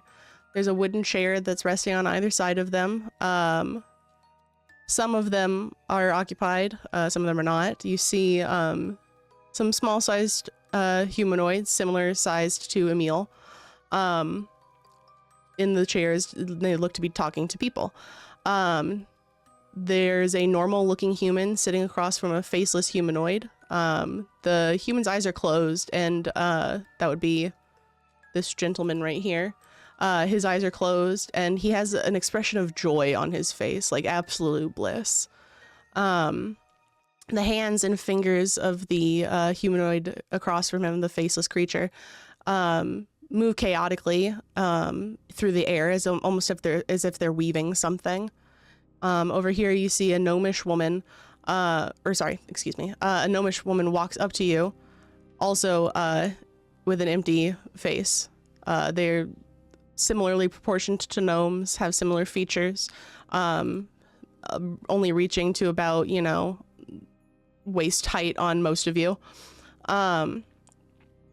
There's a wooden chair that's resting on either side of them. Some of them are occupied, some of them are not. You see some small-sized humanoids, similar sized to Emil. in the chairs, they look to be talking to people. There's a normal looking human sitting across from a faceless humanoid. The human's eyes are closed, and that would be this gentleman right here. His eyes are closed, and he has an expression of joy on his face, like absolute bliss. The hands and fingers of the humanoid across from him, the faceless creature, move chaotically through the air, as if they're weaving something. Over here, you see a gnomish woman. A gnomish woman walks up to you, also with an empty face. They're similarly proportioned to gnomes, have similar features, only reaching to about, waist height on most of you.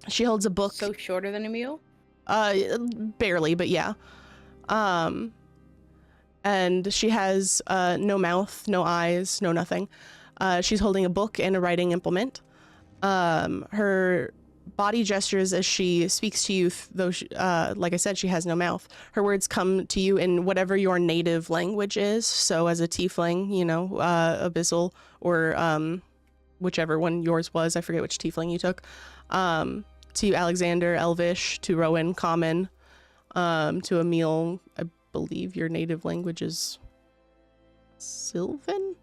She holds a book. So shorter than a mule? Barely, but yeah. And she has no mouth, no eyes, no nothing. She's holding a book and a writing implement. Her body gestures as she speaks to you, though, like I said, she has no mouth. Her words come to you in whatever your native language is. So as a tiefling, abyssal, or whichever one yours was. I forget which tiefling you took. To Alexander, Elvish. To Rowan, Common. To Emil, I believe your native language is Sylvan?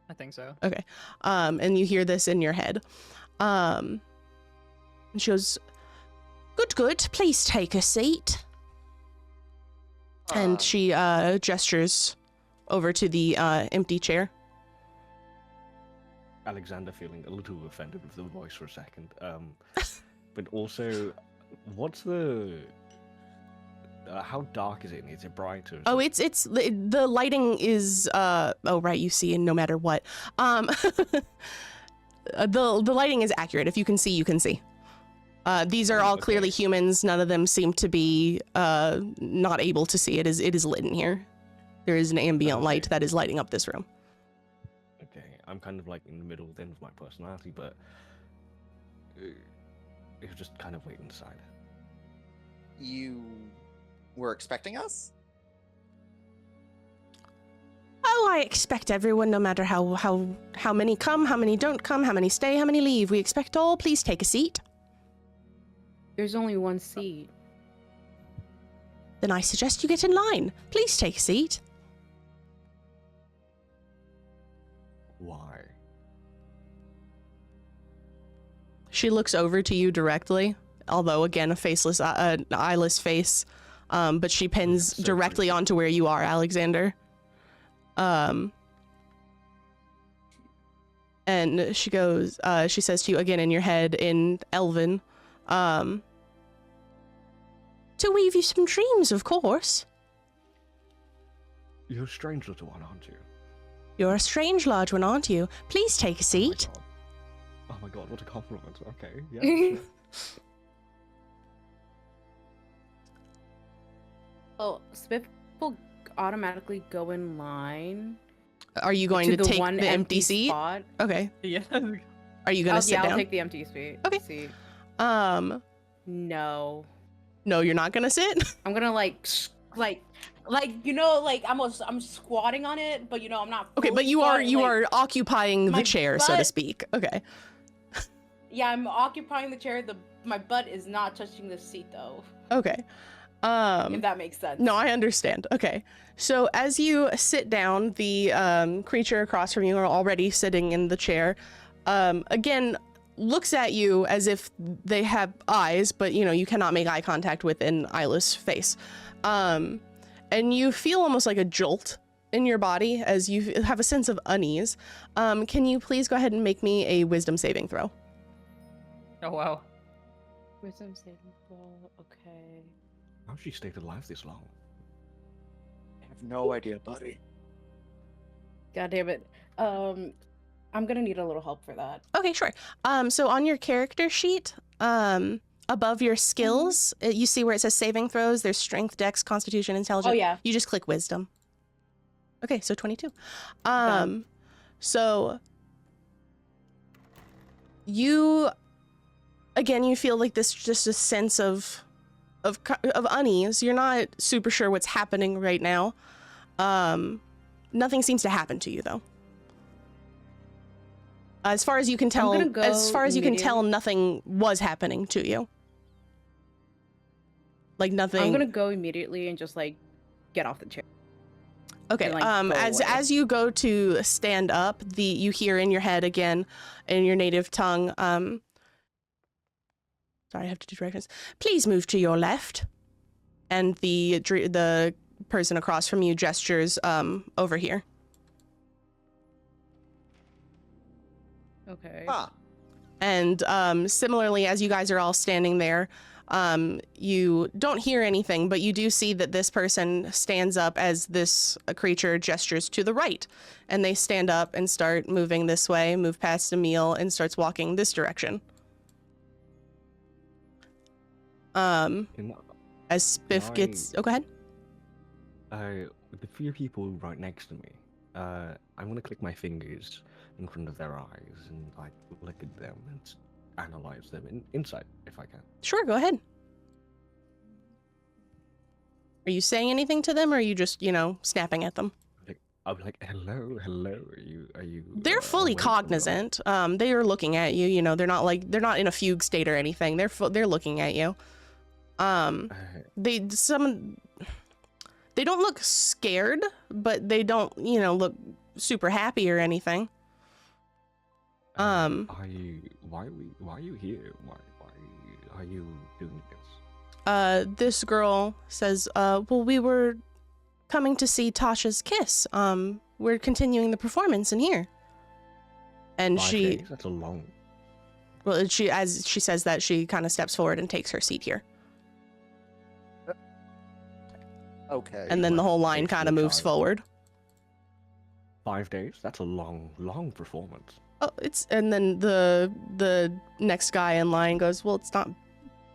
I think so. Okay. And you hear this in your head. And she goes, good, please take a seat. And she gestures over to the empty chair. Alexander feeling a little offended with the voice for a second. But also, what's the... how dark is it? Is it bright? Or is it's the lighting is oh right, you see, and no matter what. The lighting is accurate. If you can see, you can see. These are all clearly humans. None of them seem to be not able to see. It is lit in here. There is an ambient light that is lighting up this room. Okay, I'm kind of like in the middle then of my personality, but it's just kind of wait inside. You were expecting us? Oh, I expect everyone, no matter how many come, how many don't come, how many stay, how many leave. We expect all. Please take a seat. There's only one seat. Then I suggest you get in line. Please take a seat. Why? She looks over to you directly, although again a faceless, eyeless face, but she pins directly onto where you are, Alexander. And she goes, she says to you again in your head in Elven, to weave you some dreams, of course. You're a strange little one, aren't you? You're a strange large one, aren't you? Please take a seat. Oh my god, what a compliment. Okay, yeah. Oh, Smith will automatically go in line. Are you going to the take one the empty seat? spot. Okay. Yeah. Are you going to sit down? I'll take the empty seat. Okay. Seat. No, No, you're not gonna sit? I'm gonna I'm squatting on it, but I'm not. Okay, but you are occupying the chair, so to speak. Okay. Yeah, I'm occupying the chair. My butt is not touching the seat though. Okay. If that makes sense. No, I understand. Okay. So as you sit down, the creature across from you are already sitting in the chair. Again, looks at you as if they have eyes, but you cannot make eye contact with an eyeless face. And you feel almost like a jolt in your body as you have a sense of unease. Can you please go ahead and make me a wisdom saving throw? Oh wow. Wisdom saving throw. Okay. How's she stayed alive this long? I have no idea, buddy. God damn it. I'm gonna need a little help for that. Okay, sure. So on your character sheet, above your skills, you see where it says saving throws. There's strength, dex, constitution, intelligence. Oh yeah. You just click wisdom. Okay, so 22. Done. So you, again, you feel like this, just a sense of of unease. You're not super sure what's happening right now. Nothing seems to happen to you though. As far as you can tell, gonna go nothing was happening to you. Like nothing. I'm gonna go immediately and just like get off the chair. Okay. And, like, go away. As you go to stand up, you hear in your head again, in your native tongue. Sorry, I have to do directions. Please move to your left. And the person across from you gestures over here. Okay. Ah, And similarly, as you guys are all standing there, you don't hear anything, but you do see that this person stands up as this creature gestures to the right. And they stand up and start moving this way, move past Emil, and starts walking this direction. As Spiff gets... Oh, go ahead. With the few people right next to me, I'm gonna click my fingers in front of their eyes and like look at them and analyze them in insight if I can. Sure, go ahead. Are you saying anything to them, or are you just, snapping at them? I'll be like, hello, are you? They're fully awake or not?" cognizant. They are looking at you. They're not in a fugue state or anything. They're looking at you. They don't look scared, but they don't, look super happy or anything. Why are you here? Why are you doing this? This girl says, well, we were coming to see Tasha's kiss. We're continuing the performance in here. And 5 days? That's a long. Well, as she says that, she kind of steps forward and takes her seat here. okay. And then the whole line Takes kind of your moves time. forward. 5 days? That's a long performance. Oh, and then the next guy in line goes, well, it's not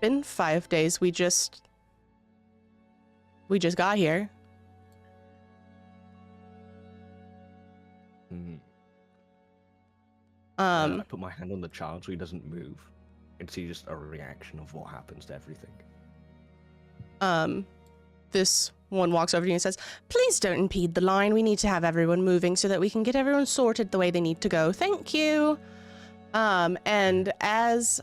been 5 days. We just got here. I put my hand on the child so he doesn't move, and see just a reaction of what happens to everything. This one walks over to you and says, please don't impede the line. We need to have everyone moving so that we can get everyone sorted the way they need to go. Thank you. And as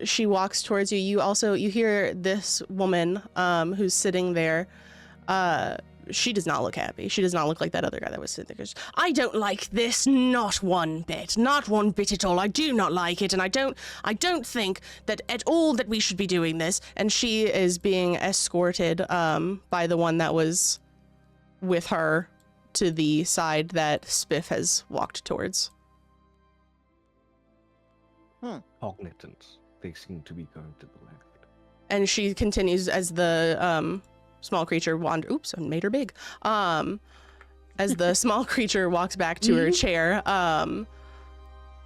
she walks towards you, you hear this woman, who's sitting there. She does not look happy. She does not look like that other guy that was sitting there. I don't like this, not one bit at all. I do not like it, and I don't think that at all that we should be doing this. And she is being escorted by the one that was with her to the side that Spiff has walked towards. Cognitants. They seem to be going to the left. And she continues as the small creature oops, I made her big. As the small creature walks back to her chair,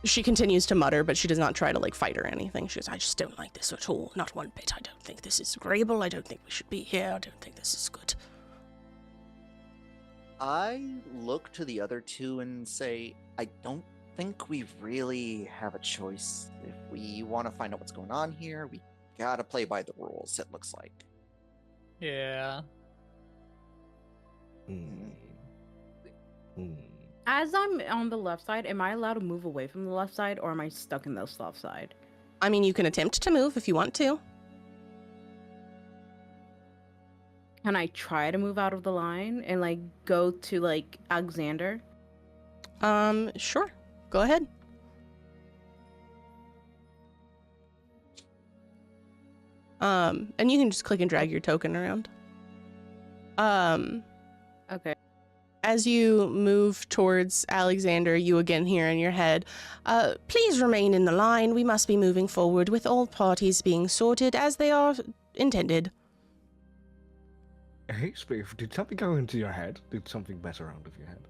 she continues to mutter, but she does not try to fight or anything. She goes, I just don't like this at all. Not one bit. I don't think this is agreeable. I don't think we should be here. I don't think this is good. I look to the other two and say, I don't think we really have a choice. If we want to find out what's going on here, we gotta play by the rules, it looks like. Yeah. As I'm on the left side, am I allowed to move away from the left side, or am I stuck in this left side? I mean, you can attempt to move if you want to. Can I try to move out of the line and go to Alexander? Sure. Go ahead. And you can just click and drag your token around. Okay. As you move towards Alexander, you again hear in your head, please remain in the line. We must be moving forward with all parties being sorted as they are intended. Hey, Spiff, did something go into your head? Did something mess around with your head?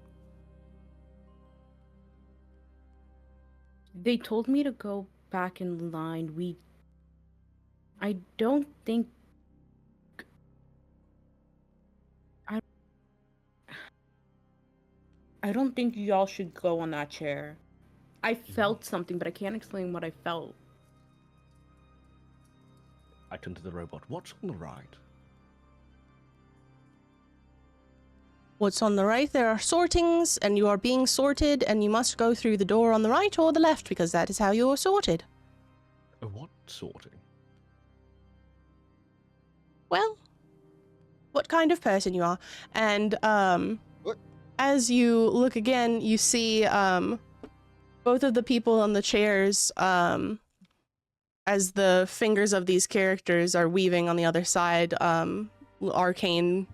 They told me to go back in line. I don't think... I don't think y'all should go on that chair. I felt something, but I can't explain what I felt. I turn to the robot. What's on the right? What's on the right? There are sortings, and you are being sorted, and you must go through the door on the right or the left, because that is how you are sorted. What sorting? Well, what kind of person you are. And What? as you look again, you see both of the people on the chairs as the fingers of these characters are weaving on the other side, arcane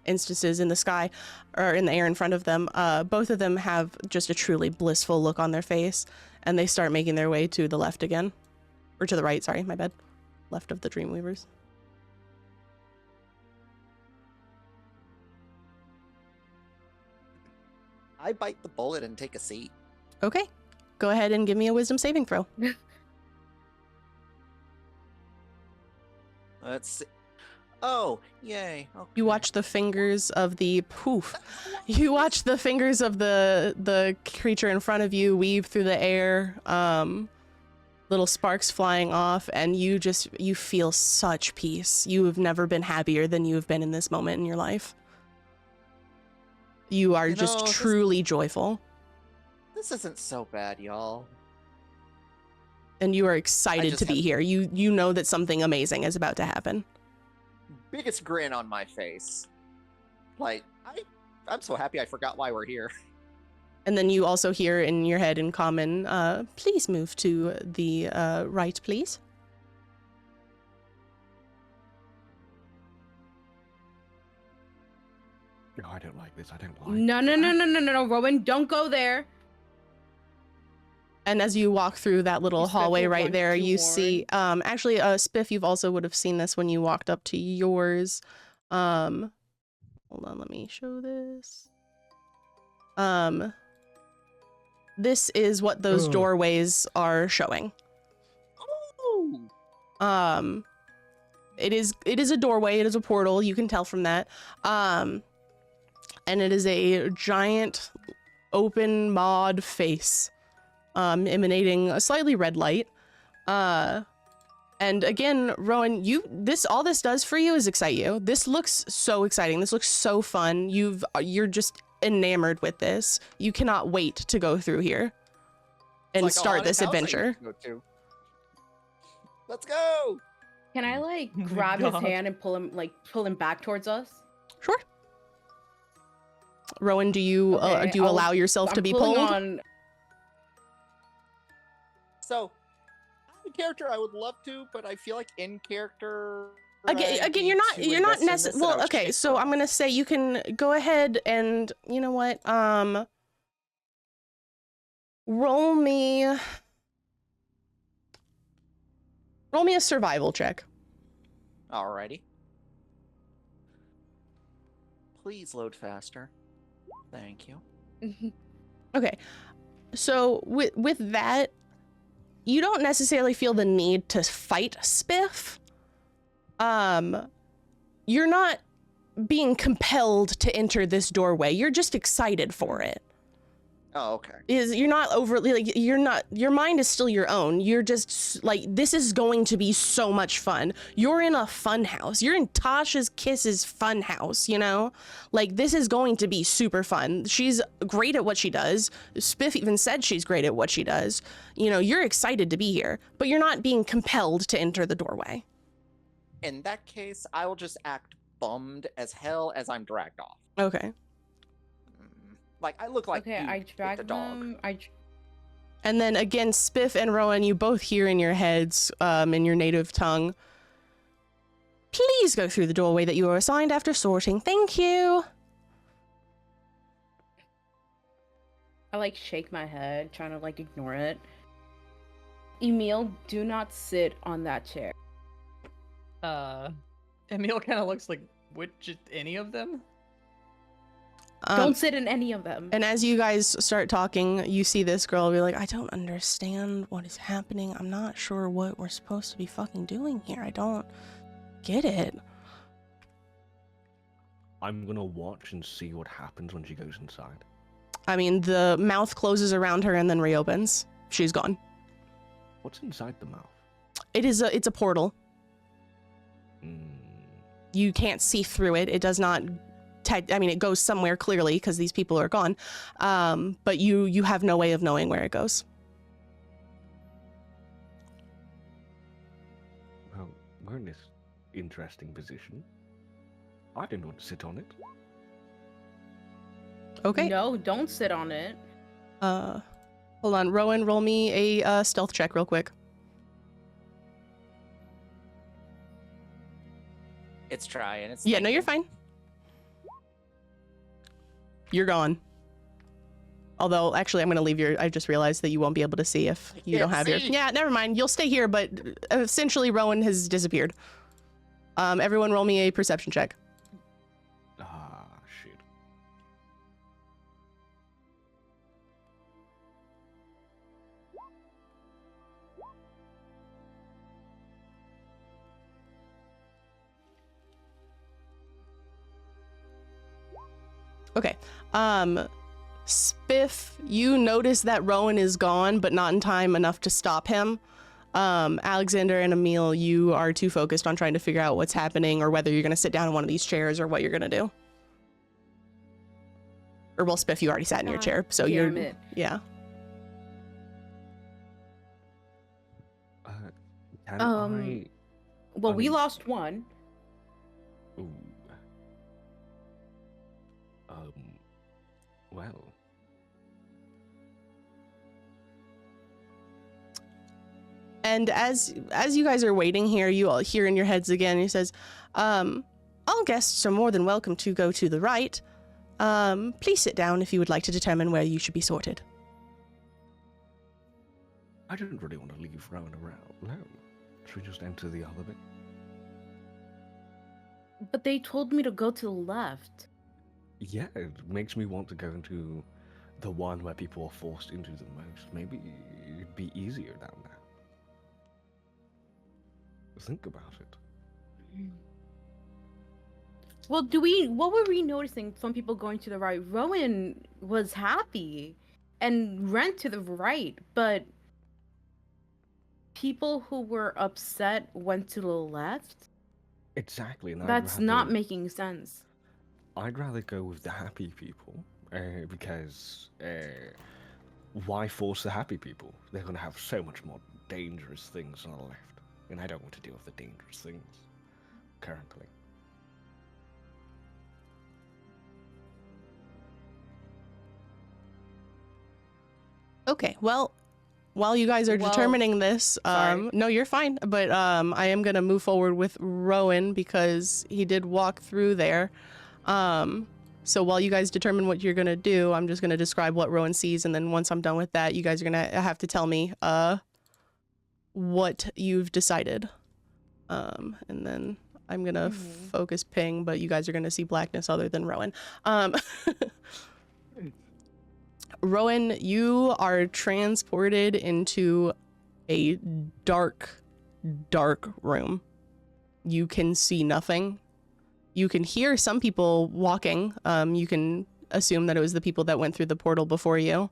instances in the sky or in the air in front of them. Both of them have just a truly blissful look on their face, and they start making their way to the left again. Or to the right, sorry, my bad. Left of the Dreamweavers. I bite the bullet and take a seat. Okay. Go ahead and give me a wisdom saving throw. Let's see. Oh, yay. Okay. You watch the fingers of the poof. You watch the fingers of the creature in front of you weave through the air, little sparks flying off, and you feel such peace. You have never been happier than you have been in this moment in your life. You are just truly joyful. This isn't so bad, y'all. And you are excited to be here. You know that something amazing is about to happen. Biggest grin on my face. Like, I'm so happy I forgot why we're here. And then you also hear in your head in common, please move to the right, please. No, I don't like this. I don't like No, Rowan, don't go there. And as you walk through that little You spent hallway your right one there, to you warn. see, actually, Spiff, you've also would have seen this when you walked up to yours. Hold on, let me show this. This is what those doorways are showing. Oh! It is a doorway, it is a portal, you can tell from that. And it is a giant open mod face. Emanating a slightly red light. And again, Rowan, all this does for you is excite you. This looks so exciting. This looks so fun. You're just enamored with this. You cannot wait to go through here and It's like a start haunted this house I adventure. used to go to. Let's go! Can I like Oh my grab his God. hand and pull him back towards us? Sure. Rowan, do you Okay, allow yourself to I'm be pulling pulled? on. So, I'm a character I would love to, but I feel like in character. Again, you're not necessarily. Well, okay, so I'm gonna say you can go ahead and you know what? Roll me a survival check. Alrighty. Please load faster. Thank you. Okay, so with that, you don't necessarily feel the need to fight Spiff. You're not being compelled to enter this doorway. You're just excited for it. Oh, okay. You're not overly like your mind is still your own. You're just like, this is going to be so much fun. You're in a fun house. You're in Tasha's Kisses fun house, you know? Like, this is going to be super fun. She's great at what she does. Spiff even said she's great at what she does. You know, you're excited to be here, but you're not being compelled to enter the doorway. In that case, I will just act bummed as hell as I'm dragged off. Okay. Like, I look like Okay, you I with drag the dog. them. And then again, Spiff and Rowan, you both hear in your heads, in your native tongue, please go through the doorway that you were assigned after sorting. Thank you. I like shake my head, trying to like ignore it. Emil, do not sit on that chair. Emil kind of looks like any of them. Don't sit in any of them. And as you guys start talking, you see this girl be like, I don't understand what is happening. I'm not sure what we're supposed to be fucking doing here. I don't get it. I'm gonna watch and see what happens when she goes inside. I mean, the mouth closes around her and then reopens. She's gone. What's inside the mouth? It's a portal. you can't see through it. It does not. I mean, it goes somewhere clearly because these people are gone. But you have no way of knowing where it goes. Well, we're in this interesting position. I didn't want to sit on it. Okay. No, don't sit on it. Hold on, Rowan, roll me a stealth check real quick. It's trying. It's Yeah, no, you're thinking. fine. You're gone. Although, actually, I'm going to leave your... I just realized that you won't be able to see if you don't have your... see. Yeah, never mind. You'll stay here, but essentially, Rowan has disappeared. Everyone roll me a perception check. Ah, shit. Okay. Spiff, you notice that Rowan is gone, but not in time enough to stop him. Alexander and Emil, you are too focused on trying to figure out what's happening or whether you're going to sit down in one of these chairs or what you're going to do. Or, well, Spiff, you already sat in your chair, so damn you're... it. Yeah. Can I... Well, I we mean- lost one. Ooh. Well... And as you guys are waiting here, you all hear in your heads again, he says, all guests are more than welcome to go to the right. Please sit down if you would like to determine where you should be sorted. I didn't really want to leave Rowan around. No. Should we just enter the other bit? But they told me to go to the left. Yeah, it makes me want to go into the one where people are forced into the most. Maybe it'd be easier down there. Think about it. Well, what were we noticing from people going to the right? Rowan was happy and ran to the right, but people who were upset went to the left? Exactly. And That's not making sense. I'd rather go with the happy people, because why force the happy people? They're going to have so much more dangerous things on the left. And I don't want to deal with the dangerous things currently. Okay, well, while you guys are Well, determining this, sorry. no, you're fine, but I am going to move forward with Rowan because he did walk through there. So while you guys determine what you're going to do, I'm just going to describe what Rowan sees, and then once I'm done with that, you guys are going to have to tell me what you've decided. And then I'm going to focus ping, but you guys are going to see blackness other than Rowan. Rowan, you are transported into a dark, dark room. You can see nothing. You can hear some people walking. You can assume that it was the people that went through the portal before you.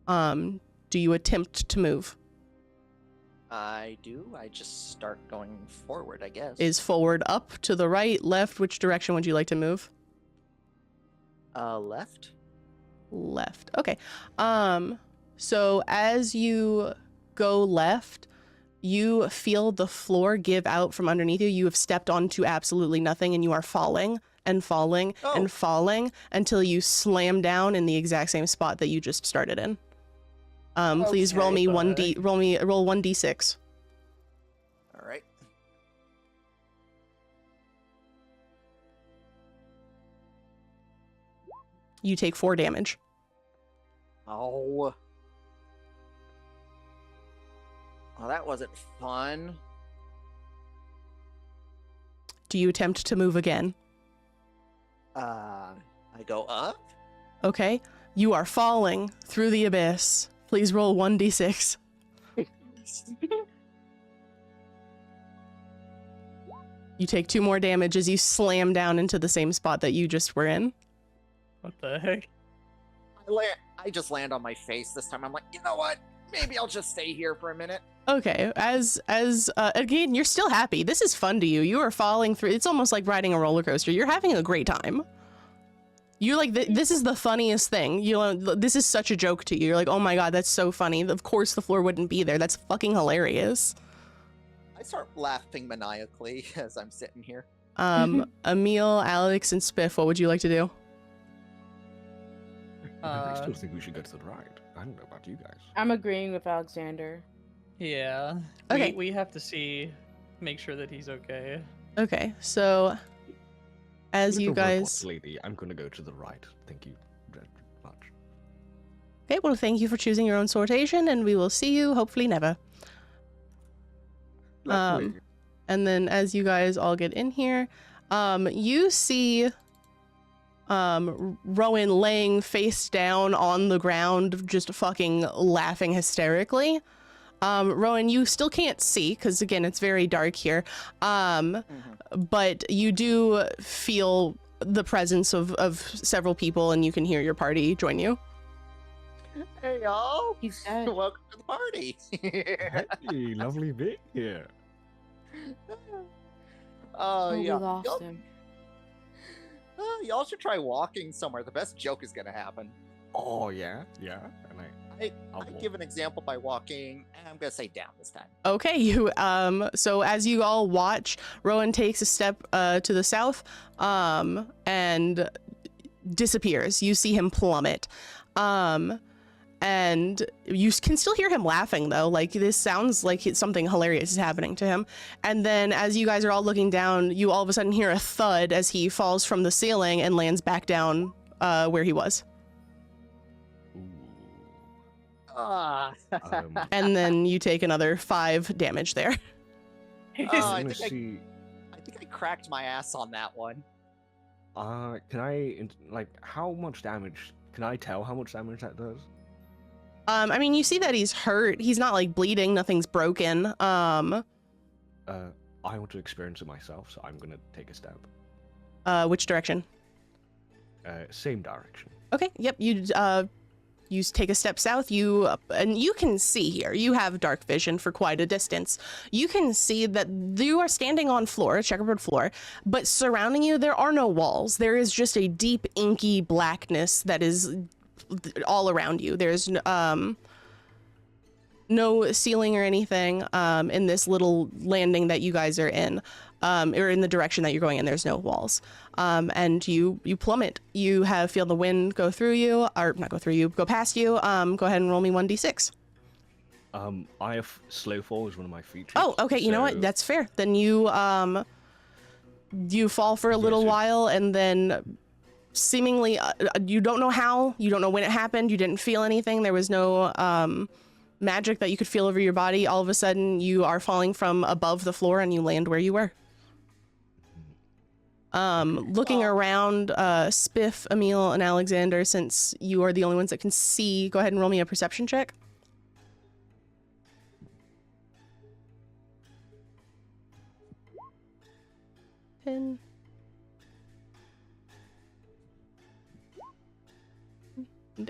Do you attempt to move? I do. I just start going forward, I guess. Is forward up, to the right, left? Which direction would you like to move? Left? Left. Okay. So as you go left, you feel the floor give out from underneath you. You have stepped onto absolutely nothing and you are falling and falling and falling until you slam down in the exact same spot that you just started in. Please roll me roll 1d6. All right. You take 4 damage. Oh. Well, that wasn't fun. Do you attempt to move again? I go up? Okay. You are falling through the abyss. Please roll 1d6. You take 2 more damage as you slam down into the same spot that you just were in. What the heck? I just land on my face this time. I'm like, you know what? Maybe I'll just stay here for a minute. Okay, as again, you're still happy. This is fun to you. You are falling through. It's almost like riding a roller coaster. You're having a great time. You're like, this is the funniest thing. You know, this is such a joke to you. You're like, oh my god, that's so funny. Of course the floor wouldn't be there. That's fucking hilarious. I start laughing maniacally as I'm sitting here. Emil, Alex, and Spiff, what would you like to do? I still think we should go to the right. I don't know about you guys. I'm agreeing with Alexander. Yeah. Okay. We have to make sure that he's okay. Okay, so as With you the robot guys... lady, I'm gonna go to the right. Thank you very much. Okay, well, thank you for choosing your own sortation, and we will see you, hopefully never. Lovely. And then as you guys all get in here, you see Rowan laying face down on the ground, just fucking laughing hysterically. Rowan, you still can't see, because again, it's very dark here. But you do feel the presence of several people, and you can hear your party join you. Hey y'all! He's dead. Welcome to the party. Hey, lovely being here. Oh We yeah, lost y'all, him. y'all should try walking somewhere. The best joke is gonna happen. Oh yeah, yeah. And I I'll give an example by walking, and I'm gonna say down this time. Okay, you so as you all watch, Rowan takes a step to the south and disappears. You see him plummet. And you can still hear him laughing though, like this sounds like something hilarious is happening to him. And then as you guys are all looking down, you all of a sudden hear a thud as he falls from the ceiling and lands back down where he was. Ah. And then you take another 5 damage there. I Let me think see. I think I cracked my ass on that one. Can I how much damage? Can I tell how much damage that does? I mean, you see that he's hurt. He's not like bleeding, nothing's broken. I want to experience it myself, so I'm gonna take a step. Which direction? Same direction. Okay, yep, you take a step south, and you can see here, you have dark vision for quite a distance. You can see that you are standing on floor, a checkerboard floor, but surrounding you, there are no walls. There is just a deep, inky blackness that is all around you. There's no ceiling or anything in this little landing that you guys are in, or in the direction that you're going in. There's no walls. And you plummet. You feel the wind go through you, or not go through you, go past you. Go ahead and roll me 1d6. I have slow fall as one of my features. Oh, okay. You know what? so- That's fair. Then you fall for a little Yes, while, and then seemingly you don't know how, you don't know when it happened. You didn't feel anything. There was no magic that you could feel over your body. All of a sudden, you are falling from above the floor, and you land where you were. Looking around, Spiff, Emil, and Alexander, since you are the only ones that can see, go ahead and roll me a perception check. And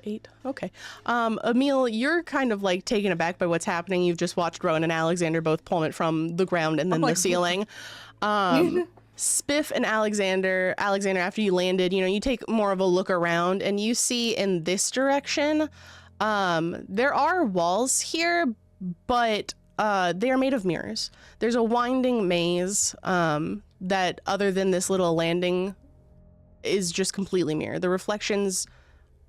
8. Okay. Emil, you're kind of like taken aback by what's happening. You've just watched Rowan and Alexander both plummet from the ground and then the ceiling. Spiff and Alexander, after you landed, you take more of a look around, and you see in this direction, there are walls here, but they are made of mirrors. There's a winding maze that, other than this little landing, is just completely mirrored. The reflections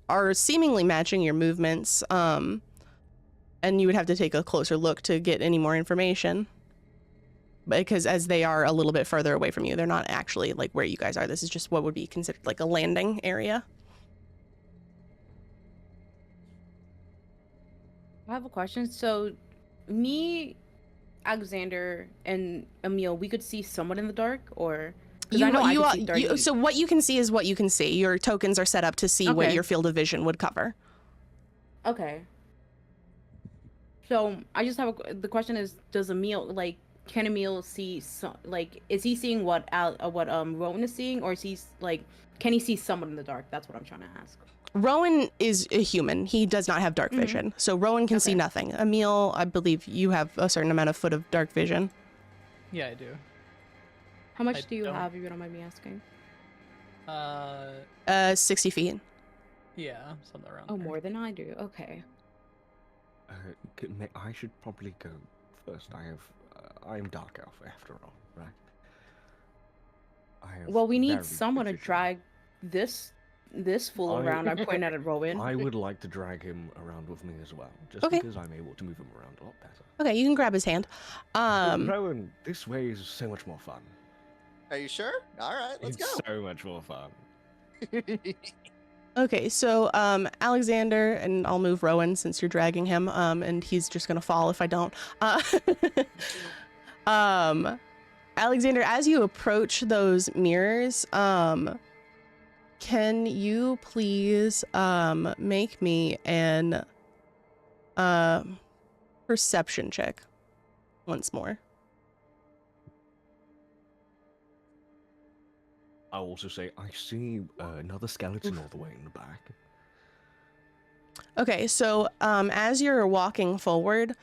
are seemingly matching your movements, and you would have to take a closer look to get any more information. Because as they are a little bit further away from you, they're not actually like where you guys are. This is just what would be considered like a landing area. I have a question. So, me, Alexander, and Emil, we could see someone in the dark, or 'cause I know I can see 30. So what you can see is what you can see. Your tokens are set up to see what Okay. your field of vision would cover. Okay. So I just have the question is, does Emil can Emil see is he seeing what Rowan is seeing, or is he can he see someone in the dark? That's what I'm trying to ask. Rowan is a human. He does not have dark vision. So Rowan can see Okay. nothing. Emil, I believe you have a certain amount of foot of dark vision. Yeah, I do. How much I do you don't- have, if you don't mind me asking? 60 feet. Yeah, something around Oh, there. more than I do. Okay. I should probably go first. I'm dark elf after all, right? I have Well, we need very someone to good vision. drag this fool around. I'm pointing at Rowan. I would like to drag him around with me as well, just Okay. because I'm able to move him around a lot better. Okay, you can grab his hand. Rowan, this way is so much more fun. Are you sure? All right, let's It's go. so much more fun. Okay, so Alexander, and I'll move Rowan since you're dragging him, and he's just gonna fall if I don't. Alexander, as you approach those mirrors, can you please make me an perception check once more? I'll also say I see another skeleton all the way in the back. Okay, so as you're walking forward,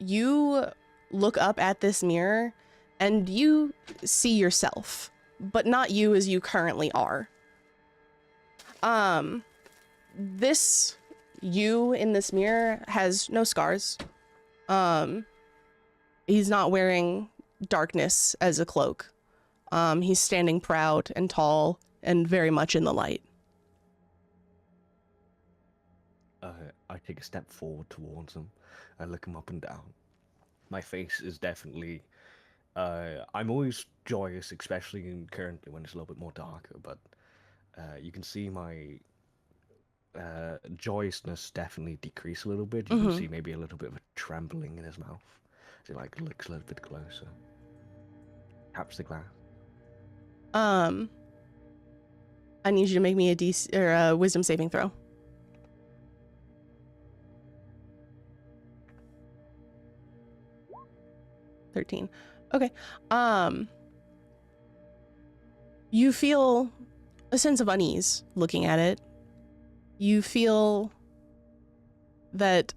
you look up at this mirror and you see yourself, but not you as you currently are. This you in this mirror has no scars. He's not wearing darkness as a cloak. He's standing proud and tall and very much in the light. I take a step forward towards him. I look him up and down. My face is definitely. I'm always joyous, especially currently when it's a little bit more darker. But you can see my joyousness definitely decrease a little bit. You can see maybe a little bit of a trembling in his mouth. As he looks a little bit closer. Taps the glass. I need you to make me a wisdom saving throw. $13. Okay. You feel a sense of unease looking at it. You feel that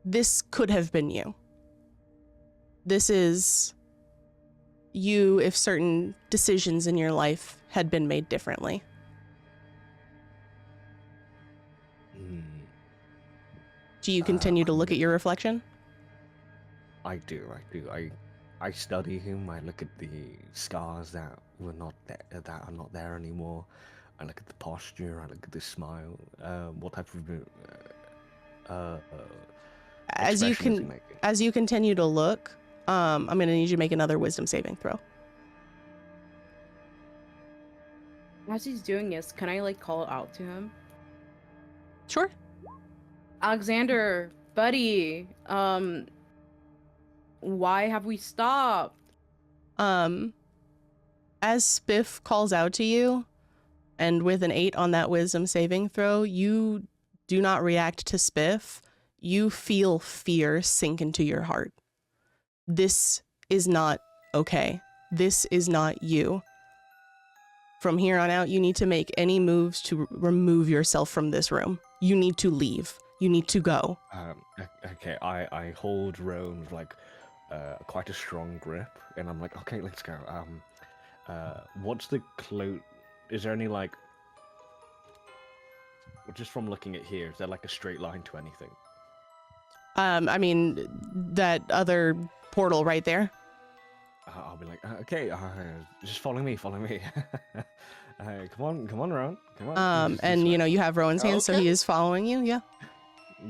this could have been you. This is you if certain decisions in your life had been made differently. Do you continue to look at your reflection? I do. I study him. I look at the scars that were not there, that are not there anymore. I look at the posture. I look at the smile. What type of As you expression is he can, making? as you continue to look, I'm gonna need you to make another wisdom saving throw. As he's doing this, can I like call out to him? Sure. Alexander, buddy, why have we stopped? As Spiff calls out to you, and with an 8 on that wisdom saving throw, you do not react to Spiff. You feel fear sink into your heart. This is not okay. This is not you. From here on out, you need to make any moves to remove yourself from this room. You need to leave. You need to go. Okay, I hold Roan with quite a strong grip, and I'm like, okay, let's go. What's the close? Is there any just from looking at here, is there a straight line to anything? I mean, that other portal right there. I'll be like, okay, just follow me. Come on, Roan. Come on. This And way. you have Rowan's hand, so he Okay. is following you. Yeah.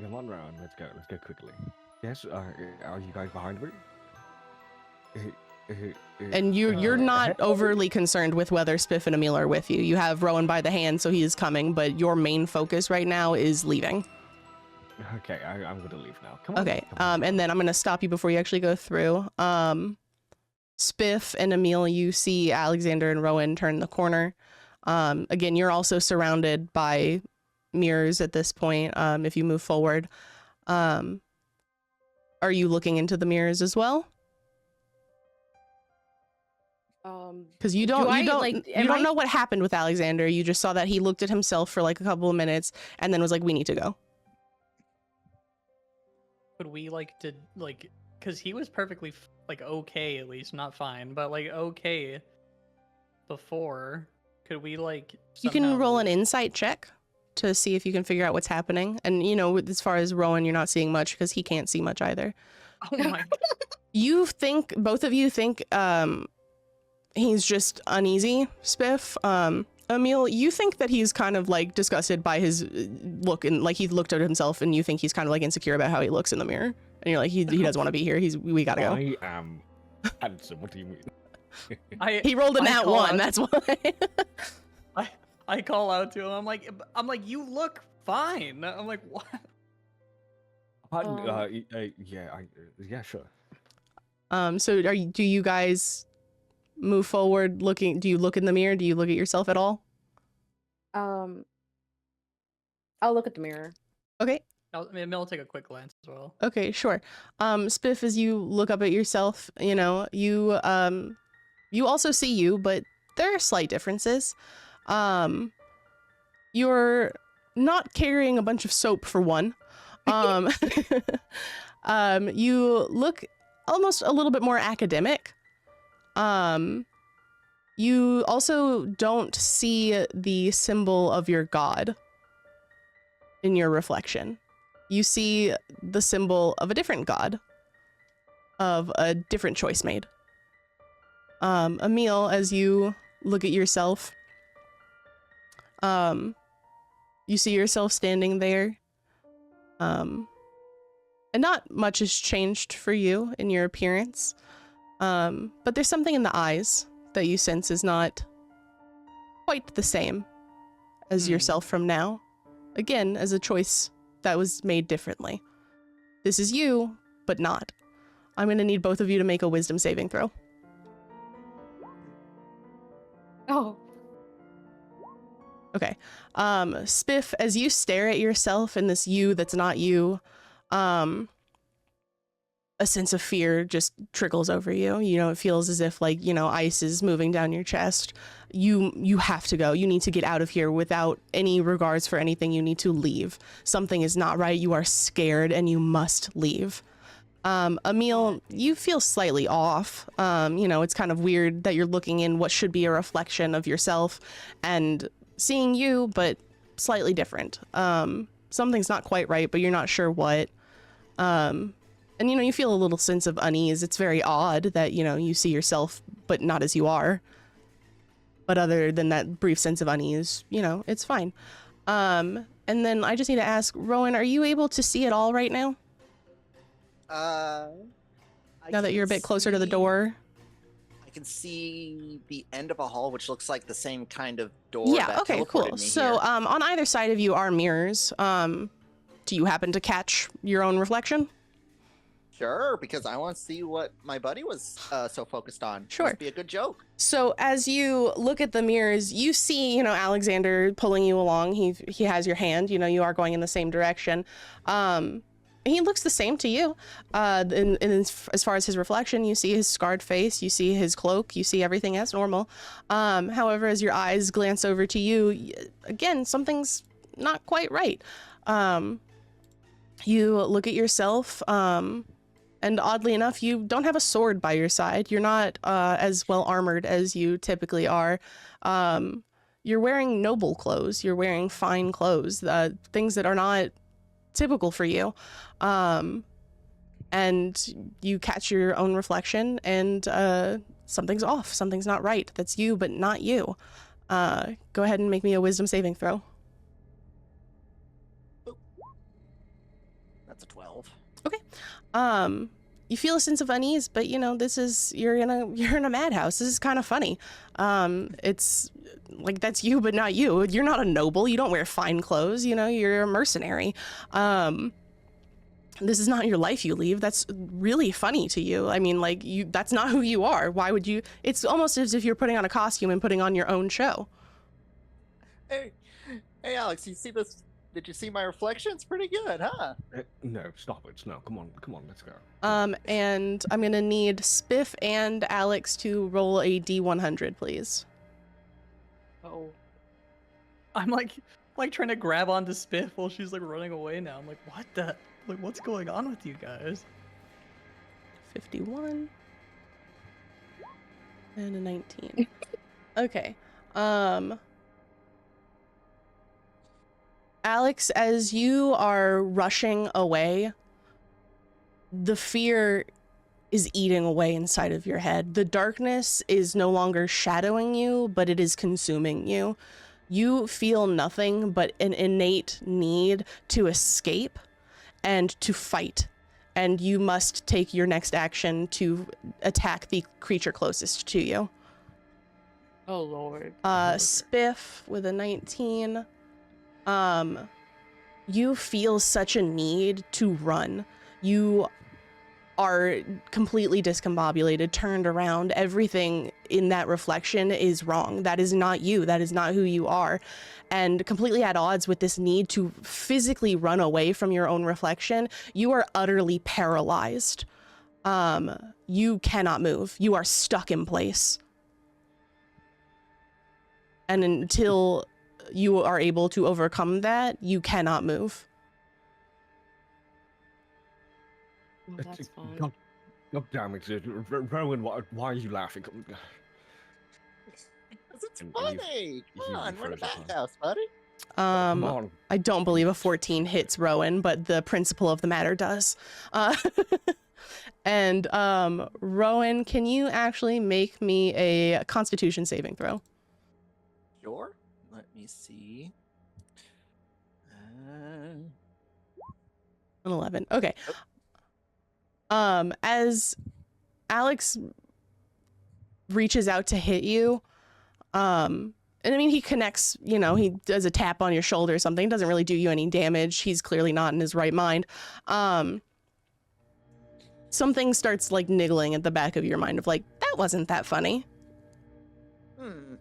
Come on, Rowan. Let's go quickly. Yes, are you guys behind me? And you're not overly concerned with whether Spiff and Emil are with you. You have Rowan by the hand, so he is coming, but your main focus right now is leaving. Okay, I'm gonna leave now. Come on. Okay. come on. And then I'm gonna stop you before you actually go through. Spiff and Emil, you see Alexander and Rowan turn the corner. Again, you're also surrounded by mirrors at this point. If you move forward, are you looking into the mirrors as well? Because you do don't I, you don't like, you am don't I- know what happened with Alexander. You just saw that he looked at himself for like a couple of minutes and then was like, "We need to go." Could we because he was perfectly okay, at least not fine, but like okay before. Could we You can somehow roll an insight check to see if you can figure out what's happening. And as far as Rowan, you're not seeing much because he can't see much either. Oh my! Both of you think he's just uneasy, Spiff. Emil, you think that he's kind of like disgusted by his look, and like he looked at himself, and you think he's kind of like insecure about how he looks in the mirror, and you're like, he doesn't want to be here. We gotta go. I am handsome. What do you mean? He rolled a I nat call one. out- That's why. I call out to him. I'm like, you look fine. I'm like, what? Yeah, sure. So do you guys move forward looking? Do you look in the mirror? Do you look at yourself at all? I'll look at the mirror. Okay. I'll take a quick glance as well. Okay, sure. Spiff, as you look up at yourself, you also see you, but there are slight differences. You're not carrying a bunch of soap for one. You look almost a little bit more academic. You also don't see the symbol of your god in your reflection. You see the symbol of a different god, of a different choice made. Emil, as you look at yourself, you see yourself standing there, and not much has changed for you in your appearance, but there's something in the eyes that you sense is not quite the same as yourself from now. Again, as a choice that was made differently. This is you, but not. I'm gonna need both of you to make a wisdom saving throw. Oh. Okay. Spiff, as you stare at yourself in this you that's not you, a sense of fear just trickles over you. It feels as if ice is moving down your chest. You have to go. You need to get out of here without any regards for anything. You need to leave. Something is not right. You are scared and you must leave. Emil, you feel slightly off. It's kind of weird that you're looking in what should be a reflection of yourself and seeing you, but slightly different. Something's not quite right, but you're not sure what. And you feel a little sense of unease. It's very odd that, you see yourself, but not as you are. But other than that brief sense of unease, it's fine. And then I just need to ask, Rowan, are you able to see it all right now? Now that you're a bit closer to the door? I can see the end of a hall, which looks like the same kind of door. Yeah, that okay, teleported cool. me So here. on either side of you are mirrors. Do you happen to catch your own reflection? Sure, because I want to see what my buddy was so focused on. Sure. Must be a good joke. So as you look at the mirrors, you see, Alexander pulling you along. He has your hand. You are going in the same direction. He looks the same to you. As far as his reflection, you see his scarred face, you see his cloak, you see everything as normal. However, as your eyes glance over to you, again, something's not quite right. You look at yourself, and oddly enough, you don't have a sword by your side. You're not as well armored as you typically are. You're wearing noble clothes. You're wearing fine clothes, things that are not typical for you. And you catch your own reflection, and something's off. Something's not right. That's you, but not you. Go ahead and make me a wisdom saving throw. That's a 12. You feel a sense of unease, but you're in a madhouse. This is kind of funny. It's like that's you, but not you. You're not a noble. You don't wear fine clothes. You're a mercenary. This is not your life you leave. That's really funny to you. I mean, that's not who you are. Why would you? It's almost as if you're putting on a costume and putting on your own show. Hey, Alex, you see this Did you see my reflection? It's pretty good, huh? No, stop it. No, come on, let's go. And I'm gonna need Spiff and Alex to roll a D100, please. Oh. I'm like trying to grab onto Spiff while she's like running away now. I'm like, what the? Like, what's going on with you guys? 51 and a 19. Okay. Alex, as you are rushing away, the fear is eating away inside of your head. The darkness is no longer shadowing you, but it is consuming you. You feel nothing but an innate need to escape and to fight. And you must take your next action to attack the creature closest to you. Oh lord. Spiff with a 19. You feel such a need to run. You are completely discombobulated, turned around. Everything in that reflection is wrong. That is not you. That is not who you are. And completely at odds with this need to physically run away from your own reflection, you are utterly paralyzed. You cannot move. You are stuck in place. And until you are able to overcome that, you cannot move. Oh, that's fun. God damn it, Rowan, why are you laughing? Because it's And funny. Come on, we're in a froze upon. bathhouse, buddy. Come on. I don't believe a 14 hits Rowan, but the principle of the matter does. And Rowan, can you actually make me a Constitution saving throw? Sure. Let me see. An 11. Okay. As Alex reaches out to hit you, and I mean, he connects, you know, he does a tap on your shoulder or something. It doesn't really do you any damage. He's clearly not in his right mind. Something starts like niggling at the back of your mind of like, that wasn't that funny.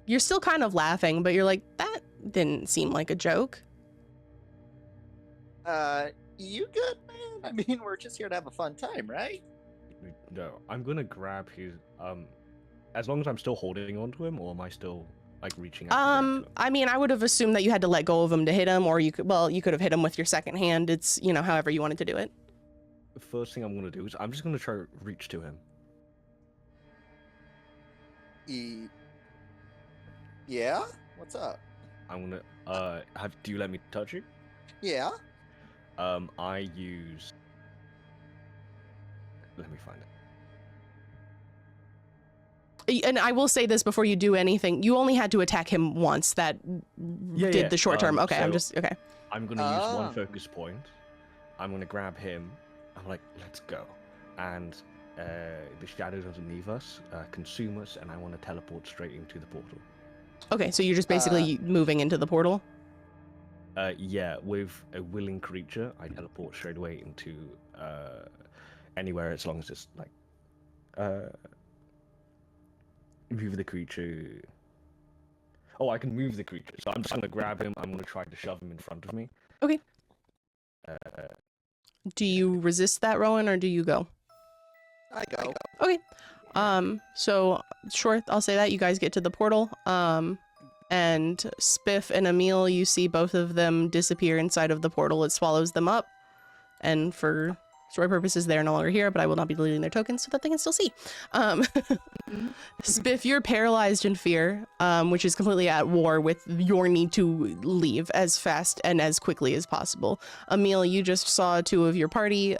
You're still kind of laughing, but you're like, that didn't seem like a joke. You good, man? I mean, we're just here to have a fun time, right? No, I'm gonna grab his, as long as I'm still holding onto him, or am I still, like, reaching out to grab him? I mean, I would have assumed that you had to let go of him to hit him, or you could have hit him with your second hand. It's, you know, however you wanted to do it. The first thing I'm gonna do is I'm just gonna try to reach to him. Yeah? What's up? I'm gonna, do you let me touch you? Yeah? I use... Let me find it. And I will say this before you do anything. You only had to attack him once. That did the short term. Okay, okay. I'm gonna use one focus point. I'm gonna grab him. I'm like, let's go. And the shadows underneath us consume us, and I want to teleport straight into the portal. Okay, so you're just basically moving into the portal? Yeah, with a willing creature, I teleport straight away into anywhere as long as it's like move the creature. Oh, I can move the creature, so I'm just gonna grab him. I'm gonna try to shove him in front of me. Okay. Do you resist that, Rowan, or do you go? I go. Okay. So sure, I'll say that you guys get to the portal. And Spiff and Emil, you see both of them disappear inside of the portal. It swallows them up. And for story purposes, they're no longer here, but I will not be deleting their tokens so that they can still see. Spiff, you're paralyzed in fear, which is completely at war with your need to leave as fast and as quickly as possible. Emil, you just saw two of your party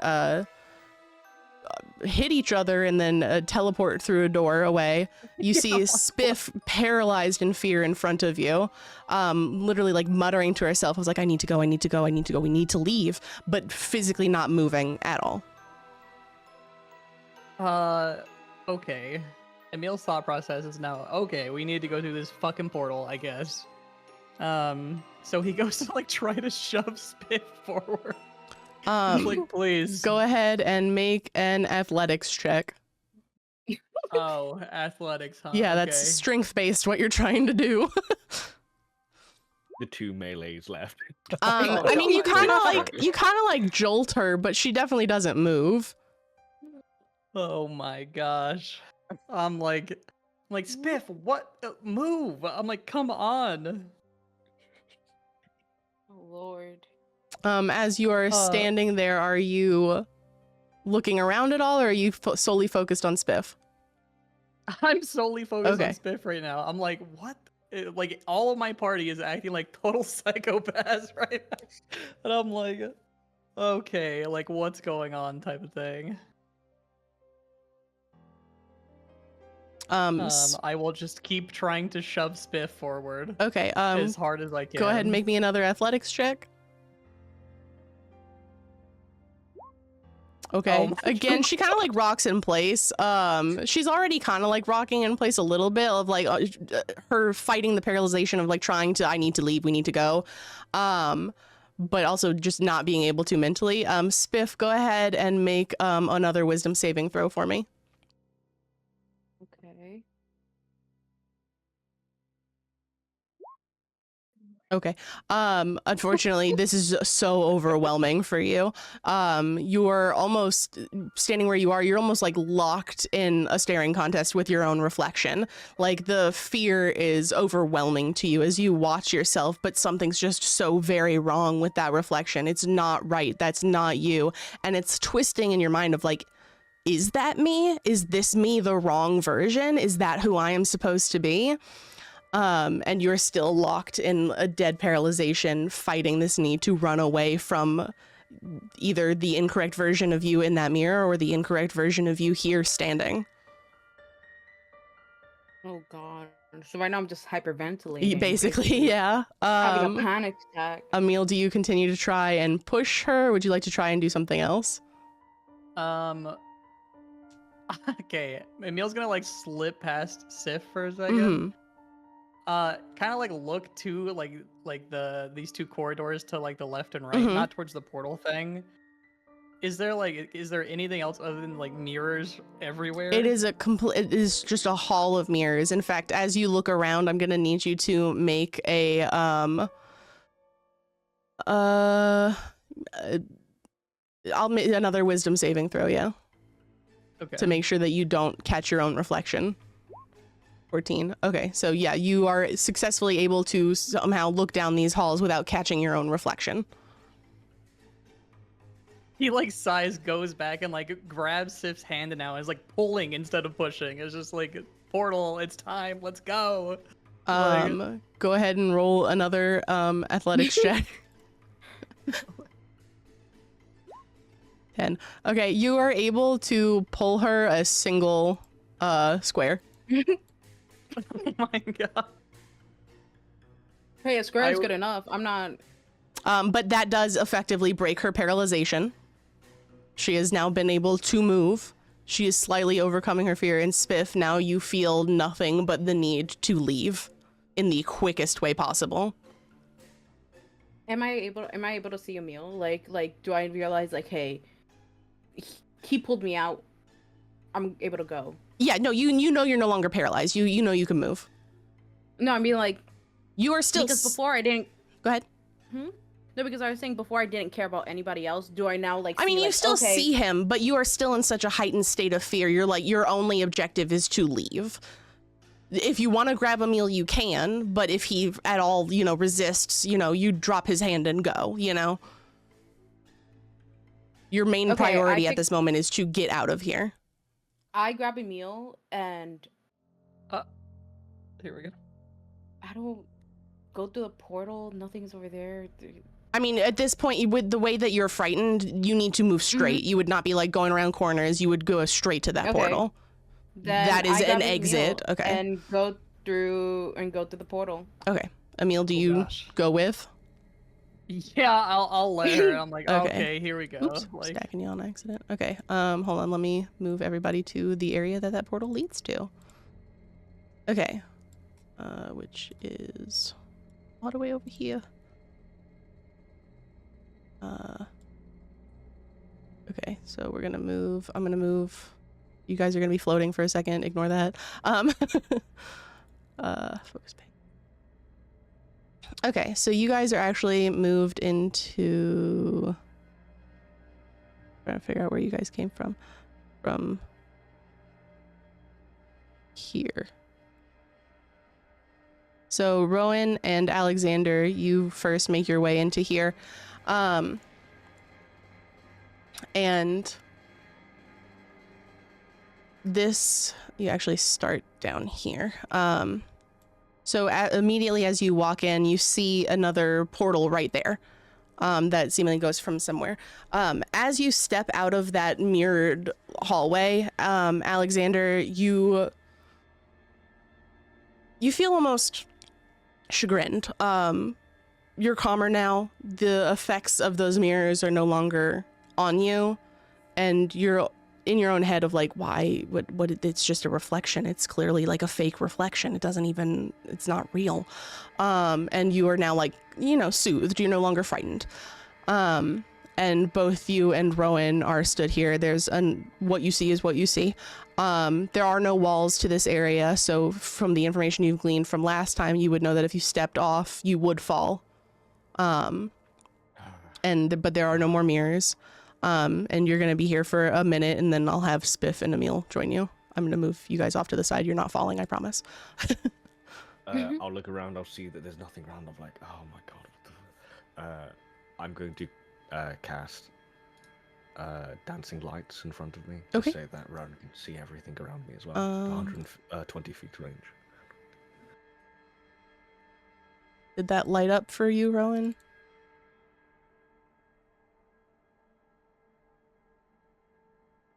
hit each other and then teleport through a door away. You see Spiff paralyzed in fear in front of you, literally like muttering to herself. I was like, I need to go, we need to leave, but physically not moving at all. Okay. Emil's thought process is now, okay, we need to go through this fucking portal, I guess. So he goes to like try to shove Spiff forward. Like, please. Go ahead and make an athletics check. Oh, athletics, huh? Yeah, that's strength-based, what you're trying to do. the 2 melees left. I mean, you kind of like jolt her, but she definitely doesn't move. Oh my gosh. I'm like, Spiff, what? Move! I'm like, come on. Oh Lord. As you are standing there, are you looking around at all, or are you solely focused on Spiff? I'm solely focused on Okay. Spiff right now. I'm like, what? Like, all of my party is acting like total psychopaths right now. And I'm like, okay, like, what's going on type of thing. I will just keep trying to shove Spiff forward. Okay. As hard as I can. Go ahead and make me another athletics check. Okay. Again, she kind of like rocks in place. She's already kind of like rocking in place a little bit of like her fighting the paralyzation of like trying to, I need to leave, we need to go. But also just not being able to mentally. Spiff, go ahead and make another wisdom saving throw for me. Okay. Okay. Unfortunately, this is so overwhelming for you. You're almost standing where you are. You're almost like locked in a staring contest with your own reflection. Like the fear is overwhelming to you as you watch yourself, but something's just so very wrong with that reflection. It's not right. That's not you. And it's twisting in your mind of like, is that me? Is this me, the wrong version? Is that who I am supposed to be? And you're still locked in a dead paralyzation, fighting this need to run away from either the incorrect version of you in that mirror or the incorrect version of you here standing. Oh God. So right now I'm just hyperventilating. Basically, yeah. Having a panic attack. Emil, do you continue to try and push her? Or would you like to try and do something else? Okay. Emil's gonna like slip past Sif for a second. Kind of like look to like these two corridors to like the left and right, not towards the portal thing. Is there anything else other than like mirrors everywhere? It is it is just a hall of mirrors. In fact, as you look around, I'm gonna need you to make a I'll make another wisdom saving throw, yeah. Okay. To make sure that you don't catch your own reflection. 14. Okay, so yeah, you are successfully able to somehow look down these halls without catching your own reflection. He like sighs, goes back, and like grabs Sif's hand and now is like pulling instead of pushing. It's just like, portal, it's time, let's go. Go ahead and roll another athletics check. 10. Okay, you are able to pull her a single square. Oh my god. Hey, a square is good enough. I'm not. But that does effectively break her paralyzation. She has now been able to move. She is slightly overcoming her fear. And Spiff, now you feel nothing but the need to leave in the quickest way possible. Am I able to see Emil? Like do I realize like, hey, he pulled me out. I'm able to go. Yeah, no, you know you're no longer paralyzed. You know you can move. No, I mean like you are still because before I didn't. Go ahead. No, because I was saying before I didn't care about anybody else. Do I now like? I mean, you like, still okay. see him, but you are still in such a heightened state of fear. You're like your only objective is to leave. If you want to grab Emil, you can, but if he at all, resists, you drop his hand and go. Your main priority at this moment is to get out of here. I grab Emil and here we go. I don't go through the portal. Nothing's over there. I mean, at this point, with the way that you're frightened, you need to move straight. You would not be like going around corners. You would go straight to that portal. Then that is an Emil exit. Okay. And go through the portal. Okay. Emil, do you go with? Yeah, I'll let her. I'm like, okay, here we go. Oops, stacking you on accident. Okay. Hold on. Let me move everybody to the area that portal leads to. Okay. Which is all the way over here. Okay, so we're gonna move. I'm gonna move. You guys are gonna be floating for a second. Ignore that. Focus Okay, so you guys are actually moved into... trying to figure out where you guys came from. From here. So Rowan and Alexander, you first make your way into here. And this, you actually start down here. So immediately as you walk in, you see another portal right there. That seemingly goes from somewhere. As you step out of that mirrored hallway, Alexander, you feel almost chagrined. You're calmer now. The effects of those mirrors are no longer on you, and you're in your own head of like, why? What? It's just a reflection. It's clearly like a fake reflection. It's not real. And you are now like, soothed. You're no longer frightened. And both you and Rowan are stood here. There's what you see is what you see. There are no walls to this area, so from the information you've gleaned from last time, you would know that if you stepped off, you would fall. But there are no more mirrors. And you're gonna be here for a minute, and then I'll have Spiff and Emil join you. I'm gonna move you guys off to the side. You're not falling, I promise. I'll look around. I'll see that there's nothing around. I'm like, oh my god. I'm going to cast dancing lights in front of me to Okay. say that Rowan can see everything around me as well. 120 feet range. Did that light up for you, Rowan?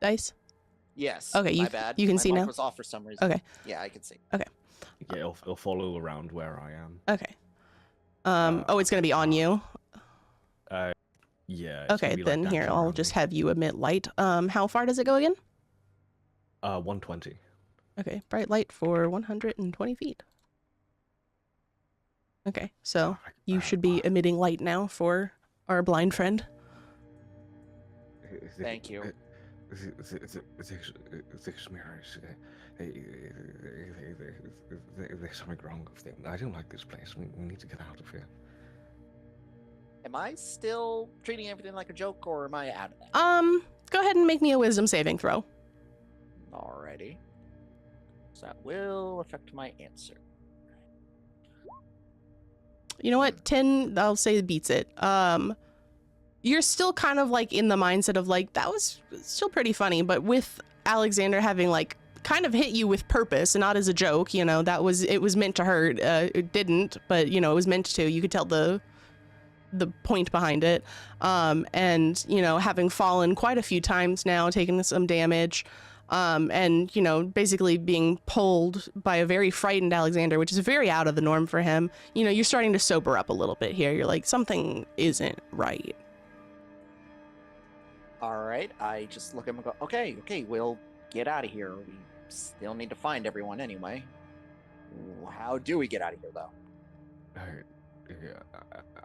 Dice? Yes. Okay, my bad. you can My see mic now? was off for some reason. Okay. Yeah, I can see. Yeah, it'll follow around where I am. Okay. It's gonna be on you. Yeah. It's Okay, gonna be, then like, here, dancing I'll around just me. have you emit light. How far does it go again? 120. Okay, bright light for 120 feet. Okay, so you should be emitting light now for our blind friend. Thank you. These mirrors, there's something wrong with them. I don't like this place. We need to get out of here. Am I still treating everything like a joke, or am I out of that? Go ahead and make me a wisdom saving throw. Alrighty. So that will affect my answer. You know what? 10, I'll say beats it. You're still kind of like in the mindset of like, that was still pretty funny, but with Alexander having like kind of hit you with purpose and not as a joke, it was meant to hurt. It didn't, but it was meant to. You could tell the point behind it. And having fallen quite a few times now, taking some damage, and basically being pulled by a very frightened Alexander, which is very out of the norm for him. You're starting to sober up a little bit here. You're like, something isn't right. Alright, I just look at him and go, okay, we'll get out of here. We still need to find everyone anyway. How do we get out of here, though?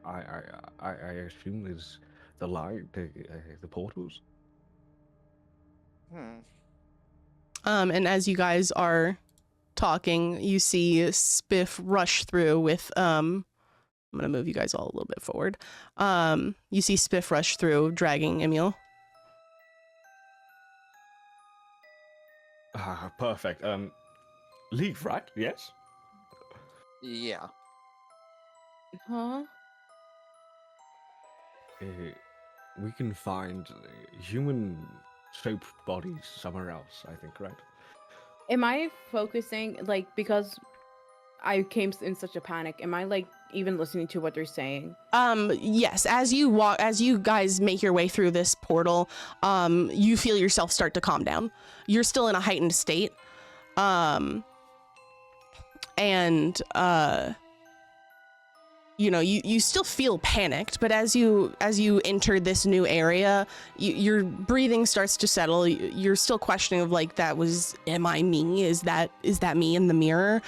I assume there's the light, the portals. And as you guys are talking, you see Spiff rush through with, I'm gonna move you guys all a little bit forward. You see Spiff rush through, dragging Emil. Perfect. Leave, right? Yes? Yeah. Huh? We can find human soap bodies somewhere else, I think, right? Am I focusing, like, because I came in such a panic, am I, like, even listening to what they're saying? Yes, as you guys make your way through this portal, you feel yourself start to calm down. You're still in a heightened state. You still feel panicked, but as you enter this new area, your breathing starts to settle. You're still questioning of like, am I me? Is that me in the mirror?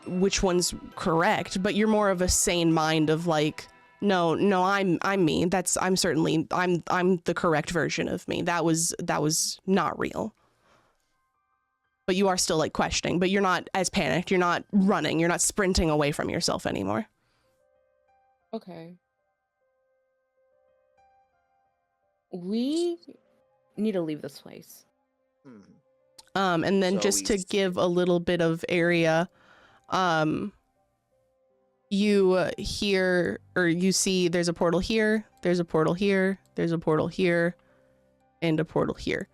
Which one's correct? But you're more of a sane mind of like, no, I'm me. I'm the correct version of me. That was not real. But you are still like questioning, but you're not as panicked. You're not running. You're not sprinting away from yourself anymore. Okay. We need to leave this place. Hmm. And then So just we to give a little bit of area, you hear or you see there's a portal here, there's a portal here, there's a portal here, and a portal here.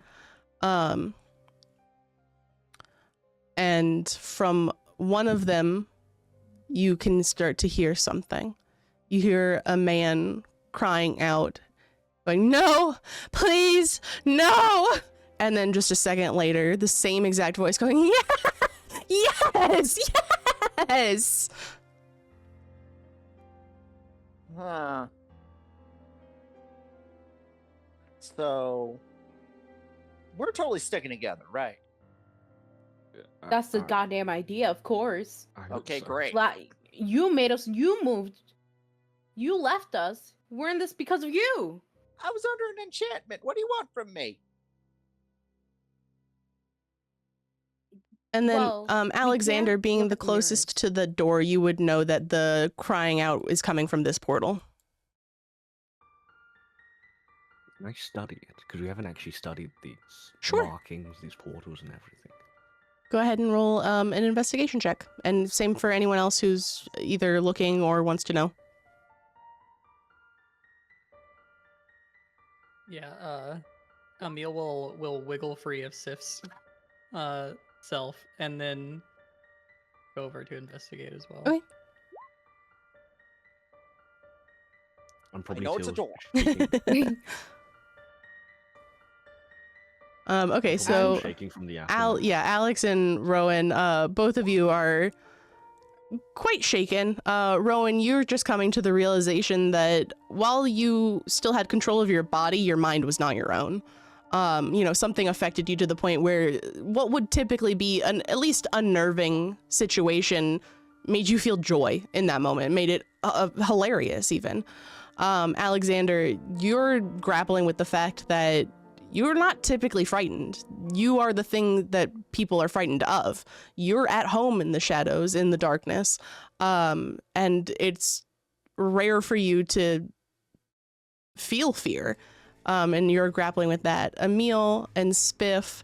And from one of them, you can start to hear something. You hear a man crying out, going, "No, please, no!" And then just a second later, the same exact voice going, "Yeah, yes, yes!" Huh. So we're totally sticking together, right? That's the goddamn idea, of course. I hope Okay, so. great. Like, you made us, you moved, you left us. We're in this because of you. I was under an enchantment. What do you want from me? And then Well, we Alexander, can't being look the at the mirrors. closest to the door, you would know that the crying out is coming from this portal. Can I study it? Because we haven't actually studied these Sure. markings, these portals, and everything. Go ahead and roll an investigation check. And same for anyone else who's either looking or wants to know. Yeah, Emil will wiggle free of Sif's self and then go over to investigate as well. Okay. I'm probably know it's a still door. shaking. Okay, I'm so probably shaking from the aftermath. Alex and Rowan, both of you are quite shaken. Rowan, you're just coming to the realization that while you still had control of your body, your mind was not your own. Something affected you to the point where what would typically be an at least unnerving situation made you feel joy in that moment, made it hilarious even. Alexander, you're grappling with the fact that you're not typically frightened. You are the thing that people are frightened of. You're at home in the shadows, in the darkness, and it's rare for you to feel fear, and you're grappling with that. Emil and Spiff,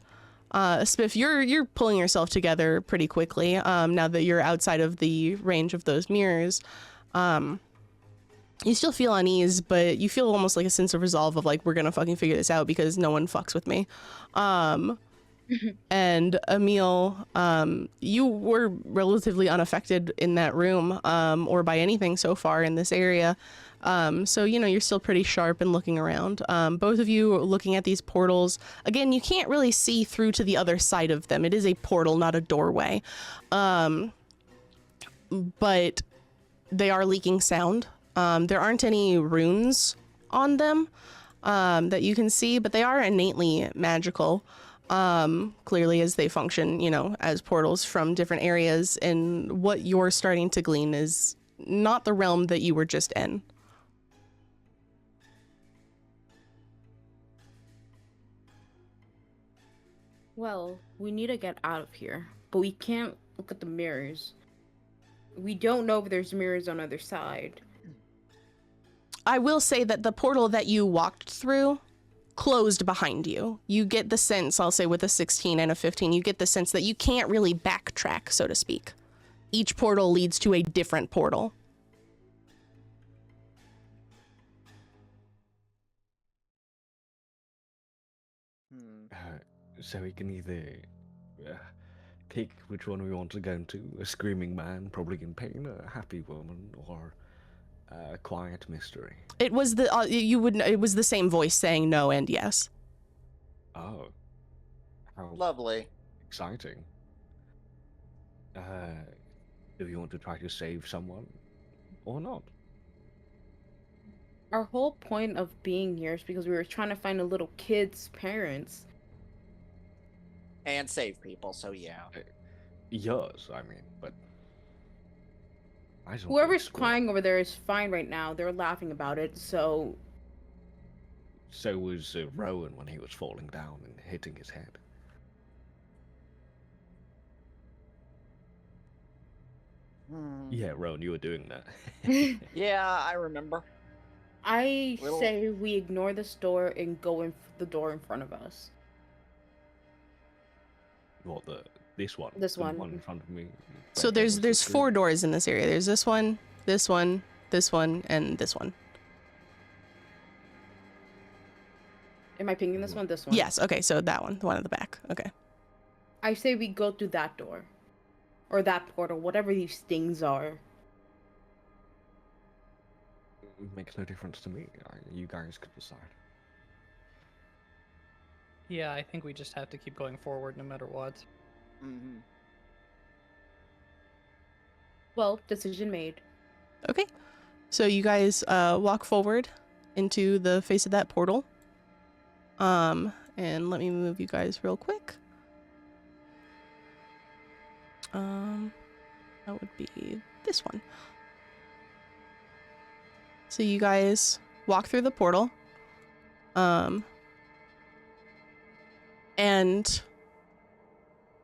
you're pulling yourself together pretty quickly now that you're outside of the range of those mirrors. You still feel unease, but you feel almost like a sense of resolve of like, we're gonna fucking figure this out because no one fucks with me. And Emil, you were relatively unaffected in that room, or by anything so far in this area. So, you're still pretty sharp and looking around. Both of you are looking at these portals. Again, you can't really see through to the other side of them. It is a portal, not a doorway. But they are leaking sound. There aren't any runes on them that you can see, but they are innately magical, clearly, as they function, as portals from different areas. And what you're starting to glean is not the realm that you were just in. Well, we need to get out of here, but we can't look at the mirrors. We don't know if there's mirrors on the other side. I will say that the portal that you walked through closed behind you. You get the sense, I'll say with a 16 and a 15, you get the sense that you can't really backtrack, so to speak. Each portal leads to a different portal. So we can either pick which one we want to go into: a screaming man, probably in pain, a happy woman, or a quiet mystery. It was it was the same voice saying no and yes. Oh, how Lovely. exciting! Do you want to try to save someone, or not? Our whole point of being here is because we were trying to find a little kid's parents. And save people, so yeah. Yes, I mean, but I don't. Whoever's crying over there is fine right now. They're laughing about it, so... So was Rowan when he was falling down and hitting his head. Yeah, Rowan, you were doing that. Yeah, I remember. I Little- say we ignore this door and go in the door in front of us. What, this one? This The one. one in front of me. So where there's was the there's screen? 4 doors in this area. There's this one, this one, this one, and this one. Am I picking this one? This one? Yes. Okay. So that one, the one at the back. Okay. I say we go through that door. Or that portal, whatever these things are. Makes no difference to me. You guys could decide. Yeah, I think we just have to keep going forward no matter what. Mm-hmm. Well, decision made. Okay. So you guys walk forward into the face of that portal. And let me move you guys real quick. That would be this one. So you guys walk through the portal. And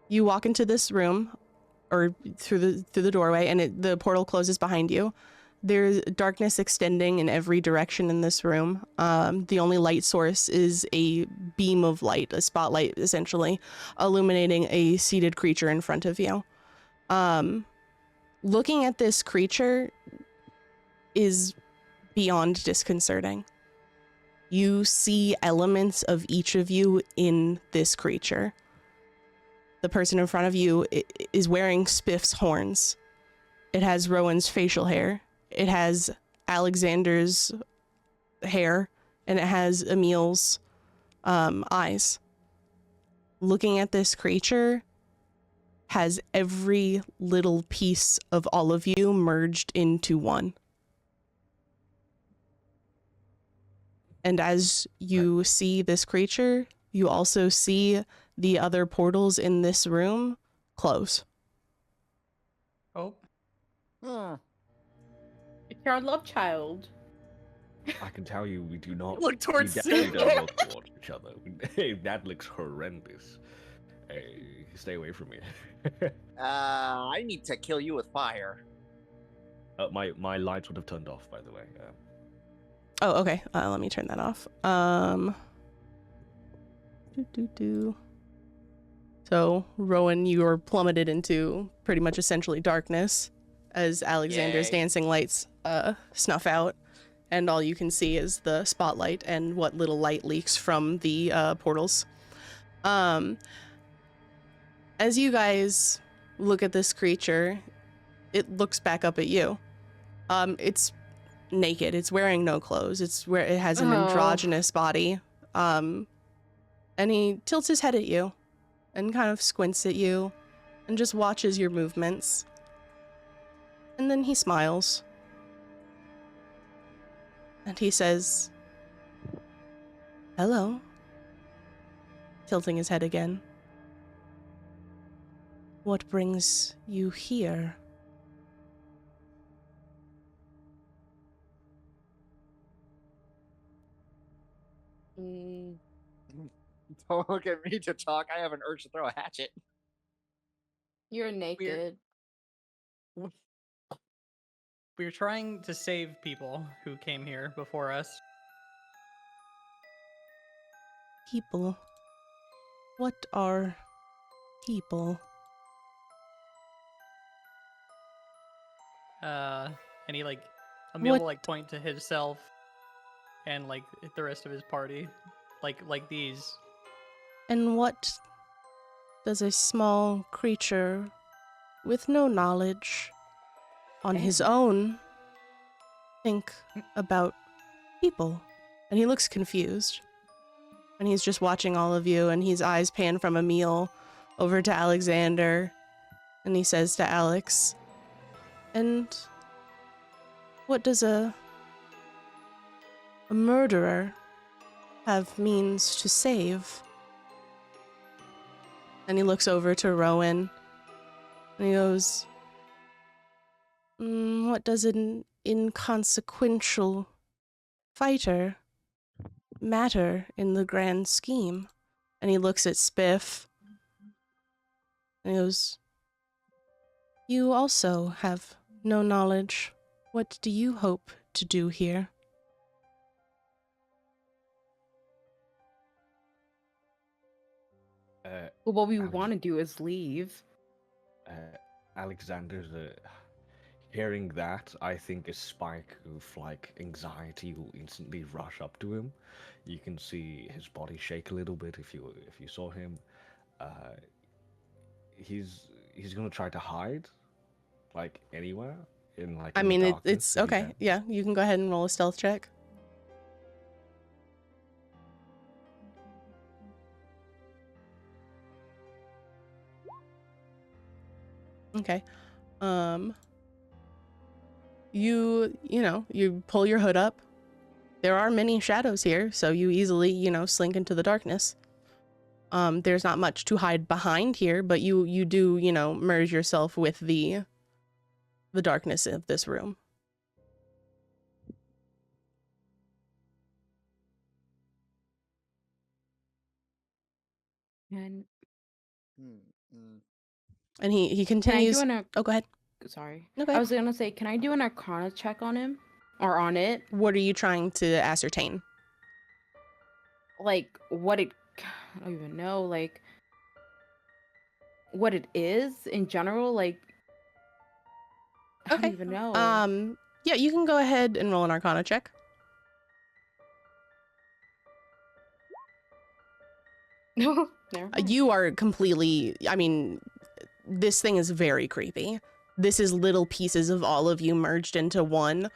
you walk into this room or through the doorway, and the portal closes behind you. There's darkness extending in every direction in this room. The only light source is a beam of light, a spotlight essentially, illuminating a seated creature in front of you. Looking at this creature is beyond disconcerting. You see elements of each of you in this creature. The person in front of you is wearing Spiff's horns. It has Rowan's facial hair. It has Alexander's hair, and it has Emil's eyes. Looking at this creature has every little piece of all of you merged into one. And as you see this creature, you also see the other portals in this room close. Oh, Hmm. It's our love child. I can tell you, we do not. Look towards we definitely Sid. don't look towards each other. That looks horrendous. Hey, stay away from me. I need to kill you with fire. My lights would have turned off, by the way. Oh, okay. Let me turn that off. So, Rowan, you are plummeted into pretty much essentially darkness as Alexander's Yay. dancing lights snuff out, and all you can see is the spotlight and what little light leaks from the portals. As you guys look at this creature, it looks back up at you. It's naked. It's wearing no clothes. It has an Oh. androgynous body. And he tilts his head at you and kind of squints at you and just watches your movements. And then he smiles. And he says, "Hello." Tilting his head again. "What brings you here?" Mm, Don't look at me to talk. I have an urge to throw a hatchet. you're naked. we're trying to save people who came here before us. People. What are people? And he Emil What- will point to himself and the rest of his party, like these. And what does a small creature with no knowledge on his own think about people? And he looks confused. And he's just watching all of you, and his eyes pan from Emil over to Alexander. And he says to Alex, "And what does a murderer have means to save?" And he looks over to Rowan, and he goes, "What does an inconsequential fighter matter in the grand scheme?" And he looks at Spiff, and he goes, You also have no knowledge. What do you hope to do here? Well, what we Alex- want to do is leave. Alexander's hearing that, I think a spike of like anxiety will instantly rush up to him. You can see his body shake a little bit if you saw him. Uh, he's gonna try to hide, like anywhere in I in the mean, darkness it's if he okay. can. Yeah, you can go ahead and roll a stealth check. Okay. You pull your hood up. There are many shadows here, so you easily, slink into the darkness. There's not much to hide behind here, but you do, merge yourself with the darkness of this room. And Hmm, mm. And he can I continues. do an? Oh, go ahead. Sorry. No, go I ahead. was gonna say, can I do an Arcana check on him, or on it? What are you trying to ascertain? Like what it? I don't even know. Like what it is in general. Like I don't Okay. even know. Yeah, you can go ahead and roll an Arcana check. No, never mind. You are completely, I mean, this thing is very creepy. This is little pieces of all of you merged into one,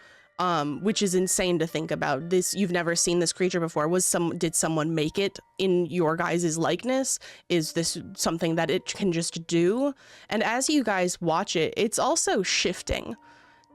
which is insane to think about. This, you've never seen this creature before. Did someone make it in your guys' likeness? Is this something that it can just do? And as you guys watch it, it's also shifting.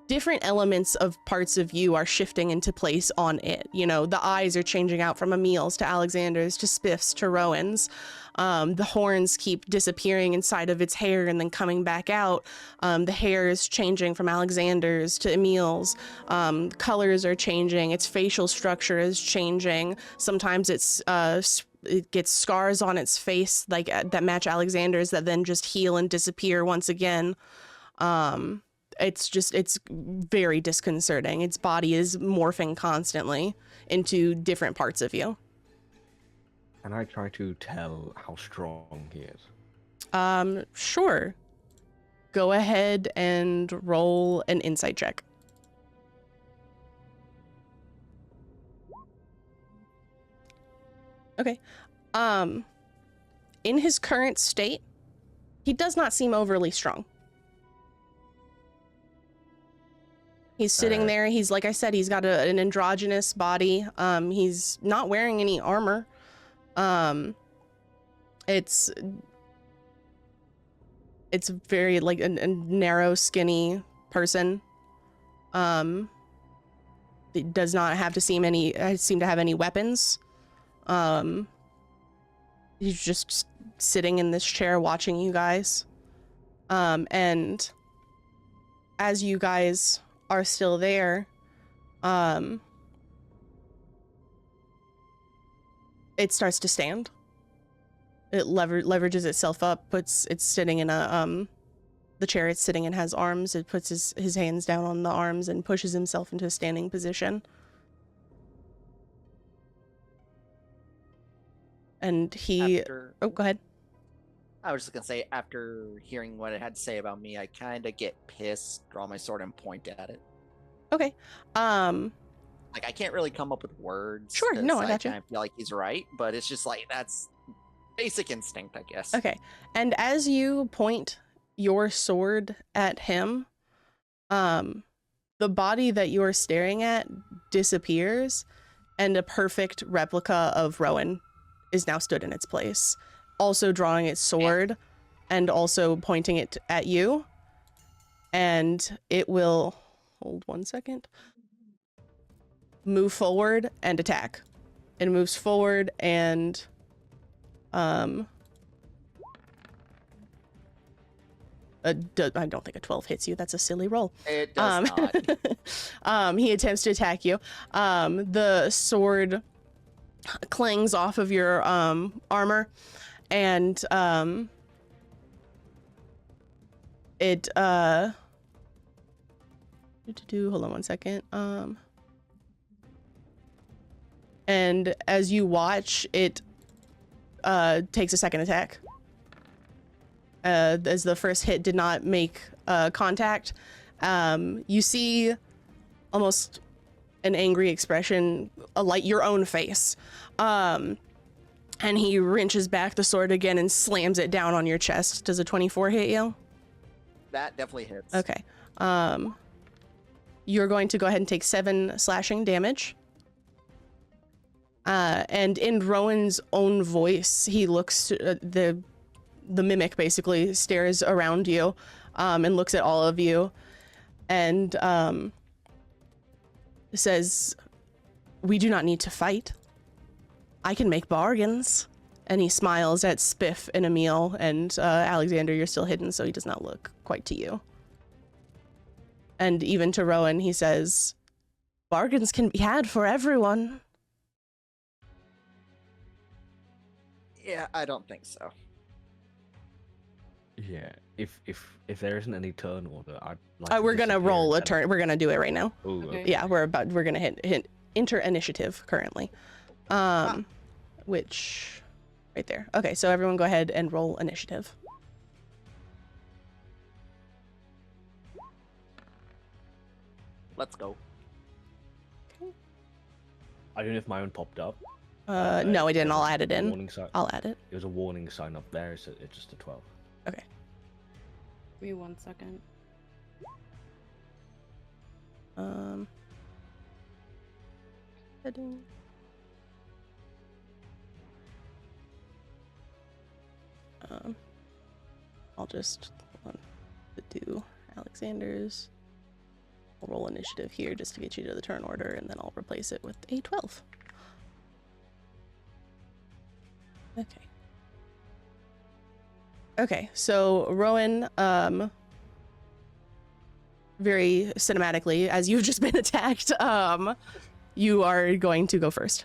Different elements of parts of you are shifting into place on it. The eyes are changing out from Emil's to Alexander's to Spiff's to Rowan's. The horns keep disappearing inside of its hair and then coming back out. The hair is changing from Alexander's to Emil's. Colors are changing. Its facial structure is changing. Sometimes it gets scars on its face that match Alexander's that then just heal and disappear once again. It's very disconcerting. Its body is morphing constantly into different parts of you. And I try to tell how strong he is. Sure. Go ahead and roll an insight check. Okay. In his current state, he does not seem overly strong. He's sitting there. He's, like I said, he's got an androgynous body. He's not wearing any armor. It's very like a narrow, skinny person. It does not have to seem to have any weapons. He's just sitting in this chair watching you guys. And as you guys are still there, it starts to stand. It leverages itself up, it's sitting in the chair it's sitting in has arms. It puts his hands down on the arms and pushes himself into a standing position. And he... Oh, go ahead. I was just gonna say, after hearing what it had to say about me, I kind of get pissed, draw my sword, and point at it. Okay. Like, I can't really come up with words. Sure, no, I got you. I feel like he's right, but it's just like, that's basic instinct, I guess. Okay. And as you point your sword at him, the body that you're staring at disappears, and a perfect replica of Rowan is now stood in its place, also drawing its sword and also pointing it at you. And it will, hold 1 second, move forward and attack. It moves forward and I don't think a 12 hits you. That's a silly roll. It does not. He attempts to attack you. The sword clings off of your armor, and it hold on one second. And as you watch, it takes a second attack. As the first hit did not make contact, you see almost an angry expression alight your own face. And he wrenches back the sword again and slams it down on your chest. Does a 24 hit you? That definitely hits. Okay. You're going to go ahead and take 7 slashing damage. And in Rowan's own voice, he looks, the mimic basically stares around you, and looks at all of you, and says, "We do not need to fight. I can make bargains." And he smiles at Spiff and Emil, and Alexander, you're still hidden, so he does not look quite to you. And even to Rowan, he says, "Bargains can be had for everyone." Yeah, I don't think so. Yeah, if there isn't any turn order, I'd like to We're gonna disappear roll a and- turn. We're gonna do it right now. Ooh, Okay. okay. Yeah, we're gonna hit enter initiative currently. Which right there. Okay, so everyone go ahead and roll initiative. Let's go. I don't know if my own popped up. No, I didn't. I'll add it in. Warning sign. I'll add it. It was a warning sign up there, so it's just a 12. Okay. Give me 1 second. Heading. I'll just want to do Alexander's. I'll roll initiative here just to get you to the turn order, and then I'll replace it with a 12. Okay. Okay, so Rowan, very cinematically, as you've just been attacked, you are going to go first.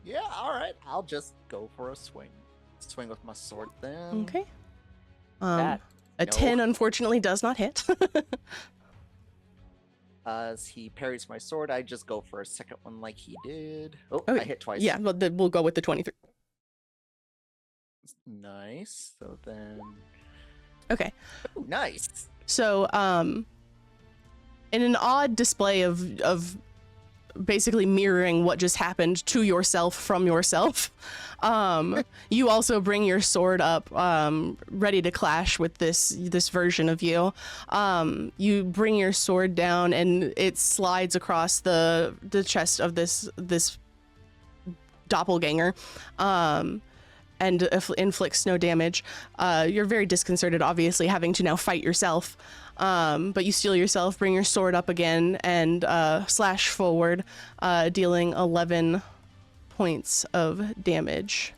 Yeah, all right. I'll just go for a swing. Swing with my sword then. Okay. That. A No. 10 unfortunately does not hit. As he parries my sword, I just go for a second one like he did. Oh, Okay, I hit twice. Yeah, but we'll go with the 23. Nice. So then. Okay. Ooh, nice. So, in an odd display of basically mirroring what just happened to yourself from yourself, you also bring your sword up, ready to clash with this version of you. You bring your sword down, and it slides across the chest of this doppelganger, and inflicts no damage. You're very disconcerted, obviously, having to now fight yourself. But you steel yourself, bring your sword up again, and slash forward, dealing 11 points of damage.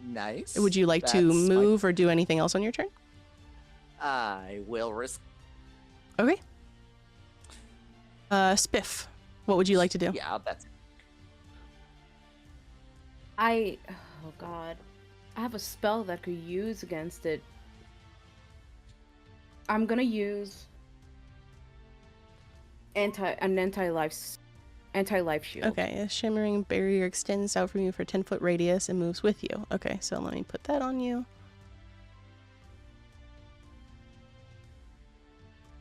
Nice. Would you like to That's my- move or do anything else on your turn? I will risk. Okay. Spiff, what would you like to do? Yeah, that's. Oh god. I have a spell that could use against it. I'm gonna use anti-life shield. Okay, a shimmering barrier extends out from you for 10-foot radius and moves with you. Okay, so let me put that on you.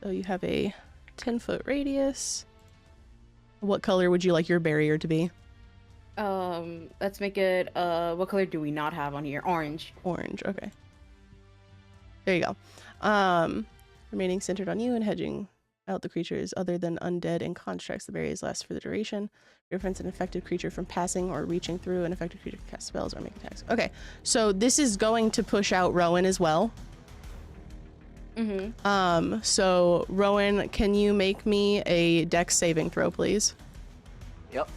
So you have a 10-foot radius. What color would you like your barrier to be? Let's make it, what color do we not have on here? Orange. Orange, okay. There you go. Remaining centered on you and hedging out the creatures other than undead and constructs. The barriers last for the duration. Prevents an affected creature from passing or reaching through. An affected creature can cast spells or make attacks. Okay, so this is going to push out Rowan as well. Mm-hmm. So Rowan, can you make me a dex saving throw, please? Yep.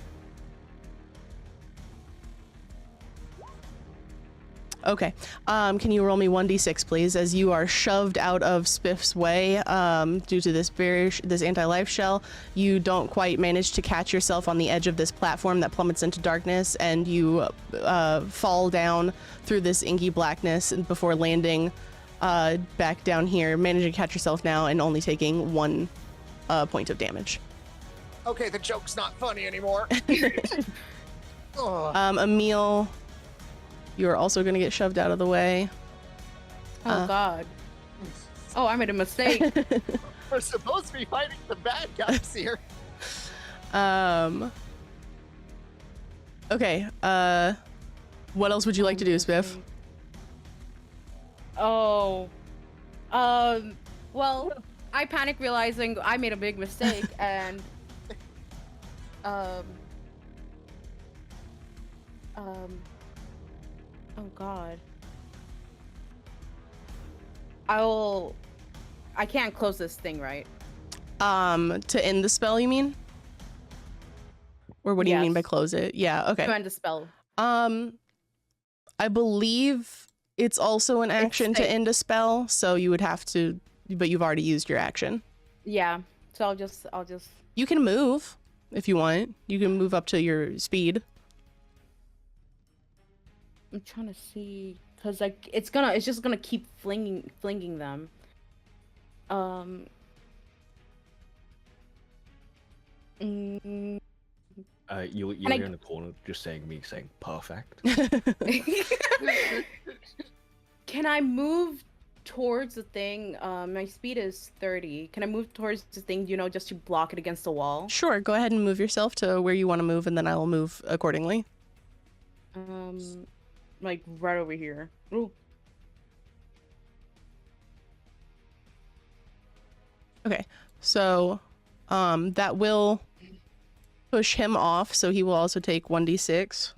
Okay. Can you roll me 1d6, please, as you are shoved out of Spiff's way due to this barrier, this anti-life shell. You don't quite manage to catch yourself on the edge of this platform that plummets into darkness, and you fall down through this inky blackness before landing back down here, managing to catch yourself now and only taking 1 point of damage. Okay, the joke's not funny anymore. Emil, you're also going to get shoved out of the way. Oh God. Oh, I made a mistake. We're supposed to be fighting the bad guys here. Okay. What else would you like to do, Spiff? Oh. Well, I panic realizing I made a big mistake and oh God. I can't close this thing, right? To end the spell, you mean? Or what do you mean by Yes. close it? Yeah, okay. To end the spell. I believe it's also an action to safe. end a spell, so you would have to, but you've already used your action. Yeah. So I'll just You can move if you want. You can move up to your speed. I'm trying to see, cause like it's just gonna keep flinging them. Mm, You're in the corner just saying perfect. Can I move towards the thing? My speed is 30. Can I move towards the thing, just to block it against the wall? Sure, go ahead and move yourself to where you want to move, and then I will move accordingly. Like right over here. Ooh. Okay, so that will push him off, so he will also take 1d6.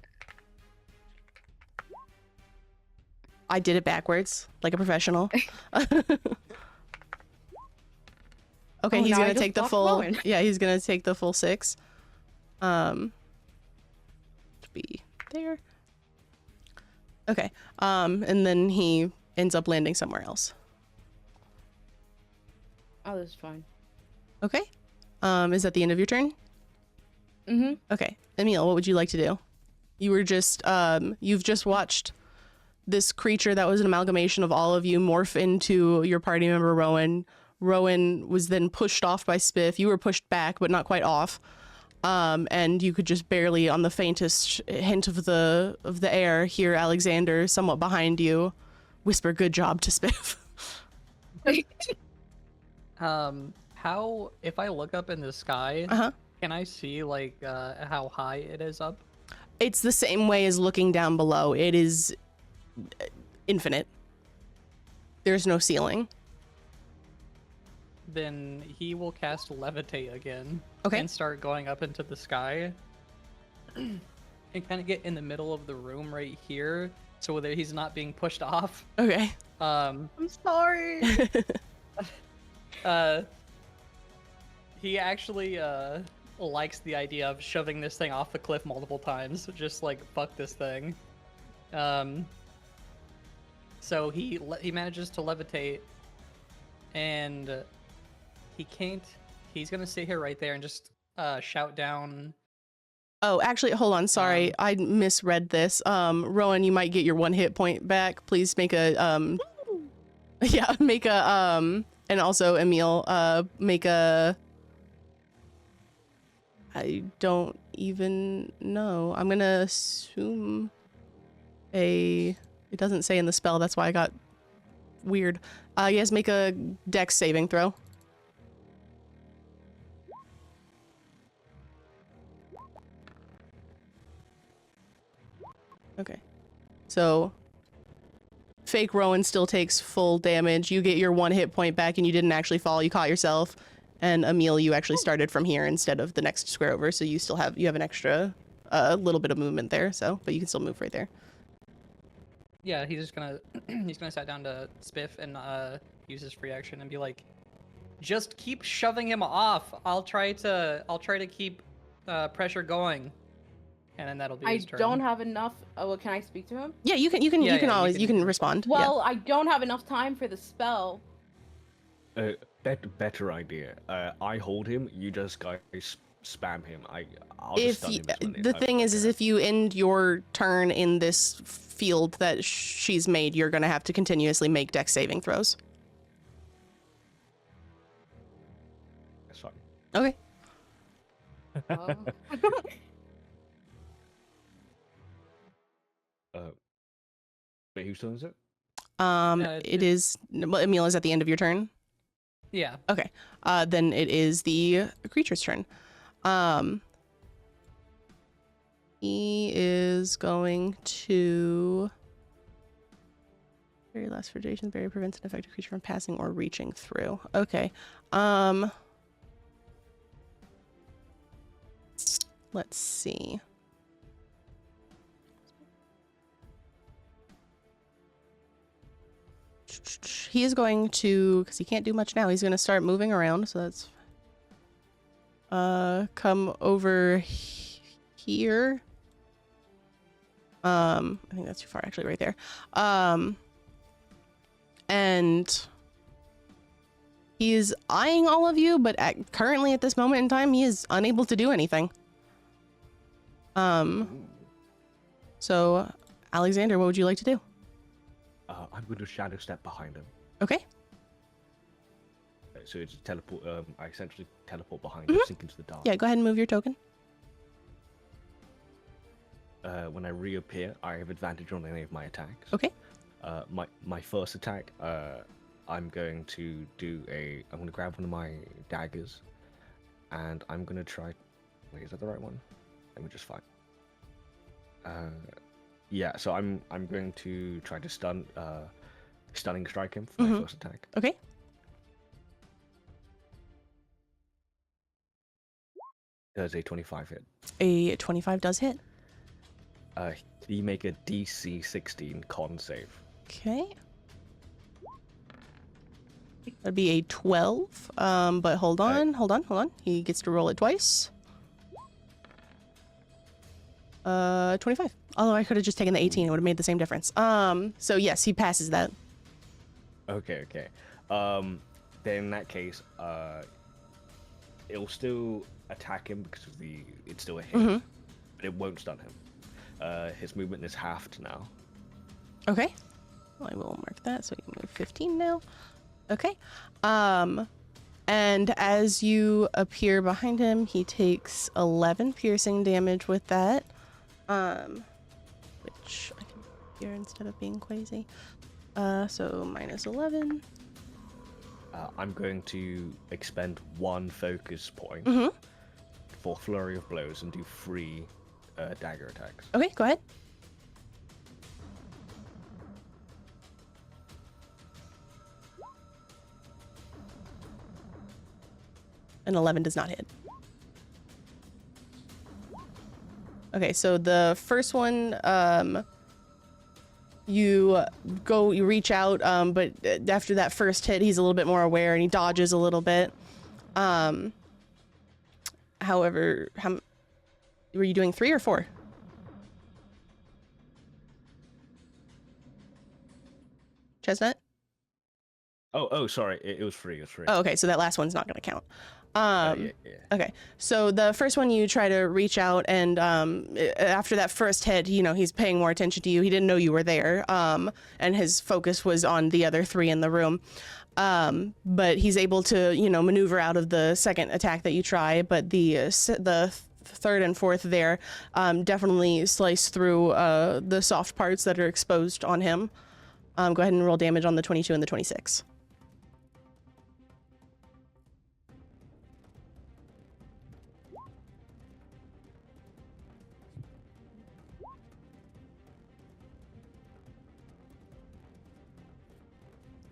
I did it backwards, like a professional. Okay, Oh, he's now I gonna just take the blocked full. Rowan. Yeah, he's gonna take the full 6. To be there. Okay. And then he ends up landing somewhere else. Oh, this is fine. Okay. Is that the end of your turn? Mm-hmm. Okay. Emil, what would you like to do? You were just you've just watched this creature that was an amalgamation of all of you morph into your party member Rowan. Rowan was then pushed off by Spiff. You were pushed back, but not quite off. And you could just barely, on the faintest hint of the air, hear Alexander somewhat behind you whisper, "Good job" to Spiff. How, if I look up in the sky, can I see like how high it is up? It's the same way as looking down below. It is infinite. There's no ceiling. Then he will cast Levitate again. Okay. And start going up into the sky. And kind of get in the middle of the room right here, so that he's not being pushed off. Okay. I'm sorry. He actually likes the idea of shoving this thing off the cliff multiple times. Just like, fuck this thing. So he manages to levitate, and he can't. He's gonna sit here right there and just shout down. Oh, actually, hold on. Sorry, I misread this. Rowan, you might get your 1 hit point back. Please make a yeah, make a and also Emil, make a. I don't even know. I'm gonna assume a. It doesn't say in the spell. That's why I got weird. You guys make a dex saving throw. Okay. So fake Rowan still takes full damage. You get your 1 hit point back and you didn't actually fall. You caught yourself. And Emil, you actually started from here instead of the next square over, so you still have an extra little bit of movement there, so but you can still move right there. Yeah, he's just gonna he's gonna sit down to Spiff and use his free action and be like, just keep shoving him off. I'll try to keep pressure going. and then that'll be I his turn. don't have enough. Oh, well, can I speak to him? Yeah, you can always respond. Well, I don't have enough time for the spell. Better idea. I hold him. You just guys spam him. I'll If just stun you, him as many the times thing as is I if you end your turn in this field that she's made, you're gonna have to continuously make dex saving throws. can. That's fine. Okay. Wait, whose turn is it? It is. Well, Emil is at the end of your turn. Yeah. Okay. Then it is the creature's turn. He is going to. Very last fragilation barrier prevents an affected creature from passing or reaching through. Okay. Let's see. He is going to, because he can't do much now, he's going to start moving around, so that's come over here. I think that's too far, actually, right there. And he is eyeing all of you, but currently at this moment in time, he is unable to do anything. So, Alexander, what would you like to do? I'm going to shadow step behind him. Okay. So it's teleport. I essentially teleport behind him, sink into the dark. Yeah, go ahead and move your token. When I reappear, I have advantage on any of my attacks. Okay. My first attack, I'm going to I'm going to grab one of my daggers, and I'm going to try. Wait, is that the right one? Let me just find. Yeah, so I'm going to try to stunning strike him for my first attack. Okay. Does a 25 hit? A 25 does hit. Can you make a DC 16 con save? Okay. That'd be a 12. But hold on. He gets to roll it twice. 25. Although I could have just taken the 18, it would have made the same difference. So yes, he passes that. Okay. Then in that case, it'll still attack him because it's still a hit, but it won't stun him. His movement is halved now. Okay. I will mark that so you can move 15 now. Okay. And as you appear behind him, he takes 11 piercing damage with that. Which I can hear instead of being crazy. So minus 11. I'm going to expend 1 focus point for Flurry of Blows and do 3 dagger attacks. Okay, go ahead. An 11 does not hit. Okay, so the first one, you reach out, but after that first hit, he's a little bit more aware and he dodges a little bit. However, were you doing 3 or 4? Chestnut? Oh, sorry, it was 3. It was 3. Oh, okay, so that last one's not going to count. Yeah. Okay, so the first one you try to reach out, and after that first hit, he's paying more attention to you. He didn't know you were there, and his focus was on the other 3 in the room. But he's able to, maneuver out of the second attack that you try, but the third and fourth there definitely slice through the soft parts that are exposed on him. Go ahead and roll damage on the 22 and the 26.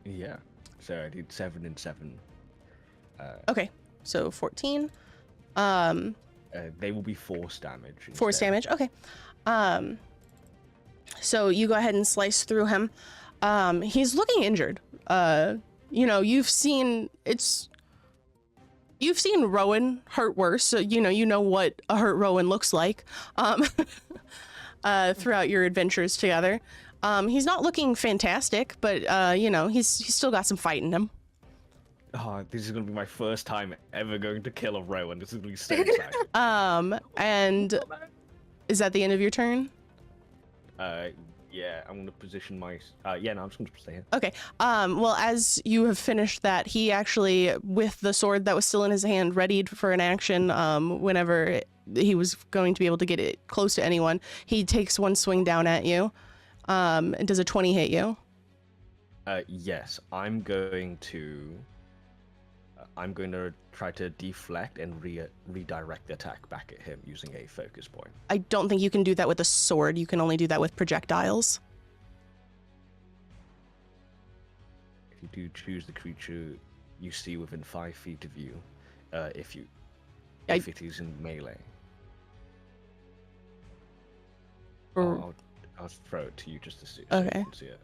Yeah. So I did 7 and 7. Okay, so 14. They will be force damage. Force instead. damage. Okay. So you go ahead and slice through him. He's looking injured. You've seen You've seen Rowan hurt worse, so you know what a hurt Rowan looks like. Throughout your adventures together, he's not looking fantastic, but he's still got some fight in him. Oh, this is gonna be my first time ever going to kill a Rowan. This is gonna be so exciting. And is that the end of your turn? Yeah, I'm gonna position my. Yeah, no, I'm just gonna stay here. Okay. Well, as you have finished that, he actually, with the sword that was still in his hand, readied for an action. Whenever he was going to be able to get it close to anyone, he takes one swing down at you. And does a 20 hit you? Yes, I'm going to try to deflect and redirect the attack back at him using a focus point. I don't think you can do that with a sword. You can only do that with projectiles. If you do choose the creature you see within 5 feet of you, if it is in melee. I'll throw it to you just to see. So Okay. you can see it.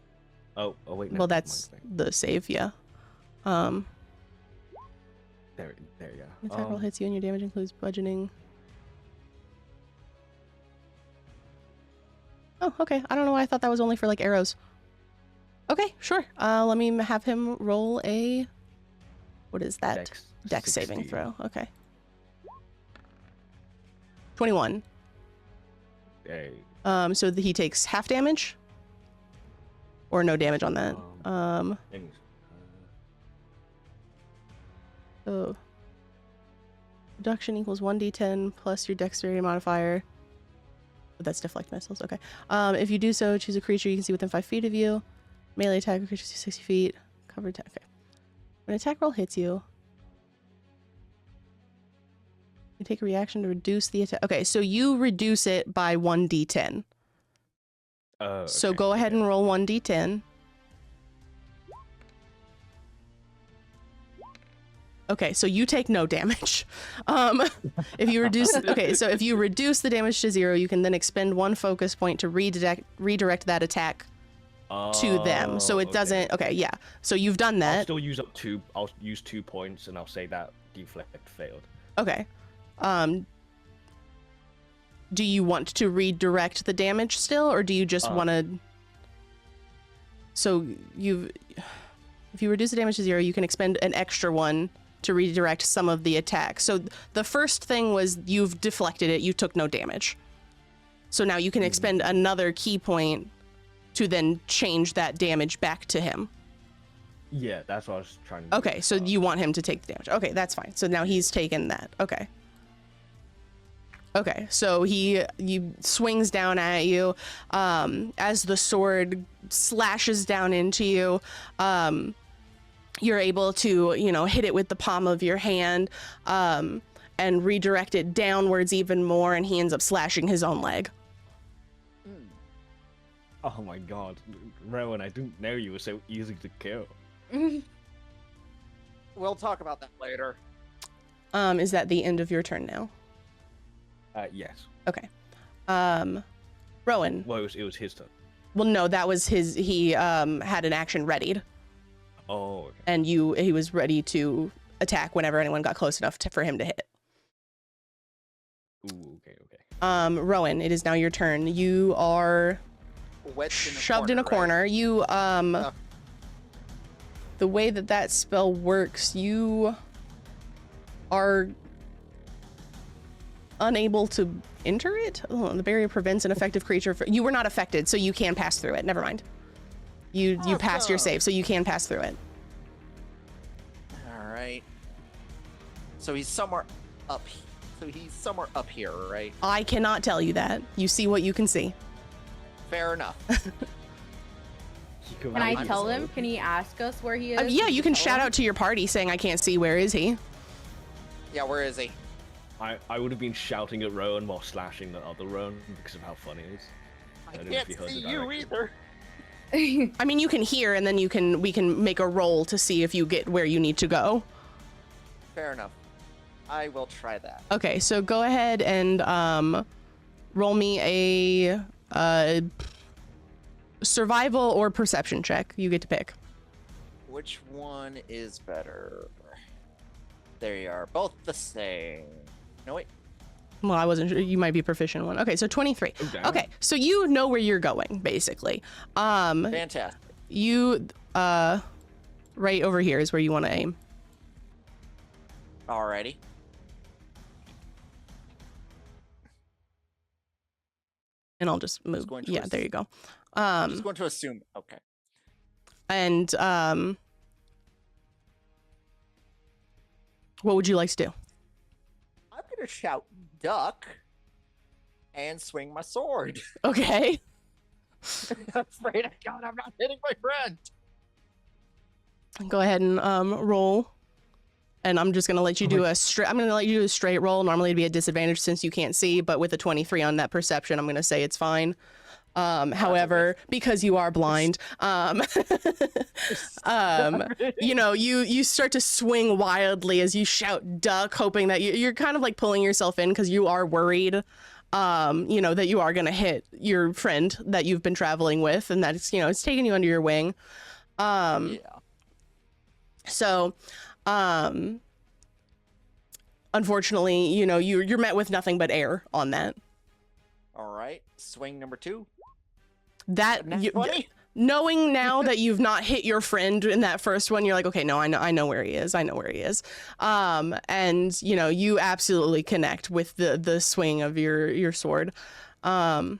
Oh wait. No, Well, that's the save, yeah. There you go. Attack roll hits you and your damage includes bludgeoning. Oh, okay. I don't know why I thought that was only for like arrows. Okay, sure. Let me have him roll a. What is that? Dex saving 16. throw. Okay. 21. Hey. So he takes half damage, or no damage on that. Things. So reduction equals 1d10 plus your dexterity modifier. But that's deflect missiles. Okay. If you do so, choose a creature you can see within 5 feet of you. Melee attack, creature 60 feet. Cover attack. Okay. When an attack roll hits you, you take a reaction to reduce the attack. Okay, so you reduce it by 1d10. So Okay, go ahead and roll 1d10. Okay, so you take no damage. If you reduce, okay, so if you reduce the damage to 0, you can then expend 1 focus point to redirect that attack to them. So it doesn't. Okay, yeah. So you've done that. I'll still use up 2. I'll use 2 points, and I'll say that deflect failed. Okay. Do you want to redirect the damage still, or do you just want to? So if you reduce the damage to 0, you can expend an extra 1 to redirect some of the attack. So the first thing was you've deflected it, you took no damage. So now you can expend another key point to then change that damage back to him. Yeah, that's what I was trying to do. Okay, so you want him to take the damage. Okay, that's fine. So now he's taken that. Okay. Okay, so he swings down at you. As the sword slashes down into you, you're able to, hit it with the palm of your hand and redirect it downwards even more, and he ends up slashing his own leg. Oh my god, Rowan, I didn't know you were so easy to kill. We'll talk about that later. Is that the end of your turn now? Yes. Okay. Rowan. Well, it was his turn. Well, no, that was his. He had an action readied. Oh, okay. And he was ready to attack whenever anyone got close enough for him to hit. Ooh, okay. Rowan, it is now your turn. You are shoved in a corner. Right? You the way that spell works, you are unable to enter it. Oh, the barrier prevents an effective creature. You were not affected, so you can pass through it. Never mind. You passed your save, so you can pass through it. All right. So he's somewhere up. Here, right? I cannot tell you that. You see what you can see. Fair enough. Can I tell him? Can he ask us where he is? Yeah, you can shout out to your party saying, "I can't see. Where is he?" Yeah, where is he? I would have been shouting at Rowan while slashing the other Rowan because of how funny it is. I don't know if can't you heard see the you direction. either. I mean, you can hear, and then we can make a roll to see if you get where you need to go. Fair enough. I will try that. Okay, so go ahead and roll me a survival or perception check. You get to pick. Which one is better? They are both the same. No, wait. Well, I wasn't sure. You might be proficient in one. Okay, so 23. Oh, damn. Okay, so you know where you're going, basically. Fantastic. You, right over here is where you want to aim. Alrighty. And I'll just move. going to Yeah, there you go. I'm just going to assume. Okay. And, what would you like to do? I'm going to shout duck and swing my sword. Okay. I'm afraid of God, I'm not hitting my friend. Go ahead and, roll. And I'm just gonna let you do a straight roll. Normally it'd be a disadvantage since you can't see, but with a 23 on that perception, I'm gonna say it's fine. However, because you are blind, you know, you start to swing wildly as you shout duck, hoping that you're kind of like pulling yourself in because you are worried, you know, that you are gonna hit your friend that you've been traveling with, and that it's, you know, it's taking you under your wing. Yeah. So, unfortunately, you know, you're met with nothing but air on that. All right. Swing number 2. That Nat you, 20? knowing now that you've not hit your friend in that first one, you're like, okay, no, I know where he is. I know where he is. And you know, you absolutely connect with the swing of your sword. And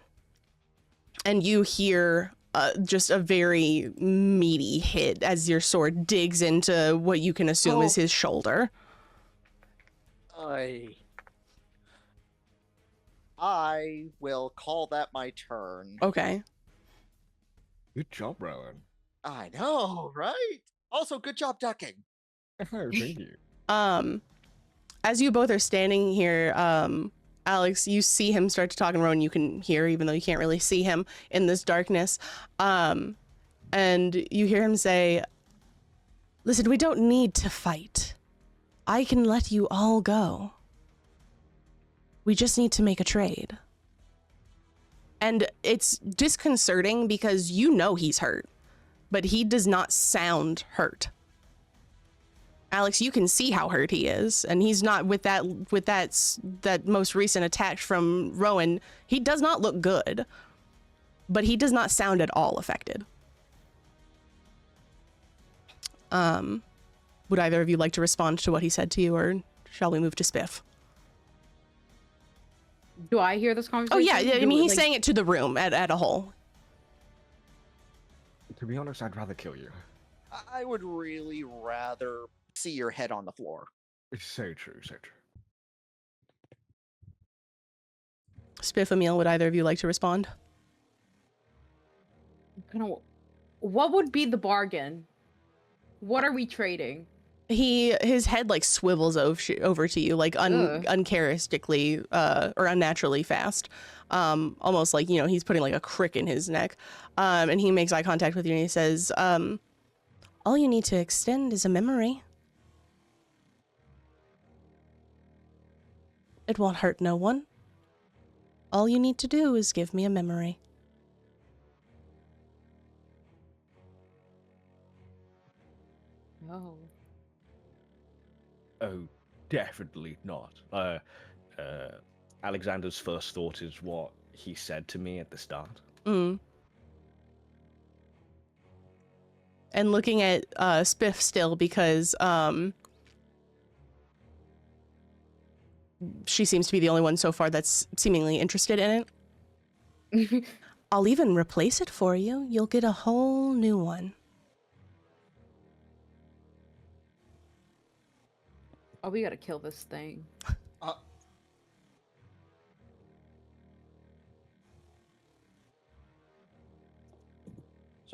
you hear just a very meaty hit as your sword digs into what you can assume is his shoulder. I will call that my turn. Okay. Good job, Rowan. I know, right? Also, good job ducking. Oh, thank you. As you both are standing here, Alex, you see him start to talk, and Rowan, you can hear, even though you can't really see him in this darkness. And you hear him say, "Listen, we don't need to fight. I can let you all go. We just need to make a trade." And it's disconcerting because you know he's hurt, but he does not sound hurt. Alex, you can see how hurt he is, and he's not with that most recent attack from Rowan. He does not look good, but he does not sound at all affected. Would either of you like to respond to what he said to you, or shall we move to Spiff? Do I hear this conversation? Oh yeah, I mean, he's like, saying it to the room at a whole. To be honest, I'd rather kill you. I would really rather see your head on the floor. It's so true, so true. Spiff, Emil, would either of you like to respond? what would be the bargain? What are we trading? His head like swivels over to you like uncharacteristically or unnaturally fast, almost like, you know, he's putting like a crick in his neck, and he makes eye contact with you and he says, all you need to extend is a memory. It won't hurt no one. All you need to do is give me a memory. Oh. Oh, definitely not. Alexander's first thought is what he said to me at the start. And looking at Spiff still, because she seems to be the only one so far that's seemingly interested in it. I'll even replace it for you. You'll get a whole new one. Oh, we gotta kill this thing. So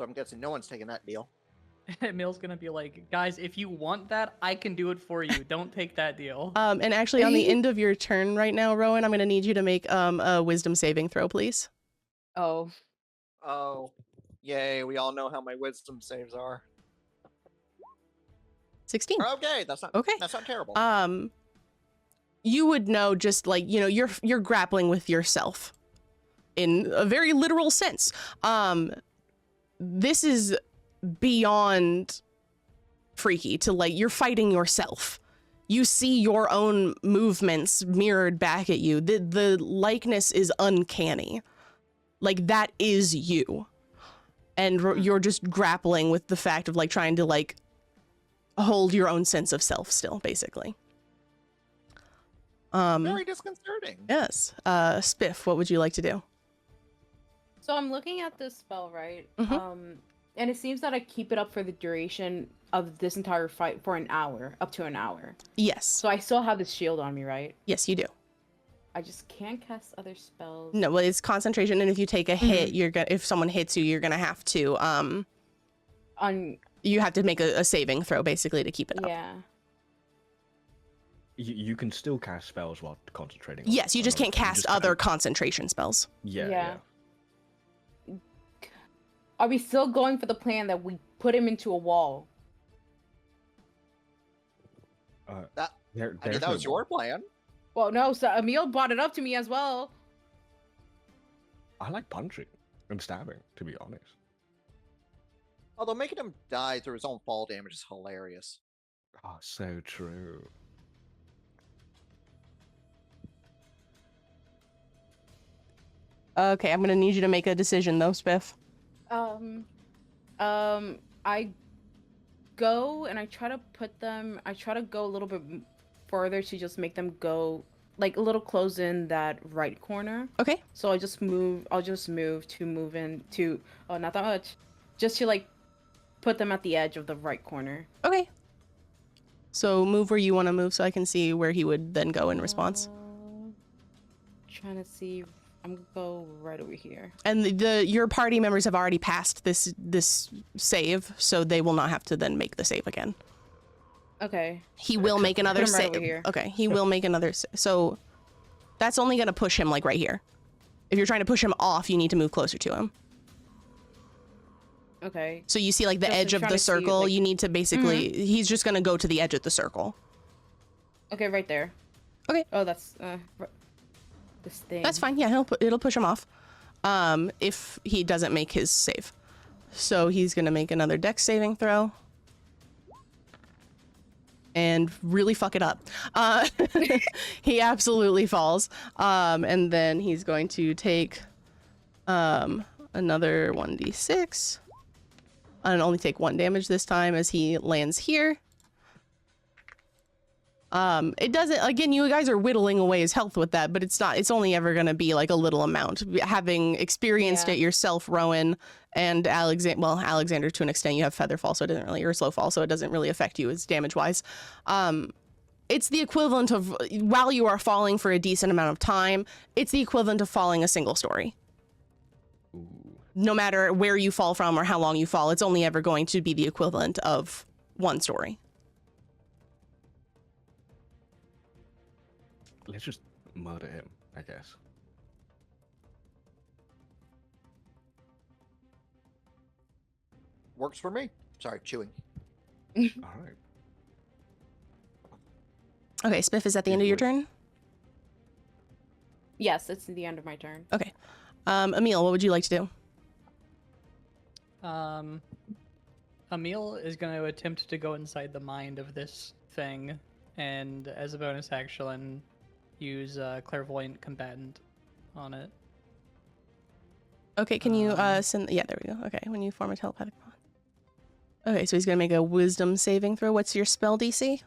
I'm guessing no one's taking that deal. Emil's gonna be like, guys, if you want that, I can do it for you. Don't take that deal. And actually, on the end of your turn right now, Rowan, I'm going to need you to make a wisdom saving throw, please. Oh. Oh, yay! We all know how my wisdom saves are. 16. Okay, that's not Okay. That's not terrible. You would know, just like, you know, you're grappling with yourself in a very literal sense. This is beyond freaky to, like, you're fighting yourself. You see your own movements mirrored back at you. The likeness is uncanny. Like, that is you. And you're just grappling with the fact of, like, trying to, like, hold your own sense of self still, basically. Very disconcerting. Yes. Spiff, what would you like to do? So I'm looking at this spell, right? Mhm. And it seems that I keep it up for the duration of this entire fight for an hour, up to an hour. Yes. So I still have this shield on me, right? Yes, you do. I just can't cast other spells. No, well, it's concentration, and if you take a hit, you're gonna. If someone hits you, you're gonna have to. You have to make a saving throw, basically, to keep it up. Yeah. You can still cast spells while concentrating. Yes, you just can't cast other can't- concentration spells. Yeah. Are we still going for the plan that we put him into a wall? That There, I mean, that was your plan. Well, no, so Emil brought it up to me as well. I like punching and stabbing, to be honest. Although making him die through his own fall damage is hilarious. Oh, so true. Okay, I'm gonna need you to make a decision, though, Spiff. I go and I try to put them. I try to go a little bit further to just make them go like a little close in that right corner. Okay. So I'll just move in to. Oh, not that much. Just to like put them at the edge of the right corner. Okay. So move where you want to move, so I can see where he would then go in response. Trying to see. I'm gonna go right over here. And your party members have already passed this save, so they will not have to then make the save again. Okay. He will make another Put him right save. over here. Okay, he will make another so that's only gonna push him like right here. If you're trying to push him off, you need to move closer to him. Okay. So you see like the Just edge of trying the to see, circle, like- you need to basically he's just gonna go to the edge of the circle. Okay, right there. Okay. Oh, that's this thing. That's fine. Yeah, it'll push him off. If he doesn't make his save. So he's gonna make another dex saving throw. And really fuck it up. He absolutely falls. And then he's going to take another 1d6. And only take 1 damage this time as he lands here. It doesn't, again, you guys are whittling away his health with that, but it's only ever going to be like a little amount. Having experienced it yourself, Rowan, and Alexander to an extent, you have Featherfall, so it doesn't really, or Slowfall, so it doesn't really affect you as damage-wise. It's the equivalent of, while you are falling for a decent amount of time, it's the equivalent of falling a single story. Ooh. No matter where you fall from or how long you fall, it's only ever going to be the equivalent of 1 story. Let's just murder him, I guess. Works for me. Sorry, chewing. All right. Okay, Spiff, is that the end of your turn? Yes, it's the end of my turn. Okay. Emil, what would you like to do? Emil is going to attempt to go inside the mind of this thing, and as a bonus action, use Clairvoyant Combatant on it. Okay, can you send? Yeah, there we go. Okay, when you form a telepathic bond. Okay, so he's gonna make a Wisdom saving throw. What's your spell DC?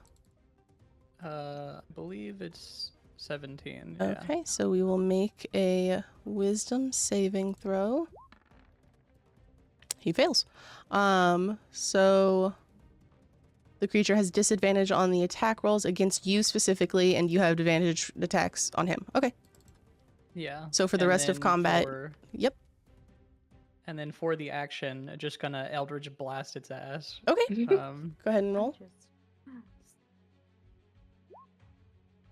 I believe it's 17. Yeah. Okay, so we will make a Wisdom saving throw. He fails. So the creature has disadvantage on the attack rolls against you specifically, and you have advantage attacks on him. Okay. Yeah. So for the and rest of then combat, for- yep. And then for the action, just gonna Eldritch Blast its ass. Okay. Go ahead and roll.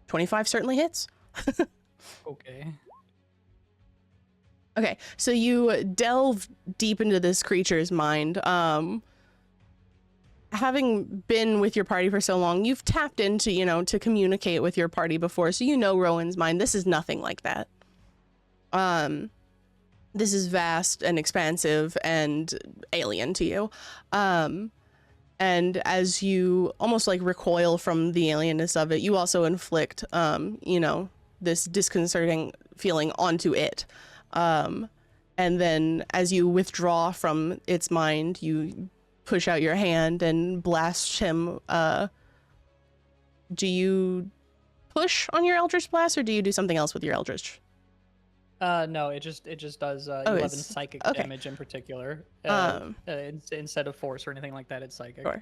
25 certainly hits. Okay. Okay, so you delve deep into this creature's mind. Having been with your party for so long, you've tapped into, to communicate with your party before, so you know Rowan's mind. This is nothing like that. This is vast and expansive and alien to you. And as you almost like recoil from the alienness of it, you also inflict, you know, this disconcerting feeling onto it. And then as you withdraw from its mind, you push out your hand and blast him. Do you push on your Eldritch Blast, or do you do something else with your Eldritch? No, it just does Oh, 11 it's- psychic okay. damage in particular. Um, Instead of force or anything like that, it's psychic. Sure.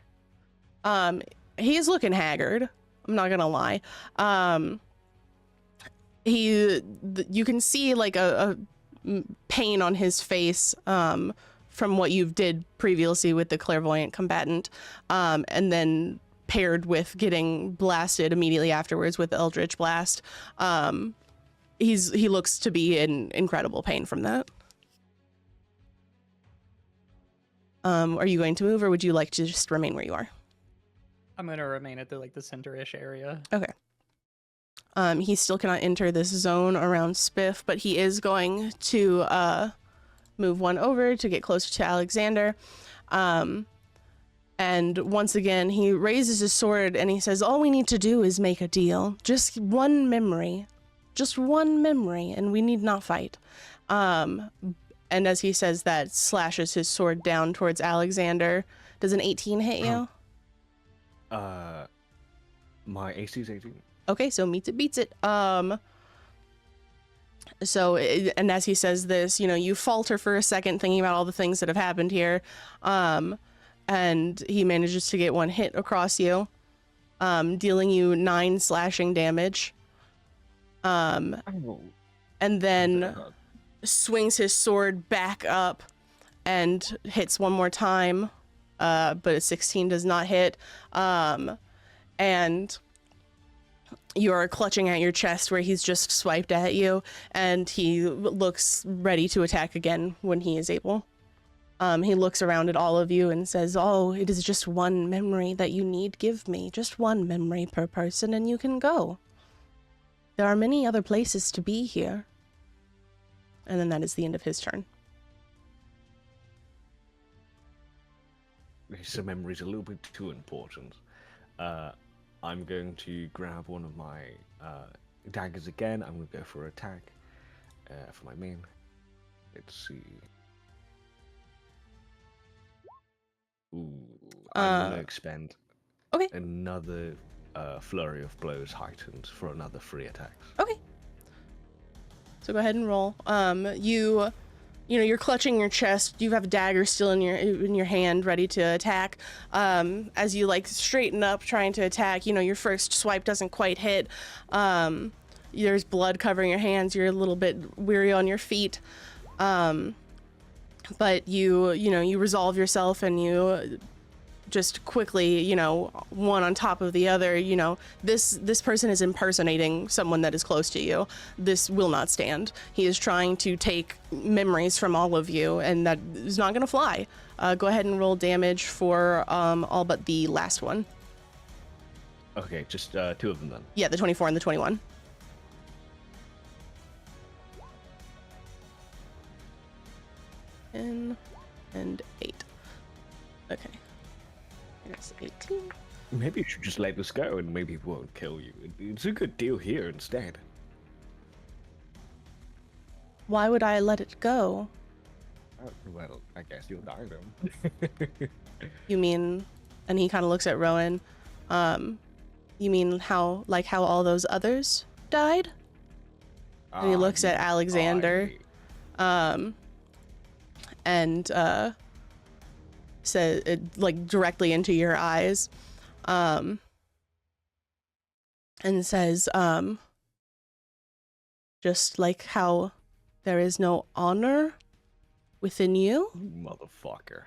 He's looking haggard. I'm not gonna lie. You can see like a pain on his face from what you did previously with the clairvoyant combatant, and then paired with getting blasted immediately afterwards with the Eldritch Blast. He looks to be in incredible pain from that. Are you going to move, or would you like to just remain where you are? I'm gonna remain at the center-ish area. Okay. He still cannot enter this zone around Spiff, but he is going to move one over to get closer to Alexander. And once again, he raises his sword and he says, all we need to do is make a deal. Just one memory. Just one memory, and we need not fight. And as he says that, slashes his sword down towards Alexander. Does an 18 hit you? My AC is 18. Okay, so meets it, beats it. And as he says this, you know, you falter for a second thinking about all the things that have happened here. And he manages to get one hit across you, dealing you 9 slashing damage. And then swings his sword back up and hits one more time, but a 16 does not hit. And you're clutching at your chest where he's just swiped at you, and he looks ready to attack again when he is able. He looks around at all of you and says, oh, it is just one memory that you need give me. Just one memory per person and you can go. There are many other places to be here. And then that is the end of his turn. His memory's a little bit too important. I'm going to grab one of my daggers again. I'm going to go for attack for my main. Let's see. Ooh, I'm going to expend another flurry of blows heightened for another 3 attacks. Okay. So go ahead and roll. You know, you're clutching your chest. You have a dagger still in your hand, ready to attack. As you like straighten up, trying to attack, you know, your first swipe doesn't quite hit. There's blood covering your hands. You're a little bit weary on your feet. But you resolve yourself and you just quickly, you know, one on top of the other, you know, this person is impersonating someone that is close to you. This will not stand. He is trying to take memories from all of you, and that is not going to fly. Go ahead and roll damage for all but the last one. Okay, just 2 of them then. Yeah, the 24 and the 21. And 8. Okay. There's 18. Maybe you should just let this go and maybe it won't kill you. It's a good deal here instead. Why would I let it go? Well, I guess you'll die then. You mean, and he kind of looks at Rowan, you mean how all those others died? And he looks at Alexander, and says it like directly into your eyes, and says, just like how there is no honor within you. Motherfucker.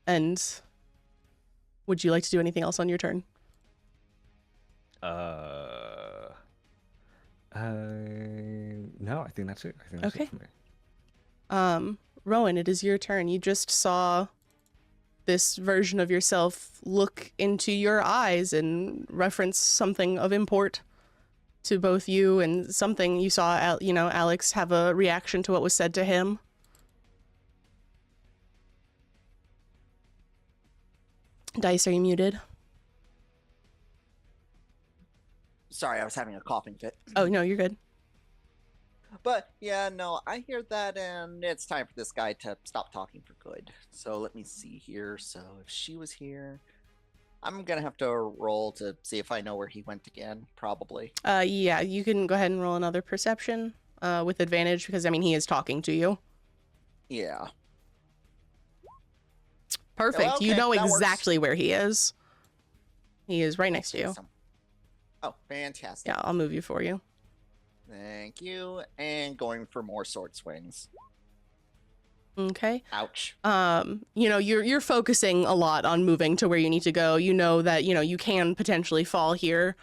And would you like to do anything else on your turn? No, I think that's it. I think that's it for me. Rowan, it is your turn. You just saw this version of yourself look into your eyes and reference something of import to both you, and something you saw, Alex have a reaction to what was said to him. Dice, are you muted? Sorry, I was having a coughing fit. Oh, no, you're good. But yeah, no, I hear that, and it's time for this guy to stop talking for good. So let me see here. So if she was here, I'm gonna have to roll to see if I know where he went again. Probably. Yeah, you can go ahead and roll another perception with advantage because, I mean, he is talking to you. Yeah. Perfect. Well, You okay, know that works. exactly where he is. He is right next to you. Oh, fantastic. Yeah, I'll move you for you. Thank you. And going for more sword swings. Okay. Ouch. You know, you're focusing a lot on moving to where you need to go. You know that, you know, you can potentially fall here.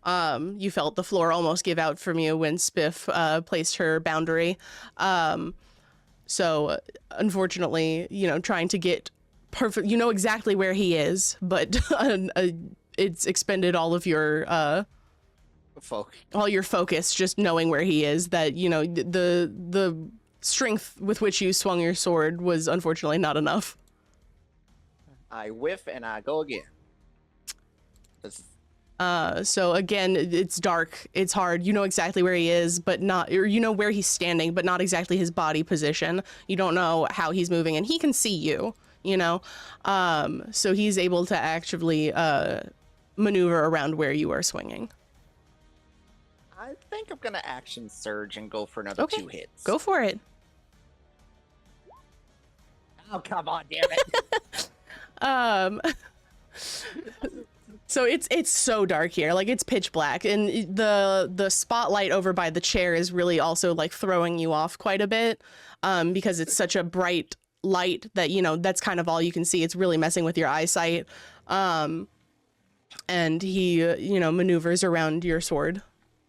You felt the floor almost give out from you when Spiff placed her boundary. So unfortunately, you know, trying to get perfect, you know exactly where he is, but it's expended all of your all your focus just knowing where he is, that, you know, the strength with which you swung your sword was unfortunately not enough. I whiff and I go again. This is So again, it's dark, it's hard. You know exactly where he is, but not, or you know where he's standing, but not exactly his body position. You don't know how he's moving, and he can see you, you know? So he's able to actually maneuver around where you are swinging. I think I'm gonna action surge and go for another Okay, 2 hits. go for it. Oh, come on, damn it. So it's so dark here, like it's pitch black, and the spotlight over by the chair is really also like throwing you off quite a bit, because it's such a bright light that, you know, that's kind of all you can see. It's really messing with your eyesight. And he you know, maneuvers around your sword.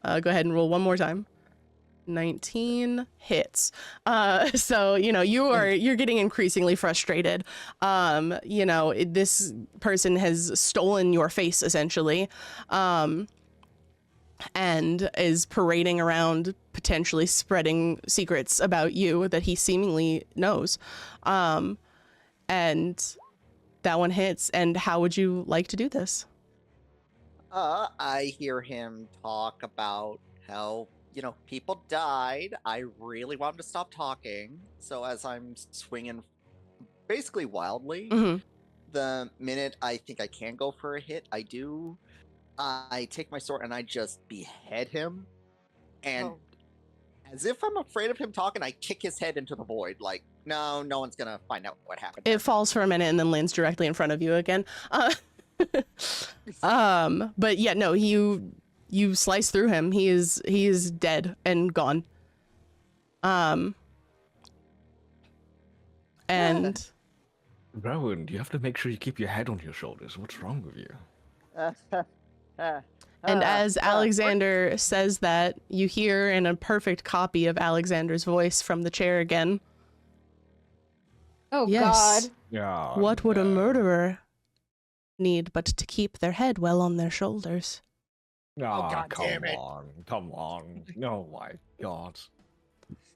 Go ahead and roll one more time. 19 hits. So, you know, you're getting increasingly frustrated. You know, this person has stolen your face essentially, and is parading around, potentially spreading secrets about you that he seemingly knows. And that one hits. And how would you like to do this? I hear him talk about how, you know, people died. I really want him to stop talking. So as I'm swinging basically wildly, the minute I think I can go for a hit, I do. I take my sword and I just behead him. And as if I'm afraid of him talking, I kick his head into the void. Like, no one's gonna find out what happened. It falls for a minute and then lands directly in front of you again. But yeah, no, you slice through him. He is dead and gone. And Rowan, you have to make sure you keep your head on your shoulders. What's wrong with you? and as Alexander says that, you hear in a perfect copy of Alexander's voice from the chair again. Oh Yes. God. Yeah. What would a murderer need but to keep their head well on their shoulders? Oh, God damn it. Come on. Oh my god.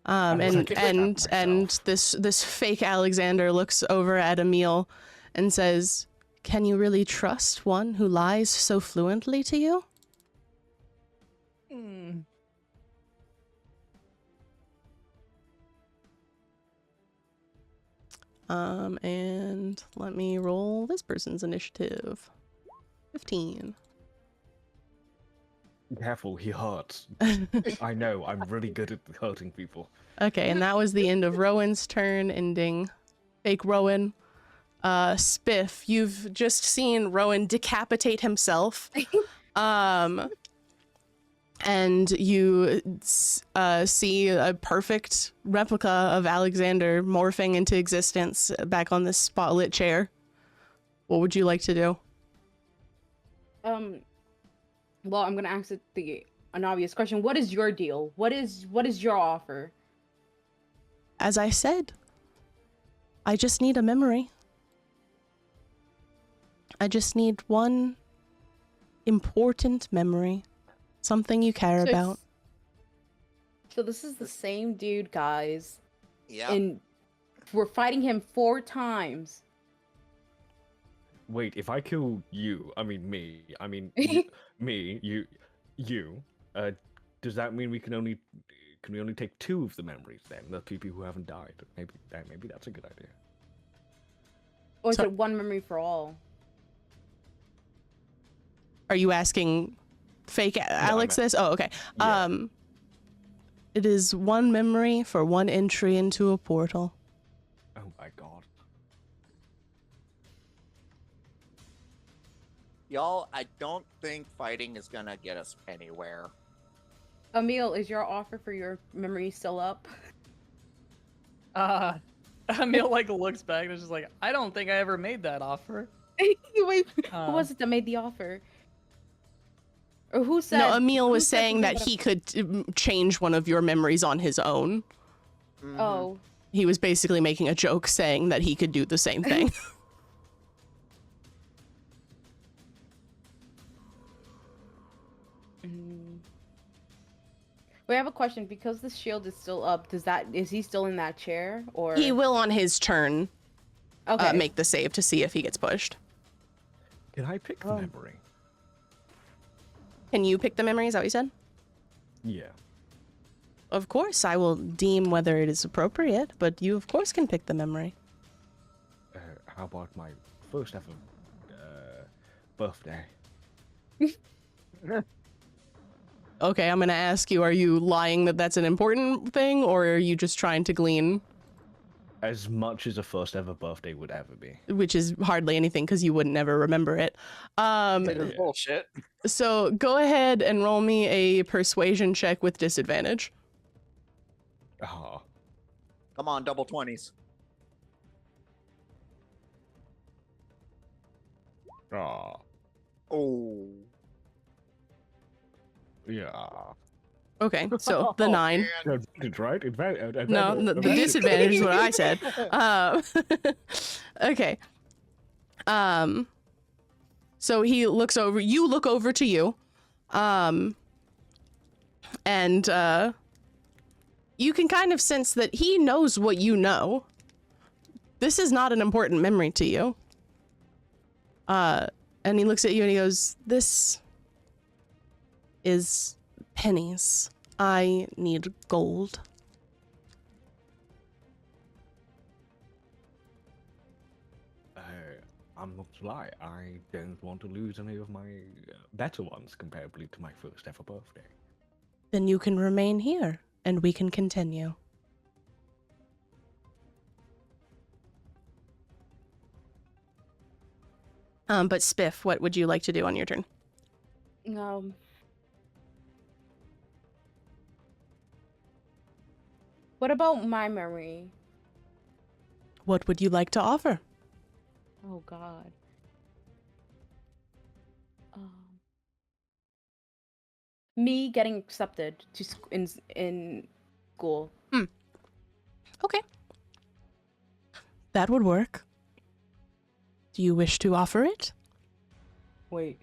And this fake Alexander looks over at Emil and says, "Can you really trust one who lies so fluently to you?" And let me roll this person's initiative. 15. Careful, he hurts. I know, I'm really good at hurting people. Okay, and that was the end of Rowan's turn, ending fake Rowan. Spiff, you've just seen Rowan decapitate himself. And you see a perfect replica of Alexander morphing into existence back on this spotlit chair. What would you like to do? Well, I'm gonna ask an obvious question. What is your deal? What is your offer? As I said, I just need a memory. I just need one important memory. Something you care about. So this is the same dude, guys. Yeah. And we're fighting him 4 times. Wait, if I kill you, I mean me, me, you, does that mean can we only take 2 of the memories then? The people who haven't died. Maybe that's a good idea. Or is So- it one memory for all? Are you asking fake Alex this? Oh, okay. Yeah. It is 1 memory for 1 entry into a portal. Oh my god. Y'all, I don't think fighting is gonna get us anywhere. Emil, is your offer for your memory still up? Emil like looks back and is just like, I don't think I ever made that offer. Wait, who was it that made the offer? Or who said? No, Emil who was said saying that something he could change one of your memories on his own. Mhm. Oh, He was basically making a joke saying that he could do the same thing. Wait, I have a question. Because the shield is still up, is he still in that chair or? He will on his turn Okay. make the save to see if he gets pushed. Can I pick the memory? Can you pick the memory? Is that what you said? Yeah. Of course, I will deem whether it is appropriate, but you of course can pick the memory. How about my first ever birthday? Okay, I'm gonna ask you, are you lying that that's an important thing, or are you just trying to glean, As much as a first ever birthday would ever be. which is hardly anything because you wouldn't ever remember it. It is Yeah. bullshit. So go ahead and roll me a persuasion check with disadvantage. Oh. Come on, double 20s. Oh. Oh. Oh. Yeah. Okay, so the 9. No, it's right. No, the disadvantage is what I said. Okay. So he looks over. You look over to you, and you can kind of sense that he knows what you know. This is not an important memory to you. And he looks at you and he goes, "This is pennies. I need gold." I'm not to lie. I don't want to lose any of my better ones comparably to my first ever birthday. Then you can remain here and we can continue. But Spiff, what would you like to do on your turn? What about my memory? What would you like to offer? Oh God. Me getting accepted to in school. Okay. That would work. Do you wish to offer it? Wait,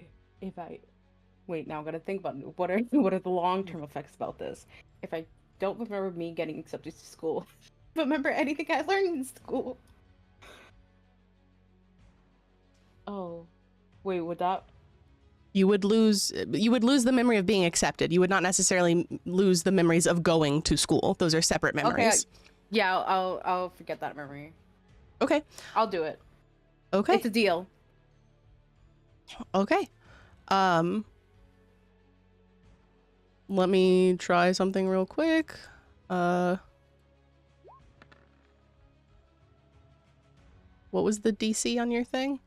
now I gotta think about what are the long-term effects about this. If I don't remember me getting accepted to school, remember anything I learned in school. Oh, wait, would that? You would lose the memory of being accepted. You would not necessarily lose the memories of going to school. Those are separate memories. Yeah, I'll forget that memory. Okay. I'll do it. Okay. It's a deal. Okay. Let me try something real quick. What was the DC on your thing?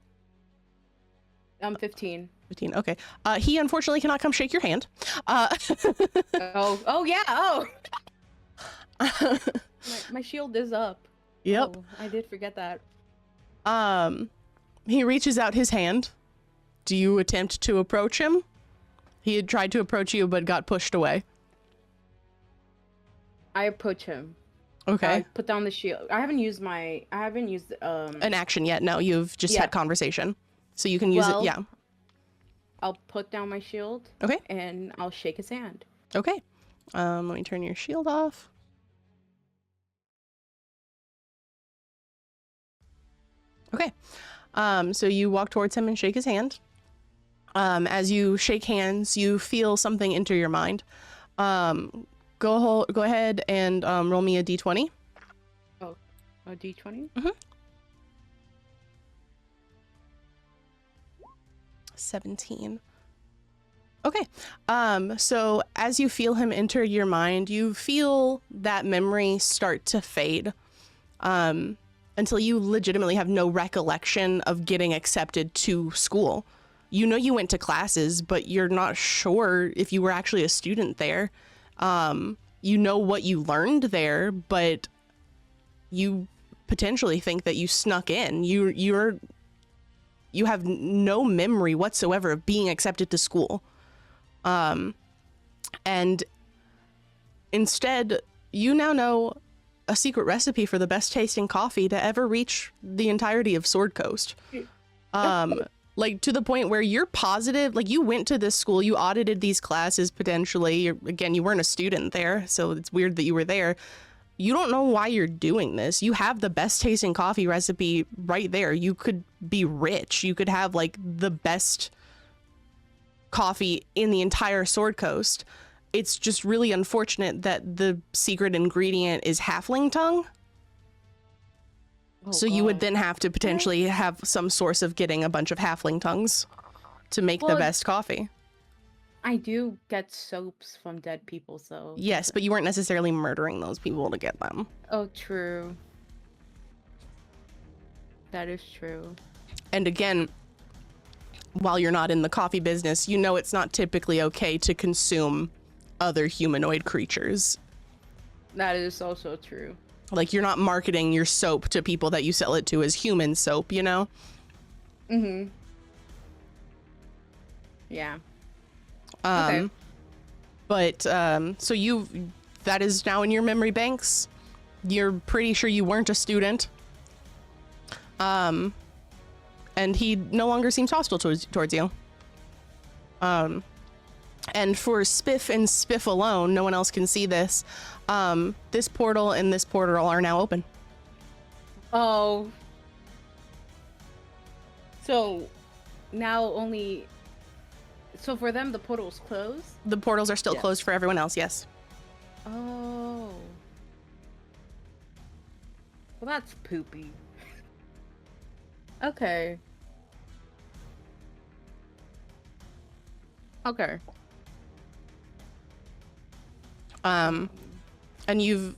15. 15. Okay. He unfortunately cannot come shake your hand. Oh yeah. Oh. my shield is up. Yep. Oh, I did forget that. He reaches out his hand. Do you attempt to approach him? He had tried to approach you but got pushed away. I approach him. Okay. I put down the shield. I haven't used An action yet. No, you've just had conversation. So you can use it. Yeah. I'll put down my shield. Okay. And I'll shake his hand. Okay. Let me turn your shield off. Okay. So you walk towards him and shake his hand. As you shake hands, you feel something enter your mind. Go ahead and roll me a d20. Oh, a d20? 17. Okay. So as you feel him enter your mind, you feel that memory start to fade. Until you legitimately have no recollection of getting accepted to school. You know you went to classes, but you're not sure if you were actually a student there. You know what you learned there, but you potentially think that you snuck in. You have no memory whatsoever of being accepted to school. And instead, you now know a secret recipe for the best tasting coffee to ever reach the entirety of Sword Coast. Like to the point where you're positive, like you went to this school, you audited these classes potentially. Again, you weren't a student there, so it's weird that you were there. You don't know why you're doing this. You have the best tasting coffee recipe right there. You could be rich. You could have like the best coffee in the entire Sword Coast. It's just really unfortunate that the secret ingredient is halfling tongue. So you would then have to potentially have some source of getting a bunch of halfling tongues to make the best coffee. I do get soaps from dead people, so... Yes, but you weren't necessarily murdering those people to get them. Oh, true. That is true. And again, while you're not in the coffee business, you know it's not typically okay to consume other humanoid creatures. That is also true. Like, you're not marketing your soap to people that you sell it to as human soap, you know? Mm-hmm. Yeah. Okay. But, so that is now in your memory banks. You're pretty sure you weren't a student. And he no longer seems hostile towards you. And for Spiff and Spiff alone, no one else can see this. This portal and this portal are now open. Oh. So now only... So for them, the portal's closed? The portals are still closed for everyone else, yes. Oh. Well, that's poopy. Okay. Okay. And I'm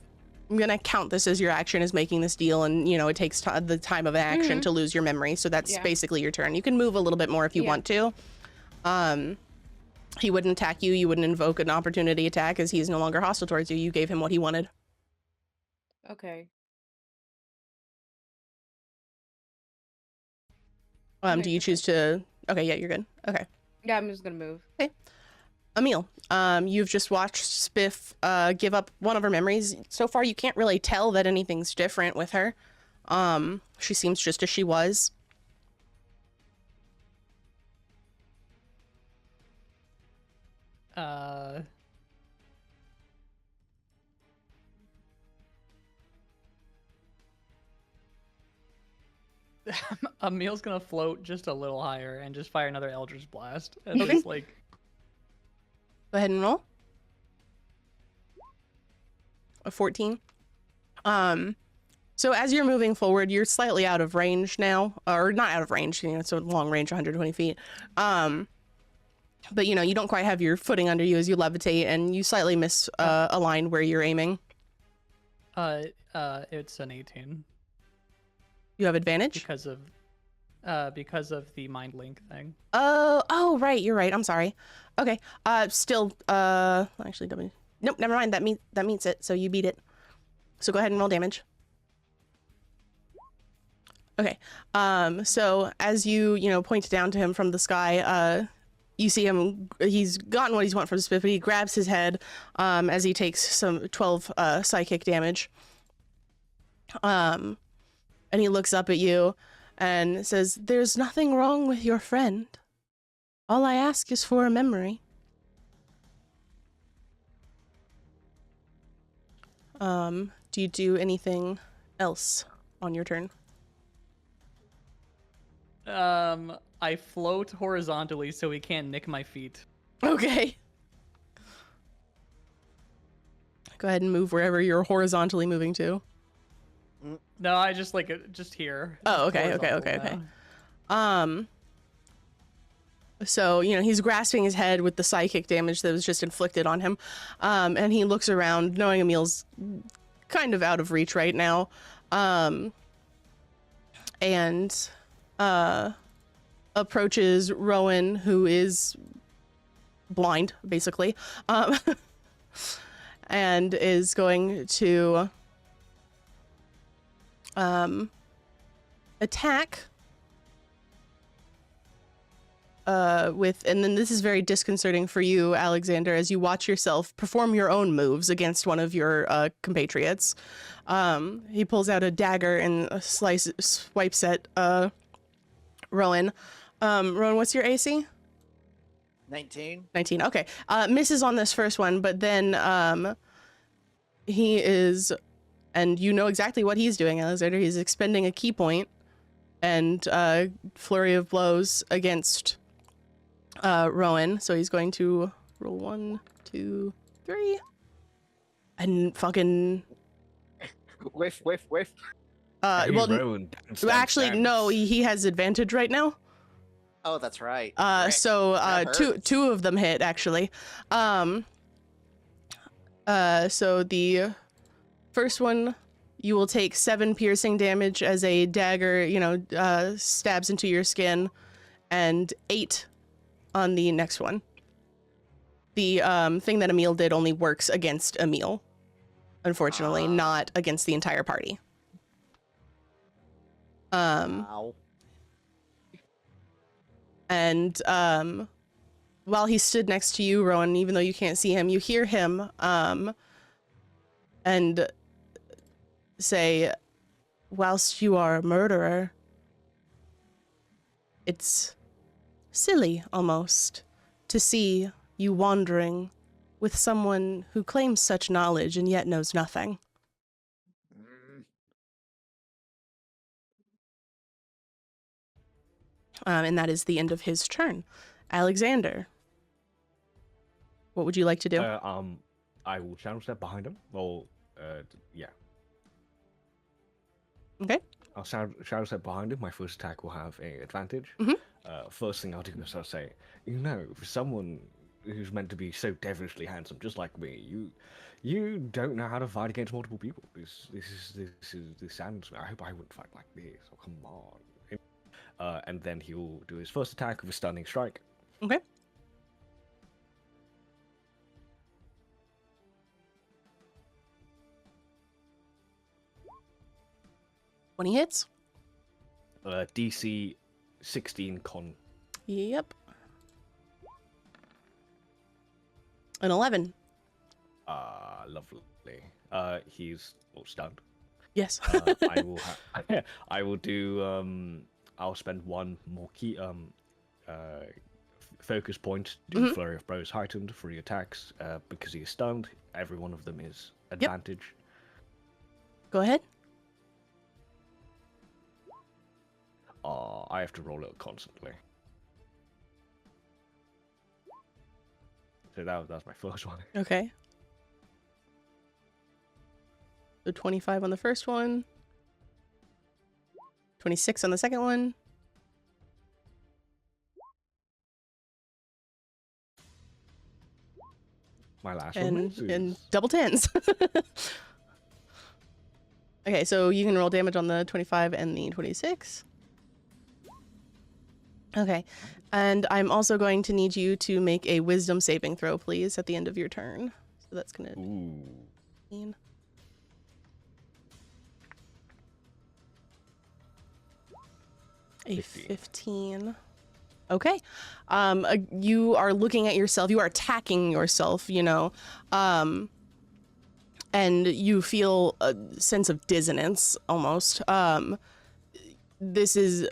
gonna count this as your action as making this deal, and you know it takes the time of action to lose your memory, so that's basically your turn. You can move a little bit more if you want to. He wouldn't attack you. You wouldn't invoke an opportunity attack as he's no longer hostile towards you. You gave him what he wanted. Okay. Do you choose to... Okay, yeah, you're good. Okay. Yeah, I'm just gonna move. Okay. Emil, you've just watched Spiff give up one of her memories. So far, you can't really tell that anything's different with her. She seems just as she was. Emil's gonna float just a little higher and just fire another Eldritch Blast. And just like... Go ahead and roll. A 14. So as you're moving forward, you're slightly out of range now, or not out of range, you know, it's a long range, 120 feet. But you know, you don't quite have your footing under you as you levitate, and you slightly miss align where you're aiming. It's an 18. You have advantage? Because of the mind link thing. Oh, right, you're right. I'm sorry. Okay. Still, actually, nope, never mind. That means it. So you beat it. So go ahead and roll damage. Okay. So as you point down to him from the sky, you see him, he's gotten what he's want from Spiff, but he grabs his head, as he takes some 12, psychic damage. And he looks up at you and says, "There's nothing wrong with your friend. All I ask is for a memory." Do you do anything else on your turn? I float horizontally so he can't nick my feet. Okay. Go ahead and move wherever you're horizontally moving to. No, I just just here. Oh, Just okay. horizontal now. So, he's grasping his head with the psychic damage that was just inflicted on him. And he looks around, knowing Emil's kind of out of reach right now. And approaches Rowan, who is blind, basically. And is going to attack and then this is very disconcerting for you, Alexander, as you watch yourself perform your own moves against one of your compatriots. He pulls out a dagger and swipes at Rowan. Rowan, what's your AC? 19. 19, okay. Misses on this first one, but then he is, and you know exactly what he's doing, Alexander. He's expending a key point and flurry of blows against Rowan. So he's going to roll 1, 2, 3, and fucking Whiff. Hey, well, Rowan, dance, actually, dance. no, he has advantage right now. Oh, that's right. So That hurts. two of them hit actually. So the first one, you will take 7 piercing damage as a dagger, stabs into your skin, and 8 on the next one. The thing that Emil did only works against Emil, unfortunately, not against the entire party. Wow. And while he stood next to you, Rowan, even though you can't see him, you hear him and say, whilst you are a murderer, it's silly almost to see you wandering with someone who claims such knowledge and yet knows nothing. And that is the end of his turn. Alexander, what would you like to do? I will shadow step behind him. Well, yeah. Okay. I'll shadow step behind him. My first attack will have an advantage. Mhm. First thing I'll do is I'll say, for someone who's meant to be so devilishly handsome, just like me, you don't know how to fight against multiple people. This sounds. I hope I wouldn't fight like this. Oh, come on. And then he'll do his first attack with a stunning strike. Okay. When he hits? DC 16 con. Yep. An 11. Lovely. He's stunned. Yes. I will do. I'll spend 1 more key focus point. Do flurry of blows heightened for the attacks because he is stunned. Every one of them is advantage. Go ahead. I have to roll it constantly. So that's my first one. Okay. So 25 on the first one. 26 on the second one. My last one And double 10s. Okay, so you can roll damage on the 25 and the 26. Okay, and I'm also going to need you to make a wisdom saving throw, please, at the end of your turn. So that's gonna be a 15. Okay. You are looking at yourself, you are attacking yourself, and you feel a sense of dissonance almost. This is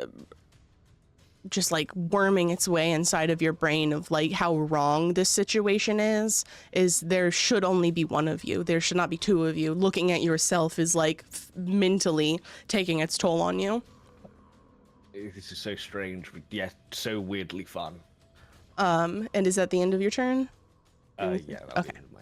just like worming its way inside of your brain of like how wrong this situation is there should only be one of you. There should not be two of you. Looking at yourself is like mentally taking its toll on you. This is so strange, but yet so weirdly fun. And is that the end of your turn? Yeah, that'll be the end of my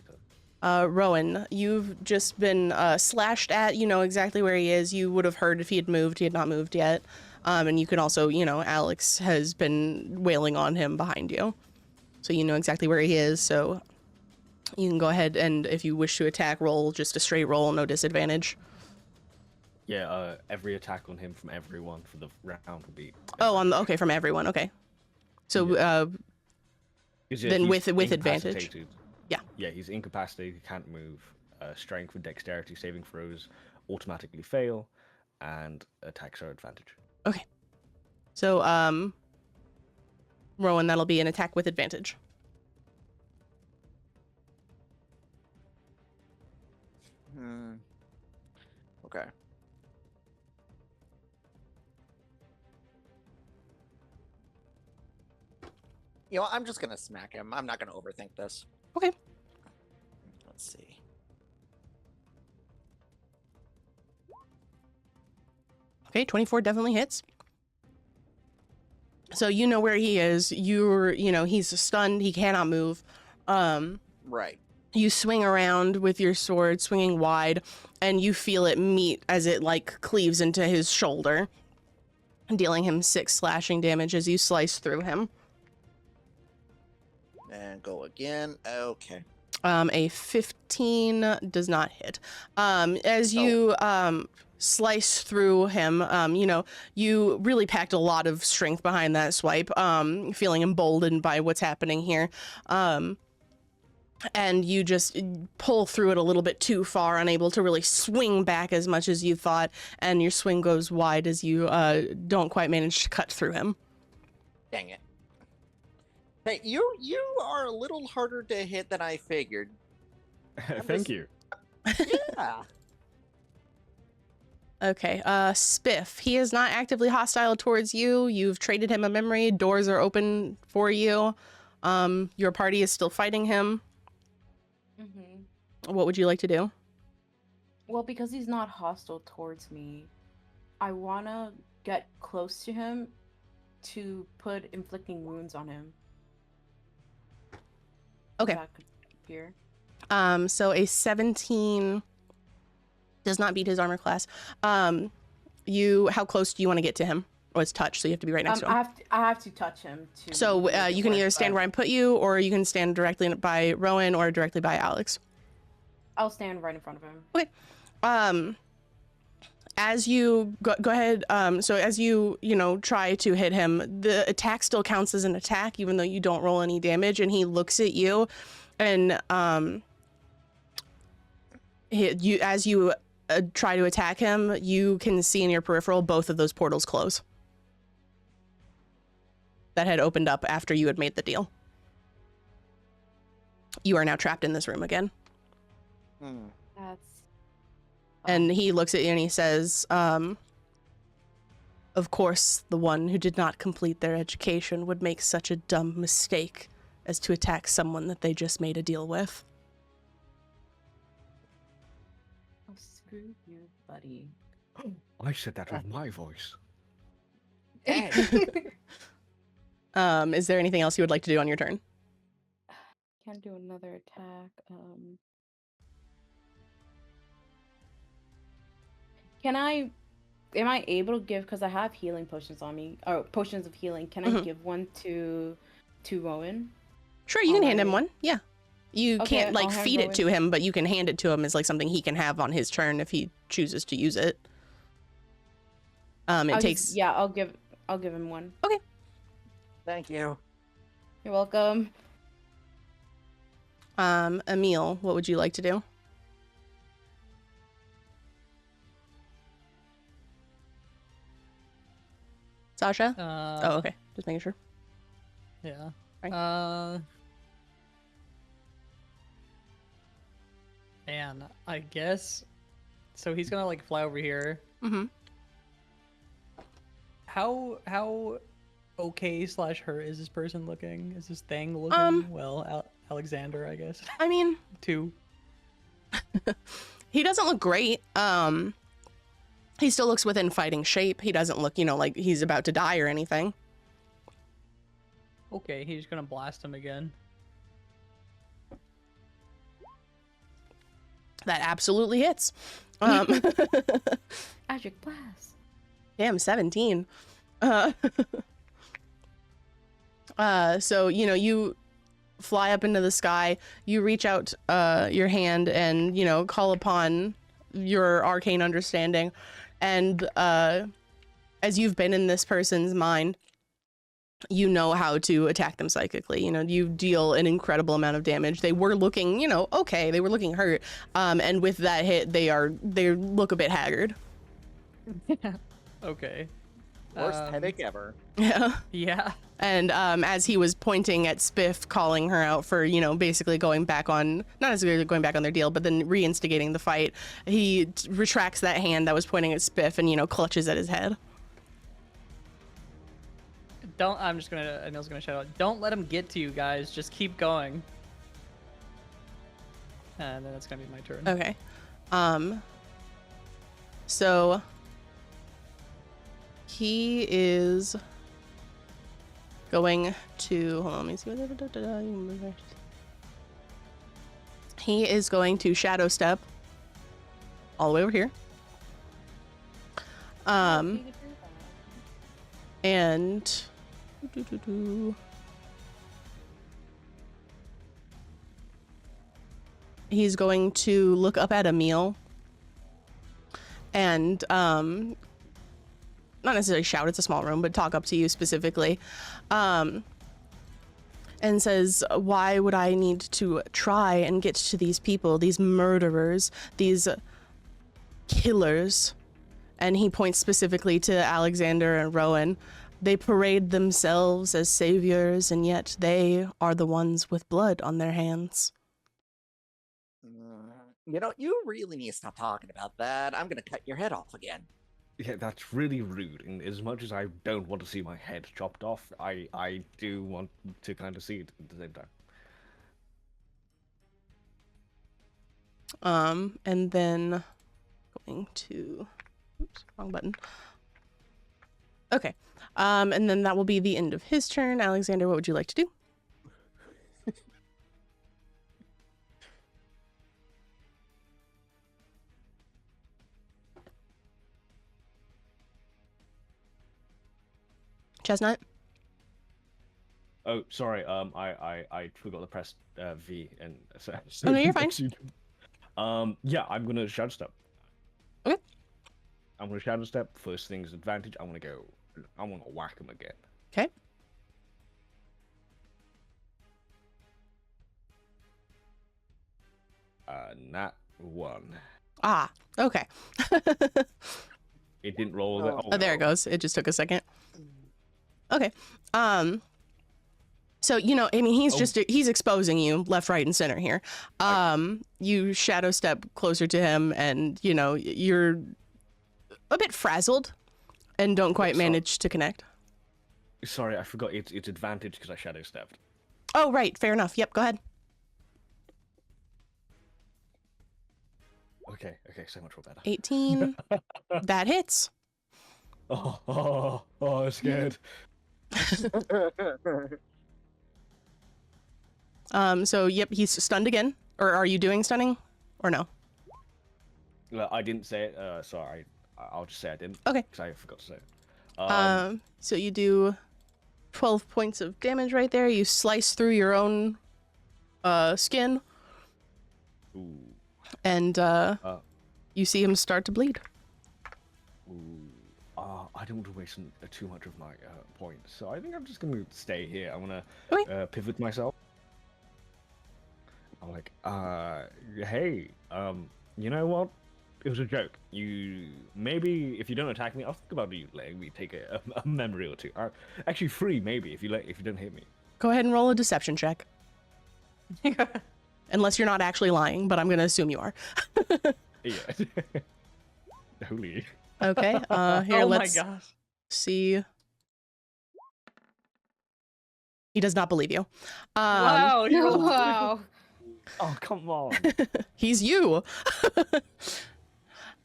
turn. Rowan, you've just been slashed at. You know exactly where he is. You would have heard if he had moved. He had not moved yet. And you can also, Alex has been wailing on him behind you. So you know exactly where he is. So you can go ahead and, if you wish to attack, roll just a straight roll, no disadvantage. Yeah, every attack on him from everyone for the round will be. Okay, from everyone. Okay. So then he's with advantage. incapacitated. Yeah. Yeah, he's incapacitated. He can't move. Strength and dexterity saving throws automatically fail, and attacks are advantage. Okay. So Rowan, that'll be an attack with advantage. Okay. You know, I'm just gonna smack him. I'm not gonna overthink this. Okay. Let's see. Okay, 24 definitely hits. So you know where he is. He's stunned. He cannot move. Right. You swing around with your sword, swinging wide, and you feel it meet as it cleaves into his shoulder, dealing him 6 slashing damage as you slice through him. And go again. Okay. A 15 does not hit. As you slice through him, you really packed a lot of strength behind that swipe, feeling emboldened by what's happening here. And you just pull through it a little bit too far, unable to really swing back as much as you thought, and your swing goes wide as you don't quite manage to cut through him. Dang it. Hey, you are a little harder to hit than I figured. Thank you. Yeah. Okay, Spiff. He is not actively hostile towards you. You've traded him a memory. Doors are open for you. Your party is still fighting him. What would you like to do? Well, because he's not hostile towards me, I want to get close to him to put inflicting wounds on him. Okay. That could appear. So a 17 does not beat his armor class. How close do you want to get to him? Oh, it's touch, so you have to be right next to him. I have to touch him to. So you can either stand where I put you, or you can stand directly by Rowan, or directly by Alex. I'll stand right in front of him. Okay. As you go ahead. So as you try to hit him, the attack still counts as an attack, even though you don't roll any damage. And he looks at you, and as you try to attack him, you can see in your peripheral both of those portals close that had opened up after you had made the deal. You are now trapped in this room again. That's. And he looks at you and he says, of course, the one who did not complete their education would make such a dumb mistake as to attack someone that they just made a deal with. Oh, screw you, buddy. I said that with my voice. Is there anything else you would like to do on your turn? Can't do another attack. Am I able to give, because I have healing potions on me, or potions of healing, can I give one to Rowan? Sure, you can hand him one. Yeah. You Okay, can't I'll hand feed it Rowan. to him, but you can hand it to him as something he can have on his turn if he chooses to use it. It takes. I'll give him one. Okay. Thank you. You're welcome. Emil, what would you like to do? Zasha? Oh, okay. Just making sure. Yeah. Right. And I guess so he's gonna fly over here. Mm-hmm. How okay / hurt is this person looking? Is this thing looking Alexander, I guess. I mean, 2. he doesn't look great. He still looks within fighting shape. He doesn't look, like he's about to die or anything. Okay, he's gonna blast him again. That absolutely hits. Magic blast. Damn, 17. So, you fly up into the sky, you reach out your hand and, call upon your arcane understanding. And as you've been in this person's mind, you know how to attack them psychically. You deal an incredible amount of damage. They were looking, okay, they were looking hurt. And with that hit, they look a bit haggard. Okay. Worst headache ever. Yeah. Yeah. And as he was pointing at Spiff, calling her out for, basically going back on, not necessarily going back on their deal, but then reinstigating the fight, he retracts that hand that was pointing at Spiff and, clutches at his head. Anil's gonna shout out, don't let him get to you guys, just keep going. And then it's gonna be my turn. Okay. So he is going to, hold on, let me see what he is going to shadow step all the way over here. And he's going to look up at Emil and not necessarily shout, it's a small room, but talk up to you specifically, and says, why would I need to try and get to these people, these murderers, these killers? And he points specifically to Alexander and Rowan. They parade themselves as saviors, and yet they are the ones with blood on their hands. You really need to stop talking about that. I'm gonna cut your head off again. Yeah, that's really rude. And as much as I don't want to see my head chopped off, I do want to kind of see it at the same time. And then going to, oops, wrong button. Okay. And then that will be the end of his turn. Alexander, what would you like to do? Chestnut? Oh, sorry. I forgot to press V and so. Oh, no, you're fine. Yeah, I'm gonna shadow step. Okay. I'm gonna shadow step. First thing's advantage. I want to whack him again. Okay. Nat 1. Ah, okay. It didn't roll. Oh, there it goes. It just took a second. Okay. So, he's exposing you left, right, and center here. You shadow step closer to him and, you're a bit frazzled and don't quite manage to connect. Sorry, I forgot it's advantage because I shadow stepped. Oh, right. Fair enough. Yep, go ahead. Okay, so much more better. 18. That hits. Oh, I'm scared. So, yep, he's stunned again. Or are you doing stunning? Or no? I didn't say it, so I'll just say I didn't. Okay. Because I forgot to say it. So you do 12 points of damage right there. You slice through your own skin. Ooh. And you see him start to bleed. Ooh. I don't want to waste too much of my points, so I think I'm just going to stay here. I want to pivot myself. I'm like, hey, you know what? It was a joke. Maybe if you don't attack me, I'll think about you letting me take a memory or two. Actually, 3 maybe if you don't hit me. Go ahead and roll a deception check. Unless you're not actually lying, but I'm going to assume you are. Yeah. Holy. Okay. Here, let's my gosh. see. He does not believe you. Wow. Wow. Oh, come on. He's you.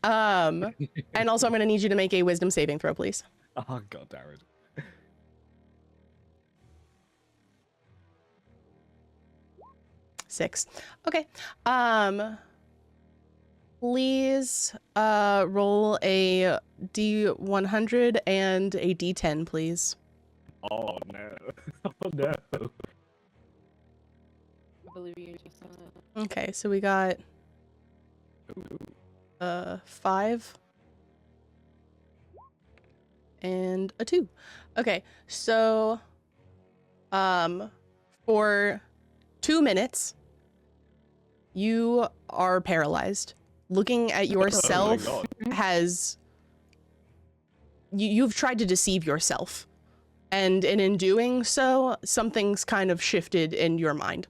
And also I'm gonna need you to make a wisdom saving throw, please. Oh god damn it. 6. Okay. Please roll a D100 and a D10, please. Oh no. Oh no. I believe you. Okay, so we got 5 and a 2. Okay, so for 2 minutes you are paralyzed. Looking at yourself God. has you've tried to deceive yourself, and in doing so something's kind of shifted in your mind.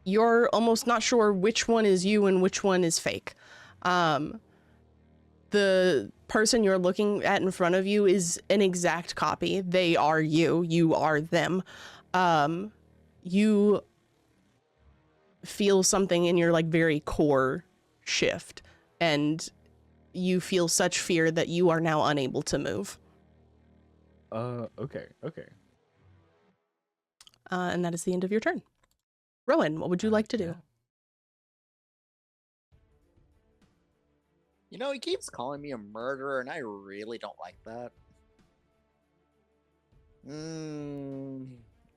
You're almost not sure which one is you and which one is fake. The person you're looking at in front of you is an exact copy. They are you. You are them. You feel something in your like very core shift, and you feel such fear that you are now unable to move. Okay. And that is the end of your turn. Rowan, what would you like to do? You know, he keeps calling me a murderer, and I really don't like that.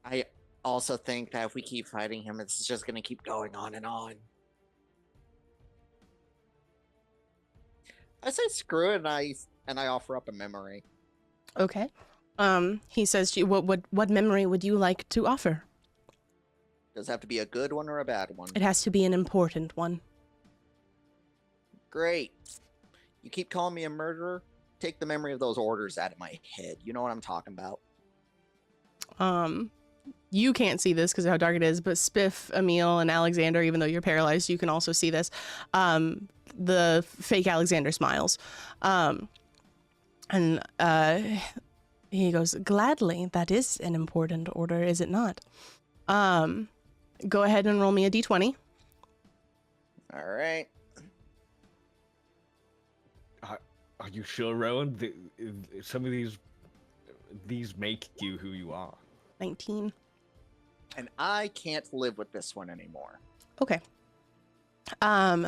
I also think that if we keep fighting him, it's just gonna keep going on and on. I say screw it, and I offer up a memory. Okay. He says to you, what memory would you like to offer? Does it have to be a good one or a bad one? It has to be an important one. Great. You keep calling me a murderer? Take the memory of those orders out of my head. You know what I'm talking about. You can't see this because of how dark it is, but Spiff, Emil, and Alexander, even though you're paralyzed, you can also see this. The fake Alexander smiles. And he goes, gladly, that is an important order, is it not? Go ahead and roll me a d20. All right. Are you sure, Rowan? Some of these make you who you are. 19. And I can't live with this one anymore. Okay.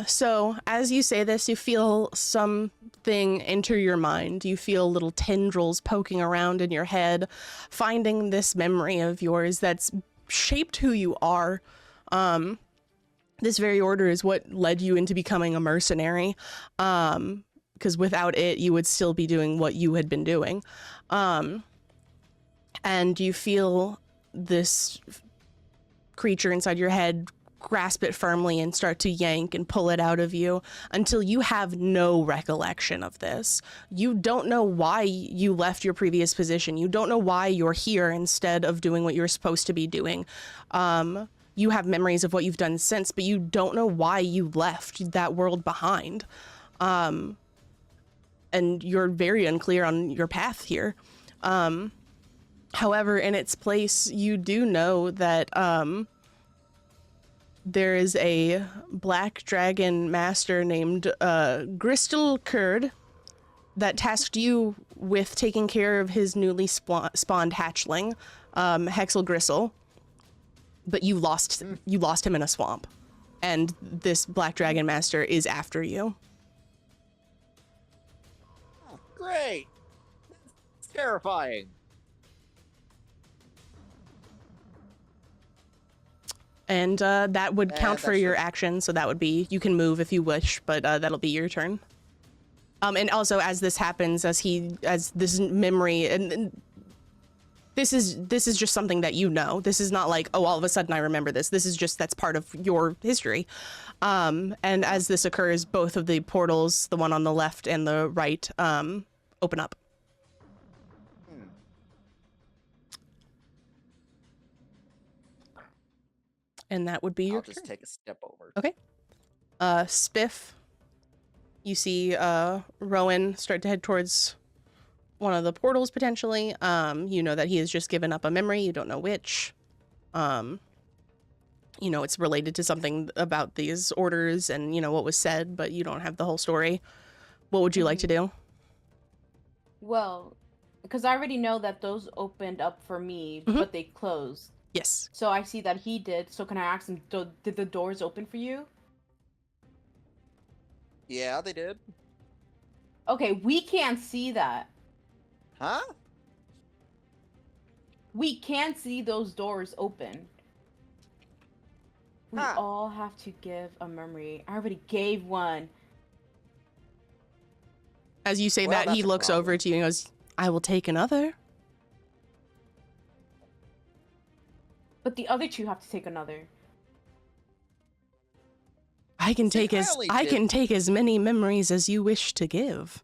So as you say this, you feel something enter your mind. You feel little tendrils poking around in your head, finding this memory of yours that's shaped who you are. This very order is what led you into becoming a mercenary. Because without it, you would still be doing what you had been doing. And you feel this creature inside your head grasp it firmly and start to yank and pull it out of you until you have no recollection of this. You don't know why you left your previous position. You don't know why you're here instead of doing what you're supposed to be doing. You have memories of what you've done since, but you don't know why you left that world behind. And you're very unclear on your path here. However, in its place, you do know that there is a black dragon master named Gristel Kurd that tasked you with taking care of his newly spawned hatchling, Hexel Gristle. But you lost him in a swamp, and this black dragon master is after you. Oh, great! It's terrifying. And that would count for your action, so that would be, you can move if you wish, but that'll be your turn. And also, as this happens, as this memory, and this is just something that you know. This is not like, oh, all of a sudden I remember this. This is just, that's part of your history. And as this occurs, both of the portals, the one on the left and the right, open up. And that would be your I'll just turn. take a step over. Okay. Spiff, you see Rowan start to head towards one of the portals potentially. You know that he has just given up a memory. You don't know which. you know, it's related to something about these orders and, you know, what was said, but you don't have the whole story. What would you like to do? Well, because I already know that those opened up for me, Mhm. but they closed. Yes. So I see that he did. So can I ask him, did the doors open for you? Yeah, they did. Okay, we can't see that. Huh? We can't see those doors open. We Huh. all have to give a memory. I already gave one. As you say Well, that, he that's a looks over problem. to you and goes, I will take another. But the other two have to take another. I can See, take I can did- take as many memories as you wish to give.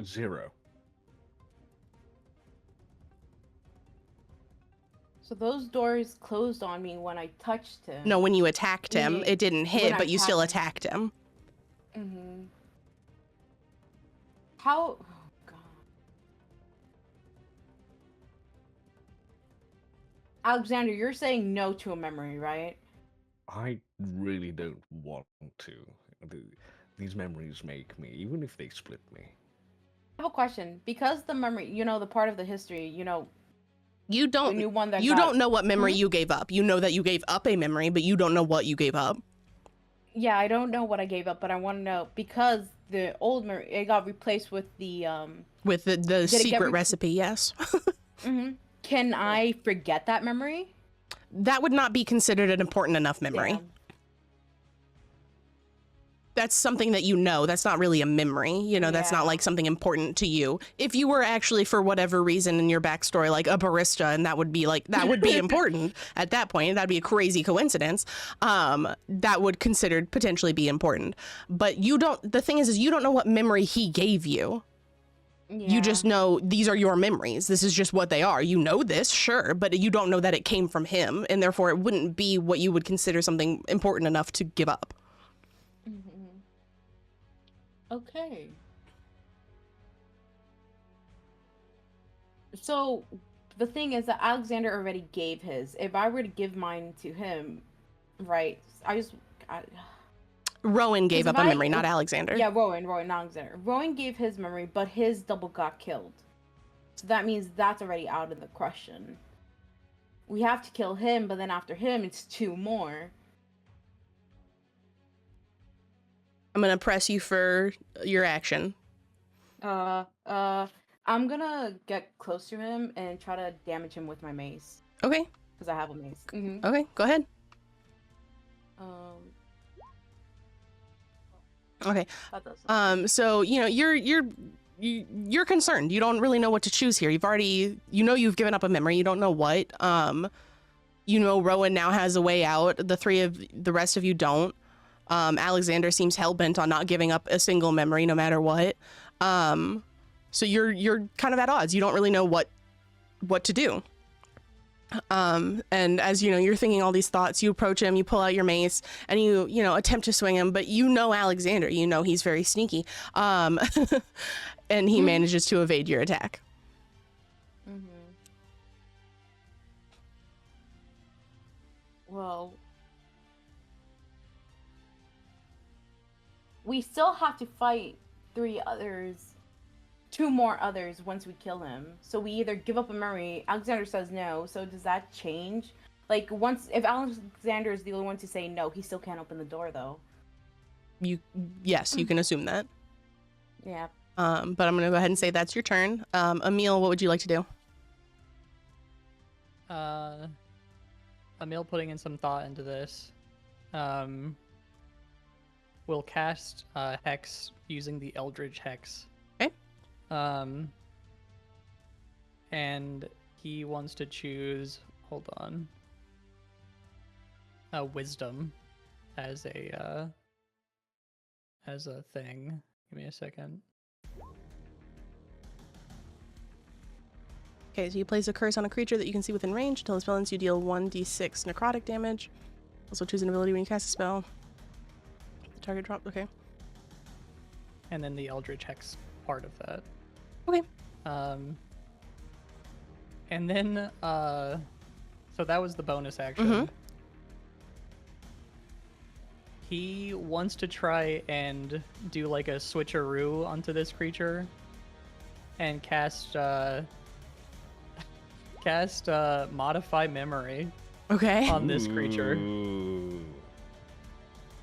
0. So those doors closed on me when I touched him. No, when you attacked him, Meaning, it didn't when hit, I but you still attacked attacked him. Mm-hmm. How? Oh, God. Alexander, you're saying no to a memory, right? I really don't want to. These memories make me, even if they split me. I have a question. Because the memory, you know, the part of the history, you know, You the new don't one that you got... don't know what memory Hmm? you gave up. You know that you gave up a memory, but you don't know what you gave up. Yeah, I don't know what I gave up, but I want to know because the old memory, it got replaced with the With the Did it get secret recipe, yes. Can I forget that memory? That would not be considered an important enough memory. Damn. That's something that you know. That's not really a memory. You know, that's not Yeah. like something important to you. If you were actually, for whatever reason in your backstory, like a barista, and that would be important at that point. That'd be a crazy coincidence. That would considered potentially be important. But you don't, the thing is you don't know what memory he gave you. You just know these are your memories. This is just what they are. You know this, sure, but you don't know that it came from him, and therefore it wouldn't be what you would consider something important enough to give up. Okay. So the thing is that Alexander already gave his. If I were to give mine to him, right? Rowan gave 'Cause up if a I- memory, not Alexander. Yeah, Rowan, not Alexander. Rowan gave his memory, but his double got killed. So that means that's already out of the question. We have to kill him, but then after him, it's 2 more. I'm gonna press you for your action. I'm gonna get close to him and try to damage him with my mace. Okay. Because I have a mace. Okay, go ahead. Okay. That does So you know you're concerned. You don't really know what to choose here. You've given up a memory. You don't know what. You know Rowan now has a way out. The rest of you don't. Alexander seems hell-bent on not giving up a single memory no matter what. So you're kind of at odds. You don't really know what to do. And as you know, you're thinking all these thoughts, you approach him, you pull out your mace, and you attempt to swing him, but you know Alexander, you know he's very sneaky. And he manages to evade your attack. Well, we still have to fight 2 more others once we kill him. So we either give up a memory. Alexander says no. So does that change? Like if Alexander is the only one to say no, he still can't open the door though. Yes, you can assume that. Yeah. But I'm gonna go ahead and say that's your turn. Emil, what would you like to do? Emil, putting in some thought into this, will cast Hex using the Eldritch Hex. Okay. And he wants to choose, hold on, Wisdom as a thing. Give me a second. Okay, so you place a curse on a creature that you can see within range. Until the spell ends, you deal 1d6 necrotic damage. Also choose an ability when you cast a spell. The target dropped. Okay. And then the Eldritch Hex part of that. Okay. And then, so that was the bonus action. He wants to try and do like a switcheroo onto this creature and cast modify memory Okay. on this creature. Ooh.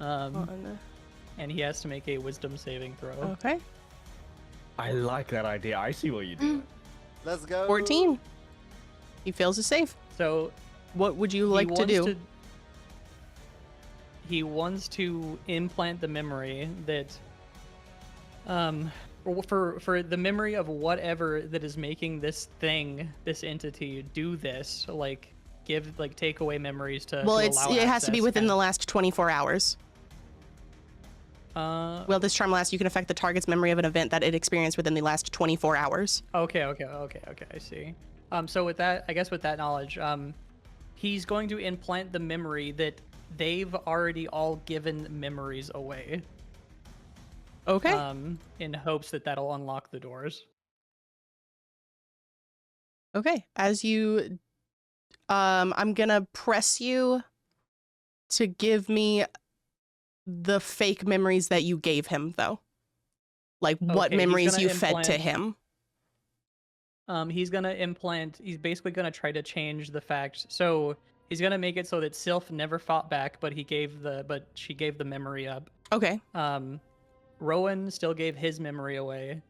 And he has to make a wisdom saving throw. Okay. I like that idea. I see what you're doing. Let's go. 14. He fails a save. So What would you he like to wants do? He wants to implant the memory that for the memory of whatever that is making this thing, this entity do this, like take away memories to Well, to it allow has to be access within and- the last 24 hours. Well, this charm lasts, you can affect the target's memory of an event that it experienced within the last 24 hours. Okay, I see. So with that, I guess with that knowledge, he's going to implant the memory that they've already all given memories away. Okay. In hopes that that'll unlock the doors. Okay. As you, I'm gonna press you to give me the fake memories that you gave him, though. Like what Okay, he's memories gonna you fed to implant- him. He's basically gonna try to change the fact. So he's gonna make it so that Sylph never fought back, but she gave the memory up. Okay. Rowan still gave his memory away,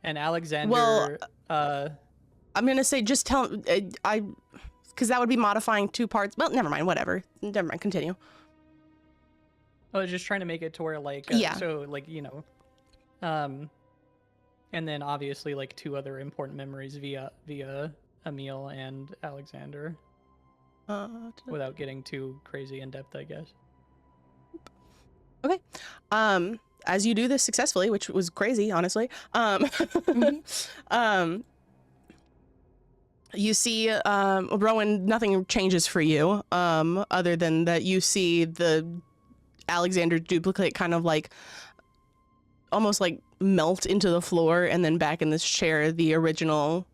and Alexander. Well, I'm gonna say just tell because that would be modifying two parts. Well, never mind. Whatever. Never mind. Continue. I was just trying to make it to where Yeah. So and then obviously like two other important memories via Emil and Alexander, without getting too crazy in depth, I guess. Okay. As you do this successfully, which was crazy, honestly. You see, Rowan, nothing changes for you, other than that you see the Alexander duplicate kind of like almost like melt into the floor, and then back in this chair, the original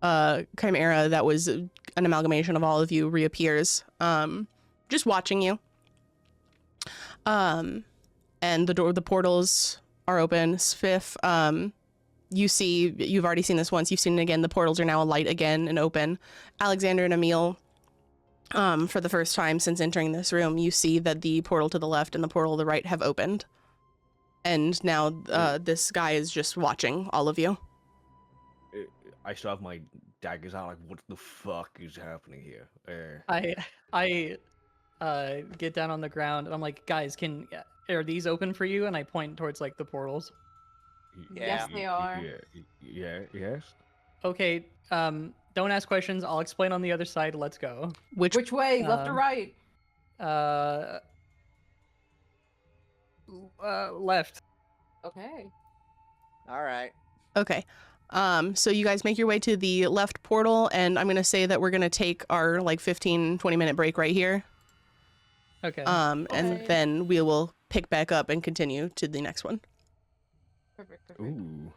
chimera that was an amalgamation of all of you reappears, just watching you. And the portals are open. Spiff, you've already seen this once, you've seen it again, the portals are now alight again and open. Alexander and Emil, for the first time since entering this room, you see that the portal to the left and the portal to the right have opened. And now this guy is just watching all of you. I still have my daggers out. Like, what the fuck is happening here? I get down on the ground and I'm like, guys, are these open for you? And I point towards like the portals. Yes, they are. Yes. Okay, don't ask questions. I'll explain on the other side. Let's go. Which way? Left or right? Left. Okay. All right. Okay. So you guys make your way to the left portal, and I'm gonna say that we're gonna take our like 15-20 minute break right here. Okay. And then we will pick back up and continue to the next one. Perfect. Ooh.